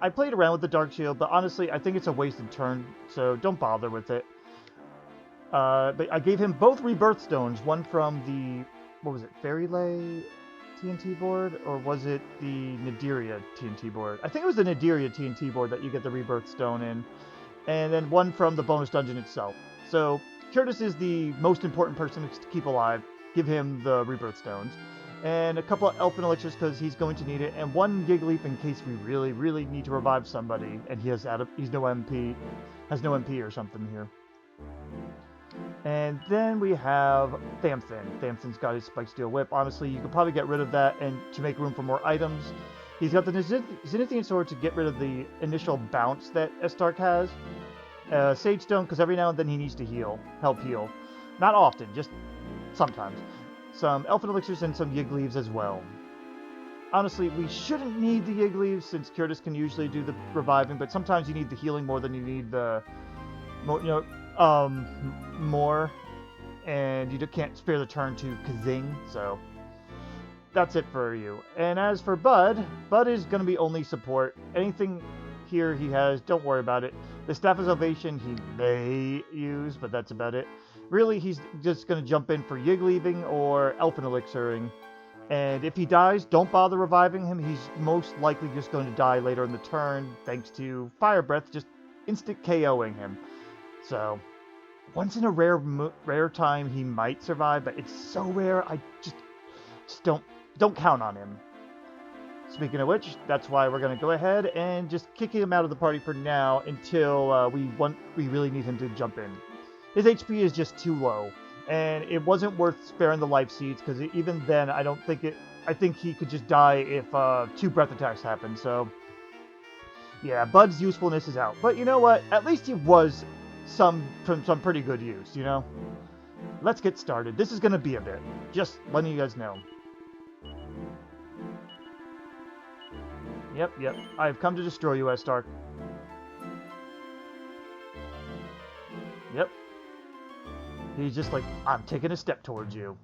I played around with the Dark Shield, but honestly I think it's a wasted turn, so don't bother with it. But I gave him both Rebirth Stones, one from the, what was it, Fairylay TNT board, or was it the Nadiria TNT board? I think it was the Nadiria TNT board that you get the Rebirth Stone in, and then one from the bonus dungeon itself. So Curtis is the most important person to keep alive. Give him the Rebirth Stones, and a couple of Elfin Elixirs because he's going to need it, and one Gig Leaf in case we really need to revive somebody, and he's no MP, has no MP or something here. And then we have Thamthon. Thamthon's got his Spike Steel Whip. Honestly, you could probably get rid of that and to make room for more items. He's got the Zenithian Sword to get rid of the initial bounce that Estark has. Sage Stone, because every now and then he needs to help heal. Not often, just sometimes. Some Elfin Elixirs and some Yig Leaves as well. Honestly, we shouldn't need the Yig Leaves since Curtis can usually do the reviving, but sometimes you need the healing more than you need the, more, and you can't spare the turn to Kazing, so that's it for you. And as for Bud is going to be only support. Anything here he has, don't worry about it. The Staff of Salvation he may use, but that's about it. Really, he's just going to jump in for Yig Leaving or Elfin Elixiring. And if he dies, don't bother reviving him. He's most likely just going to die later in the turn, thanks to Fire Breath just instant KOing him. So, once in a rare time, he might survive, but it's so rare, I just don't count on him. Speaking of which, that's why we're going to go ahead and just kick him out of the party for now until we really need him to jump in. His HP is just too low, and it wasn't worth sparing the life seeds because even then, I think he could just die if 2 breath attacks happen. So, yeah, Bud's usefulness is out. But you know what? At least he was some pretty good use, you know? Let's get started. This is going to be a bit. Just letting you guys know. Yep. I've come to destroy you, Estark. Yep. He's just like, I'm taking a step towards you.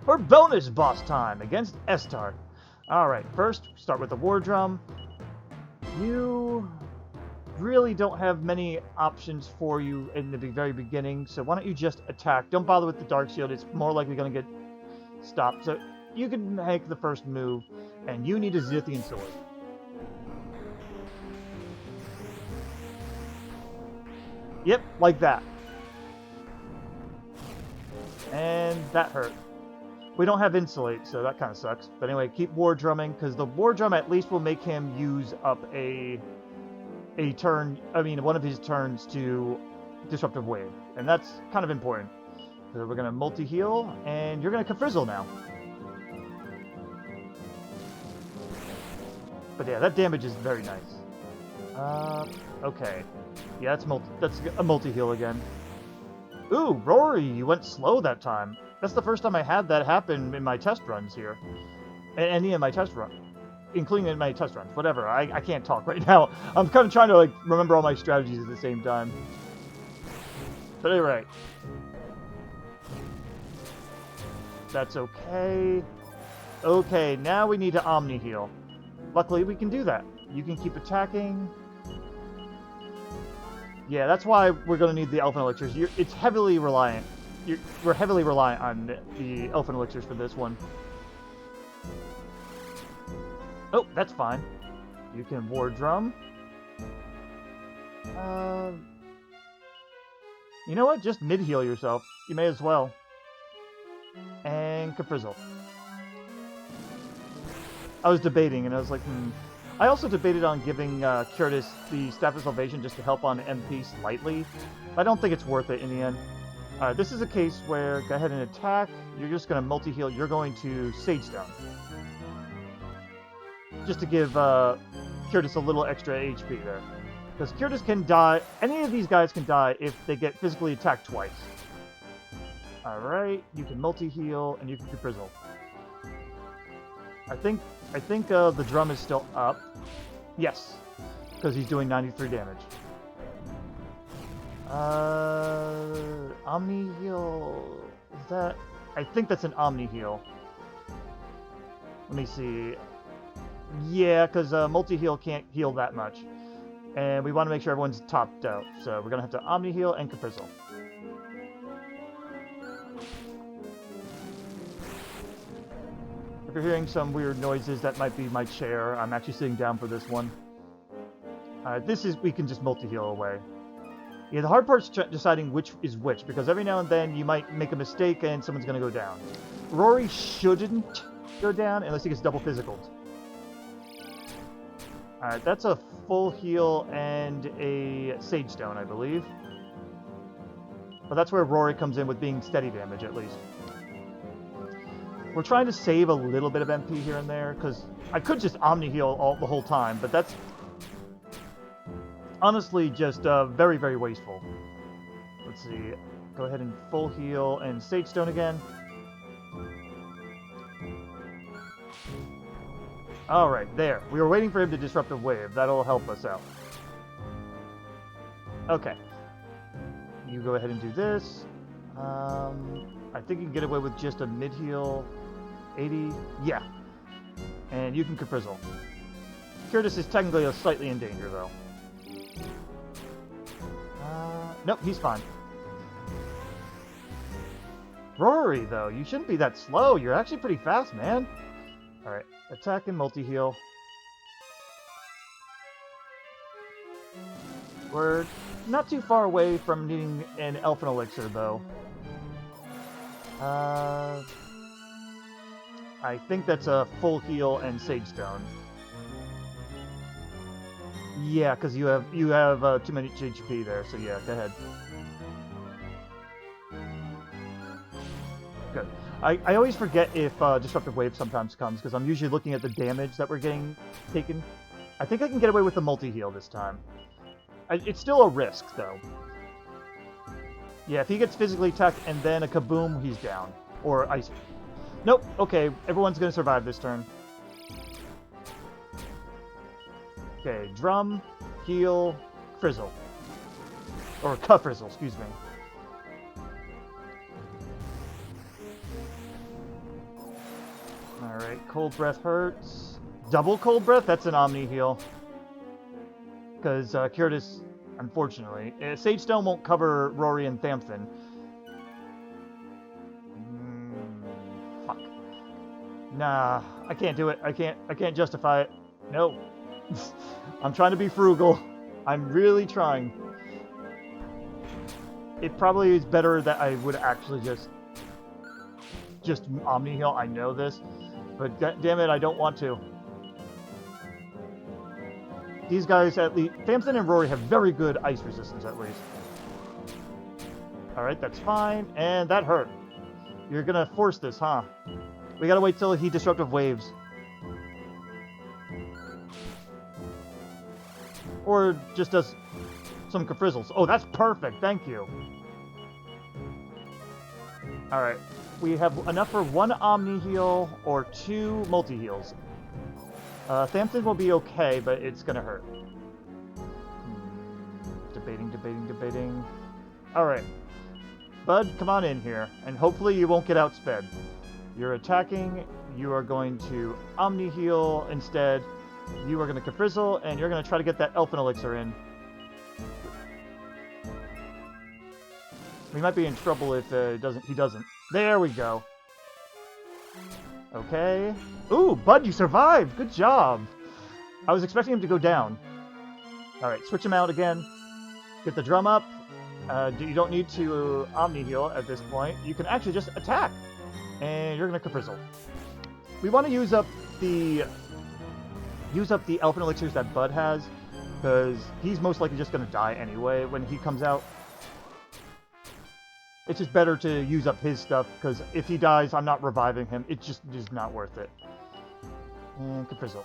For bonus boss time against Estark. Alright, first, start with the War Drum. You really don't have many options for you in the very beginning, so why don't you just attack? Don't bother with the Dark Shield, it's more likely going to get stopped. So you can make the first move, and you need a Zenithian Sword. Yep, like that. And that hurt. We don't have Insulate, so that kind of sucks. But anyway, keep War Drumming, because the War Drum at least will make him use up one of his turns to Disruptive Wave. And that's kind of important. So we're going to multi-heal, and you're going to Frizzle now. But yeah, that damage is very nice. Okay. Yeah, that's a multi-heal again. Ooh, Rory, you went slow that time. That's the first time I had that happen in my test runs here. Any of my test runs. Including in my test runs. Whatever, I can't talk right now. I'm kind of trying to remember all my strategies at the same time. But anyway. That's okay. Okay, now we need to Omni Heal. Luckily, we can do that. You can keep attacking. Yeah, that's why we're going to need the Elfin Elixirs. It's heavily reliant. We're heavily reliant on the Elfin Elixirs for this one. Oh, that's fine. You can War Drum. You know what? Just mid-heal yourself. You may as well. And Frizzle. I was debating, and I was like, I also debated on giving Curtis the Staff of Salvation just to help on MP slightly. But I don't think it's worth it in the end. Alright, this is a case where go ahead and attack. You're just going to multi-heal. You're going to Sage Stone. Just to give Curtis a little extra HP there. Because Curtis can die. Any of these guys can die if they get physically attacked twice. Alright, you can multi-heal and you can Frizzle. I think the drum is still up. Yes, because he's doing 93 damage. Omni heal. Is that? I think that's an Omni heal. Let me see. Yeah, because multi heal can't heal that much, and we want to make sure everyone's topped out. So we're gonna have to Omni heal and Caprizzle. If you're hearing some weird noises, that might be my chair. I'm actually sitting down for this one. This is, we can just multi-heal away. Yeah, the hard part's deciding which is which, because every now and then you might make a mistake and someone's going to go down. Rory shouldn't go down unless he gets double physicaled. Alright, that's a full heal and a Sage Stone, I believe. But that's where Rory comes in with being steady damage, at least. We're trying to save a little bit of MP here and there, because I could just Omni heal the whole time, but that's honestly just very, very wasteful. Let's see. Go ahead and full heal and Sage Stone again. Alright, there. We were waiting for him to Disruptive Wave. That'll help us out. Okay. You go ahead and do this. I think you can get away with just a mid-heal. 80. Yeah. And you can Caprizzle. Curtis is technically slightly in danger, though. Nope, he's fine. Rory, though, you shouldn't be that slow. You're actually pretty fast, man. Alright, attack and multi-heal. We're not too far away from needing an Elfin Elixir, though. I think that's a full heal and Sage Stone. Yeah, because you have too many HP there, so yeah, go ahead. Good. I always forget if Disruptive Wave sometimes comes, because I'm usually looking at the damage that we're getting taken. I think I can get away with the multi-heal this time. It's still a risk, though. Yeah, if he gets physically attacked and then a kaboom, he's down. Or ice. Nope, okay, everyone's gonna survive this turn. Okay, drum, heal, frizzle. Or frizzle, excuse me. Alright, cold breath hurts. Double cold breath? That's an Omni heal. Because Curtis, unfortunately, Sage Stone won't cover Rory and Thamthon. Fuck. Nah, I can't do it. I can't justify it. No. I'm trying to be frugal. I'm really trying. It probably is better that I would actually just Omni heal. I know this, but damn it, I don't want to. These guys, at least, Thamthon and Rory have very good ice resistance, at least. Alright, that's fine. And that hurt. You're gonna force this, huh? We gotta wait till he Disruptive Waves. Or just does some Caprizzles. Oh, that's perfect. Thank you. Alright. We have enough for one Omni heal or two multi-heals. Thamthon will be okay, but it's gonna hurt. Debating. Alright. Bud, come on in here, and hopefully you won't get outsped. You're attacking, you are going to Omni heal instead, you are going to Caprizzle, and you're going to try to get that Elfin Elixir in. We might be in trouble if he doesn't. There we go. Okay. Ooh, Bud, you survived! Good job! I was expecting him to go down. Alright, switch him out again. Get the drum up. You don't need to Omni heal at this point. You can actually just attack. And you're going to Caprizzle. We want to use up the Elfin Elixirs that Bud has, because he's most likely just going to die anyway when he comes out. It's just better to use up his stuff, because if he dies, I'm not reviving him. It's just not worth it. And Caprizzle.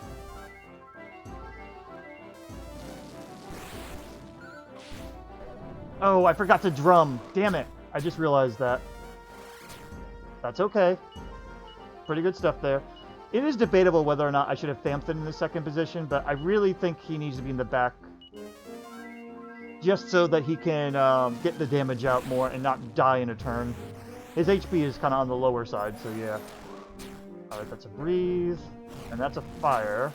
Oh, I forgot to drum. Damn it. I just realized that. That's okay. Pretty good stuff there. It is debatable whether or not I should have Thamthon in the second position, but I really think he needs to be in the back. just so that he can get the damage out more and not die in a turn. His HP is kind of on the lower side, so yeah. Alright, that's a breathe, and that's a fire.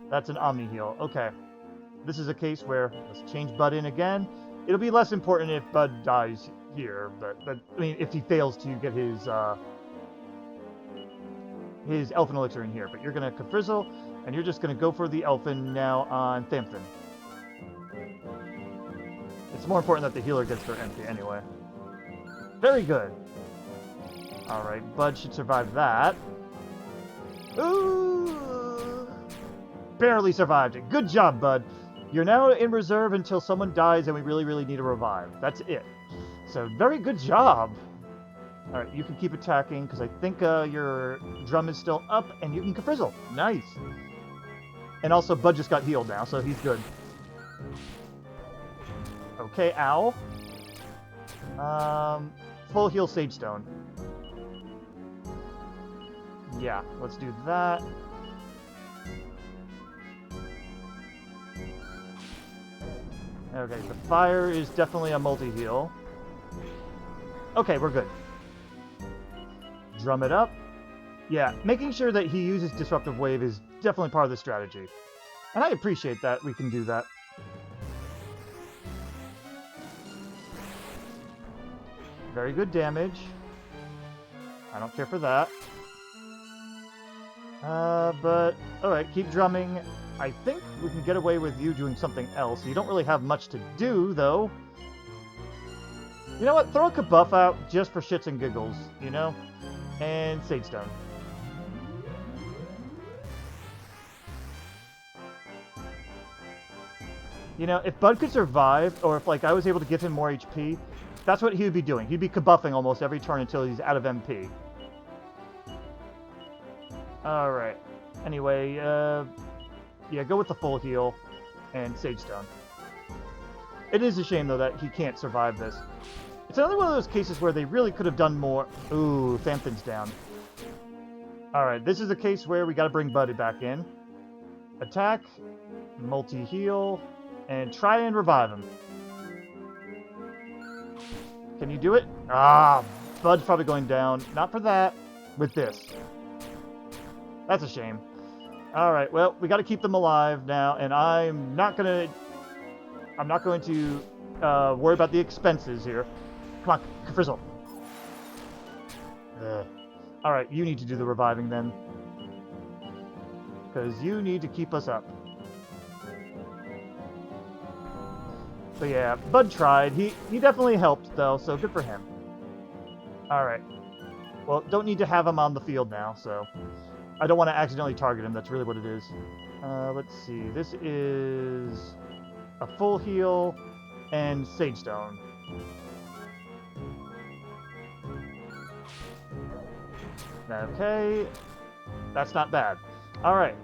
That's an Omni Heal. Okay. This is a case where, let's change Bud in again. It'll be less important if Bud dies here, but I mean, if he fails to get his Elfin Elixir in here. But you're going to Frizzle, and you're just going to go for the Elfin now on Thamthon. It's more important that the healer gets their MP anyway. Very good. Alright, Bud should survive that. Ooh! Barely survived it. Good job, Bud. You're now in reserve until someone dies and we really, really need a revive. That's it. So, very good job. Alright, you can keep attacking, because I think your drum is still up, and you can Frizzle. Nice. And also, Bud just got healed now, so he's good. Okay, ow. Full heal Sage Stone. Yeah, let's do that. Okay, the fire is definitely a multi-heal. Okay, we're good. Drum it up. Yeah, making sure that he uses Disruptive Wave is definitely part of the strategy. And I appreciate that we can do that. Very good damage. I don't care for that. But, alright, keep drumming. I think we can get away with you doing something else. You don't really have much to do, though. You know what? Throw a Kabuff out just for shits and giggles, you know? And Sage Stone. You know, if Bud could survive, or if, like, I was able to give him more HP, that's what he would be doing. He'd be kabuffing almost every turn until he's out of MP. Alright. Anyway, yeah, go with the full heal and Sage Stone. It is a shame, though, that he can't survive this. It's another one of those cases where they really could have done more. Ooh, Thamthon's down. Alright, this is a case where we gotta bring Buddy back in. Attack, multi-heal, and try and revive him. Can you do it? Ah, Bud's probably going down. Not for that. With this. That's a shame. Alright, well, we gotta keep them alive now, and I'm not going to worry about the expenses here. Come on, Frizzle. Alright, you need to do the reviving then. Because you need to keep us up. But yeah, Bud tried. He definitely helped, though, so good for him. Alright. Well, don't need to have him on the field now, so... I don't want to accidentally target him, that's really what it is. Let's see, this is... a full heal and Sage Stone. Okay. That's not bad. Alright.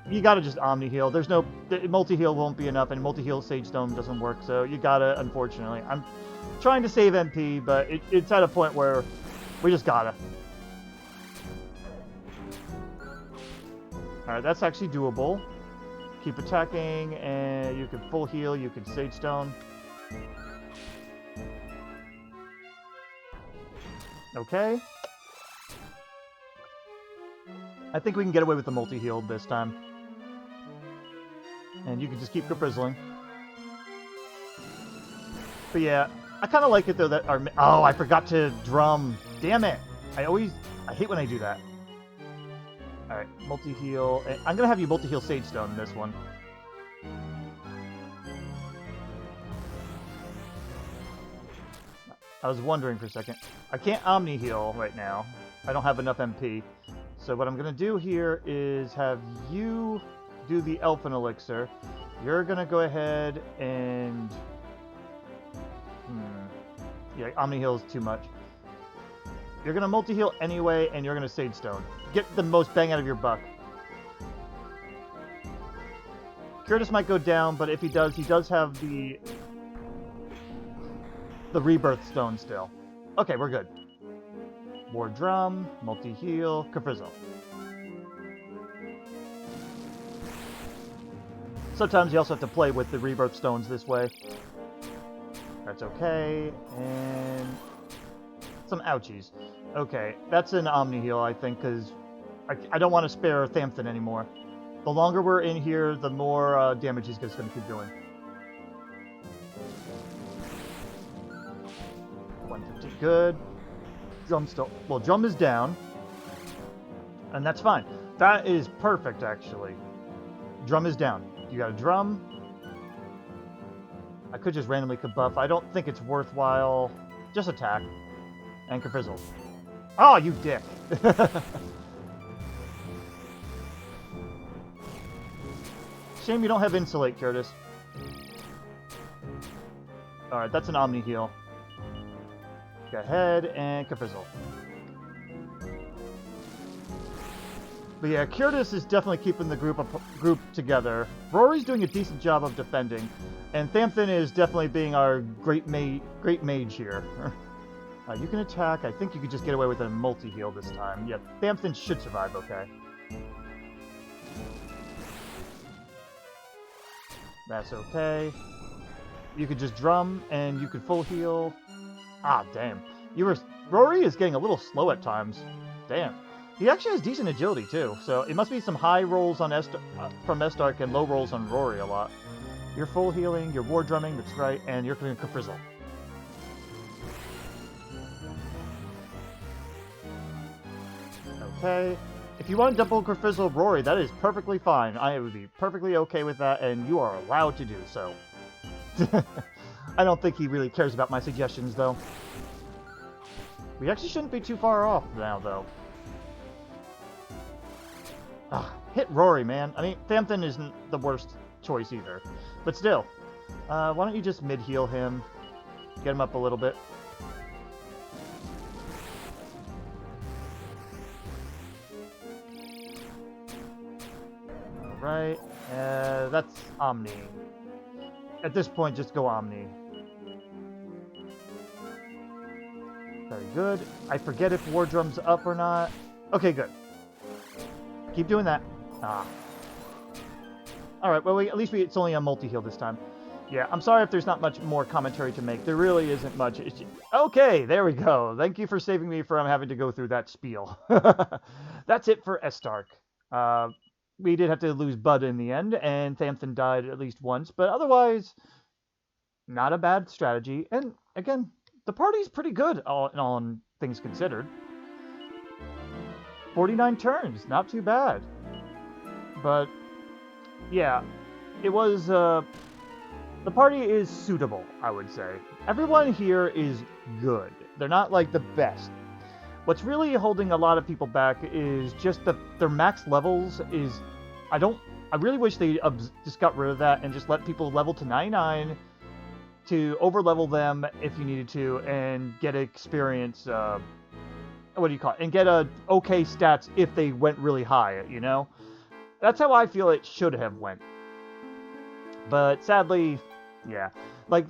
You gotta just Omni Heal. There's no... multi-heal won't be enough, and multi-heal Sage Stone doesn't work, so you gotta, unfortunately. I'm trying to save MP, but it's at a point where we just gotta. Alright, that's actually doable. Keep attacking, and you can full heal, you can Sage Stone. Okay. I think we can get away with the multi-heal this time. And you can just keep Frizzling. But yeah, I kind of like it though that our... Oh, I forgot to drum. Damn it. I hate when I do that. Alright, multi-heal. I'm going to have you multi-heal Sage Stone in this one. I was wondering for a second. I can't Omni Heal right now. I don't have enough MP. So what I'm going to do here is have you do the Elfin Elixir. You're going to go ahead and... Yeah, Omni Heal is too much. You're going to multi-heal anyway, and you're going to Sage Stone. Get the most bang out of your buck. Curtis might go down, but if he does have the Rebirth Stone still. Okay, we're good. War Drum, multi-heal, Frizzle. Sometimes you also have to play with the rebirth stones this way. That's okay. And some ouchies. Okay, that's an Omni heal, I think, because I don't want to spare Thamthon anymore. The longer we're in here, the more damage he's just going to keep doing. 150, good. Drum still... Well, drum is down. And that's fine. That is perfect, actually. Drum is down. You got a drum. I could just randomly buff. I don't think it's worthwhile. Just attack. And Frizzle. Oh, you dick! Shame you don't have Insulate, Curtis. Alright, that's an Omni heal. Go ahead and Frizzle. But yeah, Curtis is definitely keeping the group together. Rory's doing a decent job of defending, and Thamthon is definitely being our great mage here. You can attack. I think you could just get away with a multi-heal this time. Yeah, Thamthon should survive okay. That's okay. You could just drum, and you could full heal. Ah, damn. Rory is getting a little slow at times. Damn. He actually has decent agility, too, so it must be some high rolls on from Estark and low rolls on Rory a lot. You're full healing, you're war drumming, that's right, and you're going to Frizzle. Okay. If you want to double Frizzle Rory, that is perfectly fine. I would be perfectly okay with that, and you are allowed to do so. I don't think he really cares about my suggestions, though. We actually shouldn't be too far off now, though. Hit Rory, man. I mean, Thamthon isn't the worst choice either. But still, why don't you just mid-heal him? Get him up a little bit. Alright, that's Omni. At this point, just go Omni. Very good. I forget if War Drum's up or not. Okay, good. Keep doing that. Alright, well, at least it's only a multi-heal this time. Yeah, I'm sorry if there's not much more commentary to make. There really isn't much. Okay, there we go. Thank you for saving me from having to go through that spiel. That's it for Estark. We did have to lose Bud in the end, and Thamthon died at least once, but otherwise, not a bad strategy. And, again, the party's pretty good, all things considered. 49 turns, not too bad. But, yeah, it was, the party is suitable, I would say. Everyone here is good. They're not, like, the best. What's really holding a lot of people back is just their max levels is... I really wish they just got rid of that and just let people level to 99 to over-level them if you needed to and get experience... what do you call it? And get okay stats if they went really high, you know? That's how I feel it should have went. But sadly, yeah. Like,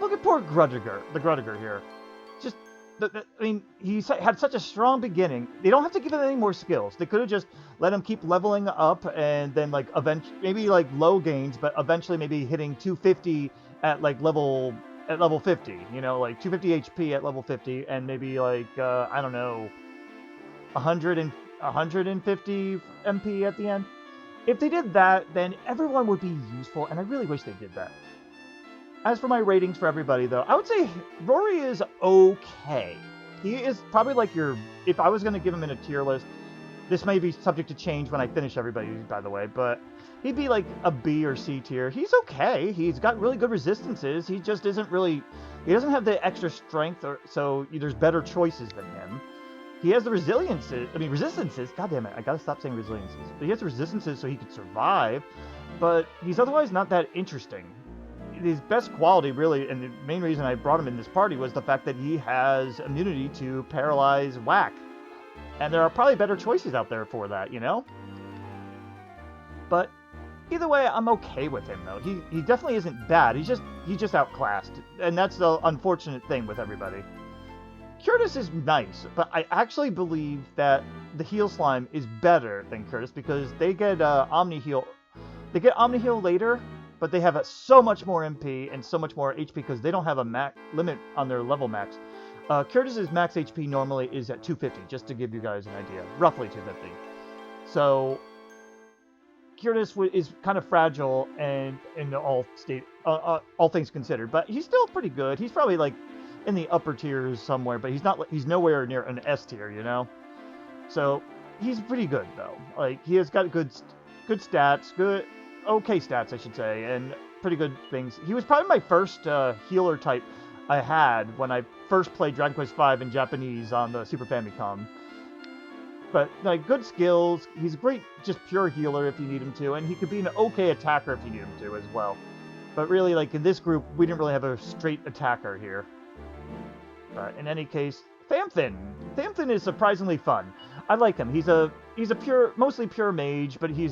look at poor Grudgerigar, the Grudgerigar here. Just, I mean, he had such a strong beginning. They don't have to give him any more skills. They could have just let him keep leveling up and then, like, maybe, like, low gains, but eventually maybe hitting 250 at, like, level 50, you know, like 250 HP at level 50, and maybe like, I don't know, 150 MP at the end. If they did that, then everyone would be useful, and I really wish they did that. As for my ratings for everybody, though, I would say Rory is okay. He is probably like if I was going to give him in a tier list, this may be subject to change when I finish everybody, by the way, but he'd be like a B or C tier. He's okay. He's got really good resistances. He just isn't really... He doesn't have the extra strength, so there's better choices than him. He has the resistances. God damn it, I gotta stop saying resiliences. But he has the resistances so he could survive, but he's otherwise not that interesting. His best quality, really, and the main reason I brought him in this party was the fact that he has immunity to paralyze whack. And there are probably better choices out there for that, you know? But either way, I'm okay with him, though. He definitely isn't bad. He's just outclassed. And that's the unfortunate thing with everybody. Curtis is nice, but I actually believe that the healslime is better than Curtis because they get Omni heal They get Omni Heal later, but they have so much more MP and so much more HP because they don't have a limit on their level max. Curtis's max HP normally is at 250, just to give you guys an idea. Roughly 250. So, Curtis is kind of fragile and in all things considered, but he's still pretty good. He's probably like in the upper tiers somewhere, but he's nowhere near an S tier, you know? So, he's pretty good though. Like, he has got good stats, okay stats, I should say, and pretty good things. He was probably my first healer type I had when I first played Dragon Quest V in Japanese on the Super Famicom. But, like, good skills. He's a great, just pure healer if you need him to, and he could be an okay attacker if you need him to as well. But really, like, in this group, we didn't really have a straight attacker here. But in any case, Thamthon. Thamthon is surprisingly fun. I like him. He's a mostly pure mage, but he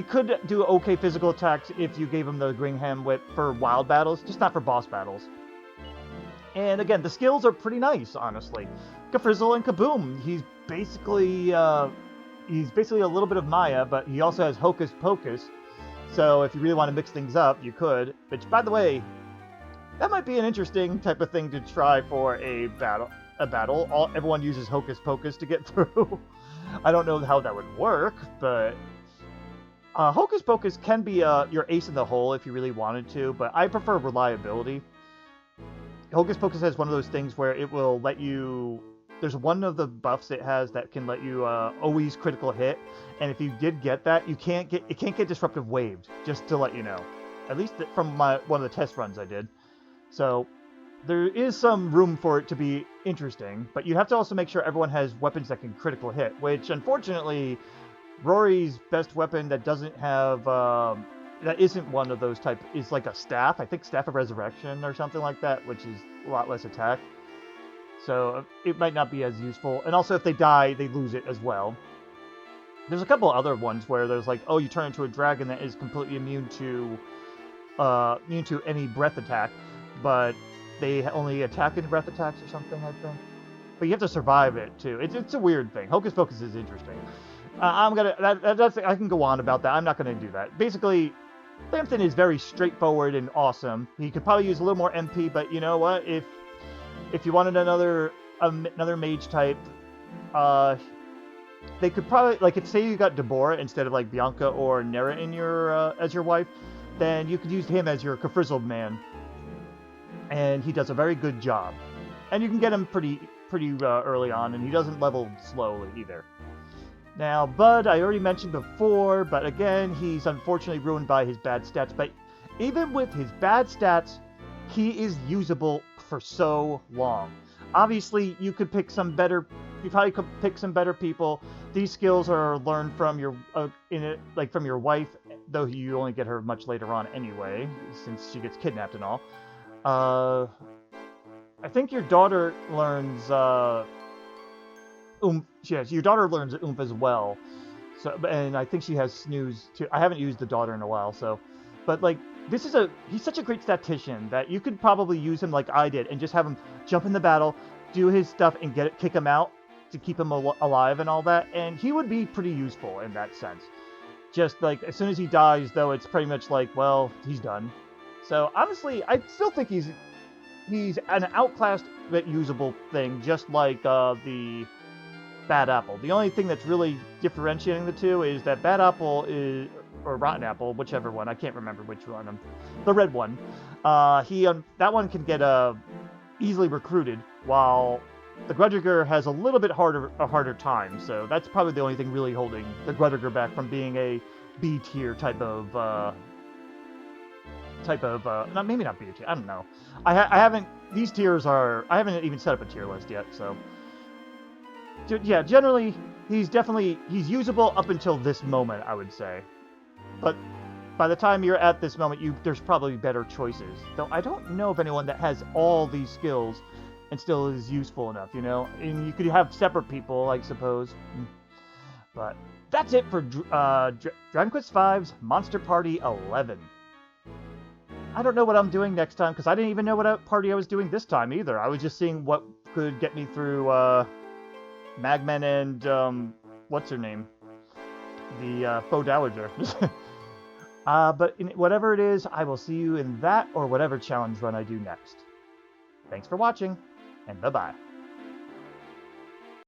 could do okay physical attacks if you gave him the Gringham Whip for wild battles, just not for boss battles. And again, the skills are pretty nice, honestly. Kafrizzle and Kaboom. He's basically a little bit of Maya, but he also has Hocus Pocus. So if you really want to mix things up, you could. Which, by the way, that might be an interesting type of thing to try for a battle. Everyone uses Hocus Pocus to get through. I don't know how that would work, but Hocus Pocus can be your ace in the hole if you really wanted to, but I prefer reliability. Hocus Pocus has one of those things where it will let you... There's one of the buffs it has that can let you always critical hit, and if you did get that, it can't get disruptive waved, just to let you know. At least from one of the test runs I did. So there is some room for it to be interesting, but you have to also make sure everyone has weapons that can critical hit, which unfortunately... Rory's best weapon that doesn't have, that isn't one of those type, is like a staff. I think Staff of Resurrection or something like that, which is a lot less attack. So it might not be as useful. And also if they die, they lose it as well. There's a couple other ones where there's like, oh, you turn into a dragon that is completely immune to any breath attack, but they only attack in breath attacks or something, I think. But you have to survive it too. It's a weird thing. Hocus Pocus is interesting. I can go on about that. I'm not gonna do that. Basically, Thamthon is very straightforward and awesome. He could probably use a little more MP, but you know what? If you wanted another mage type, they could probably, like, if say you got Deborah instead of like Bianca or Nera in your as your wife, then you could use him as your Kafrizzled man, and he does a very good job. And you can get him pretty early on, and he doesn't level slowly either. Now, Bud, I already mentioned before, but again, he's unfortunately ruined by his bad stats. But even with his bad stats, he is usable for so long. Obviously, you probably could pick some better people. These skills are learned from your from your wife, though you only get her much later on anyway, since she gets kidnapped and all. I think your daughter learns yes, your daughter learns oomph as well. So, and I think she has snooze too. I haven't used the daughter in a while, so. But like, he's such a great statistician that you could probably use him like I did and just have him jump in the battle, do his stuff, and kick him out to keep him alive and all that. And he would be pretty useful in that sense. Just like, as soon as he dies, though, it's pretty much like, well, he's done. So honestly, I still think he's an outclassed but usable thing, just like the Bad Apple. The only thing that's really differentiating the two is that Bad Apple or Rotten Apple, whichever one, I can't remember which one, the red one, that one can get easily recruited, while the Grudgerigar has a little bit harder time, so that's probably the only thing really holding the Grudgerigar back from being a B tier type of maybe not B tier, I don't know. I haven't even set up a tier list yet, so yeah, generally he's usable up until this moment, I would say. But by the time you're at this moment, there's probably better choices. Though I don't know of anyone that has all these skills and still is useful enough, you know? And you could have separate people, I suppose. But that's it for Dragon Quest V's Monster Party 11. I don't know what I'm doing next time, because I didn't even know what party I was doing this time either. I was just seeing what could get me through Magmen and what's her name? the Faux Dowager. But whatever it is, I will see you in that or whatever challenge run I do next. Thanks for watching, and bye-bye.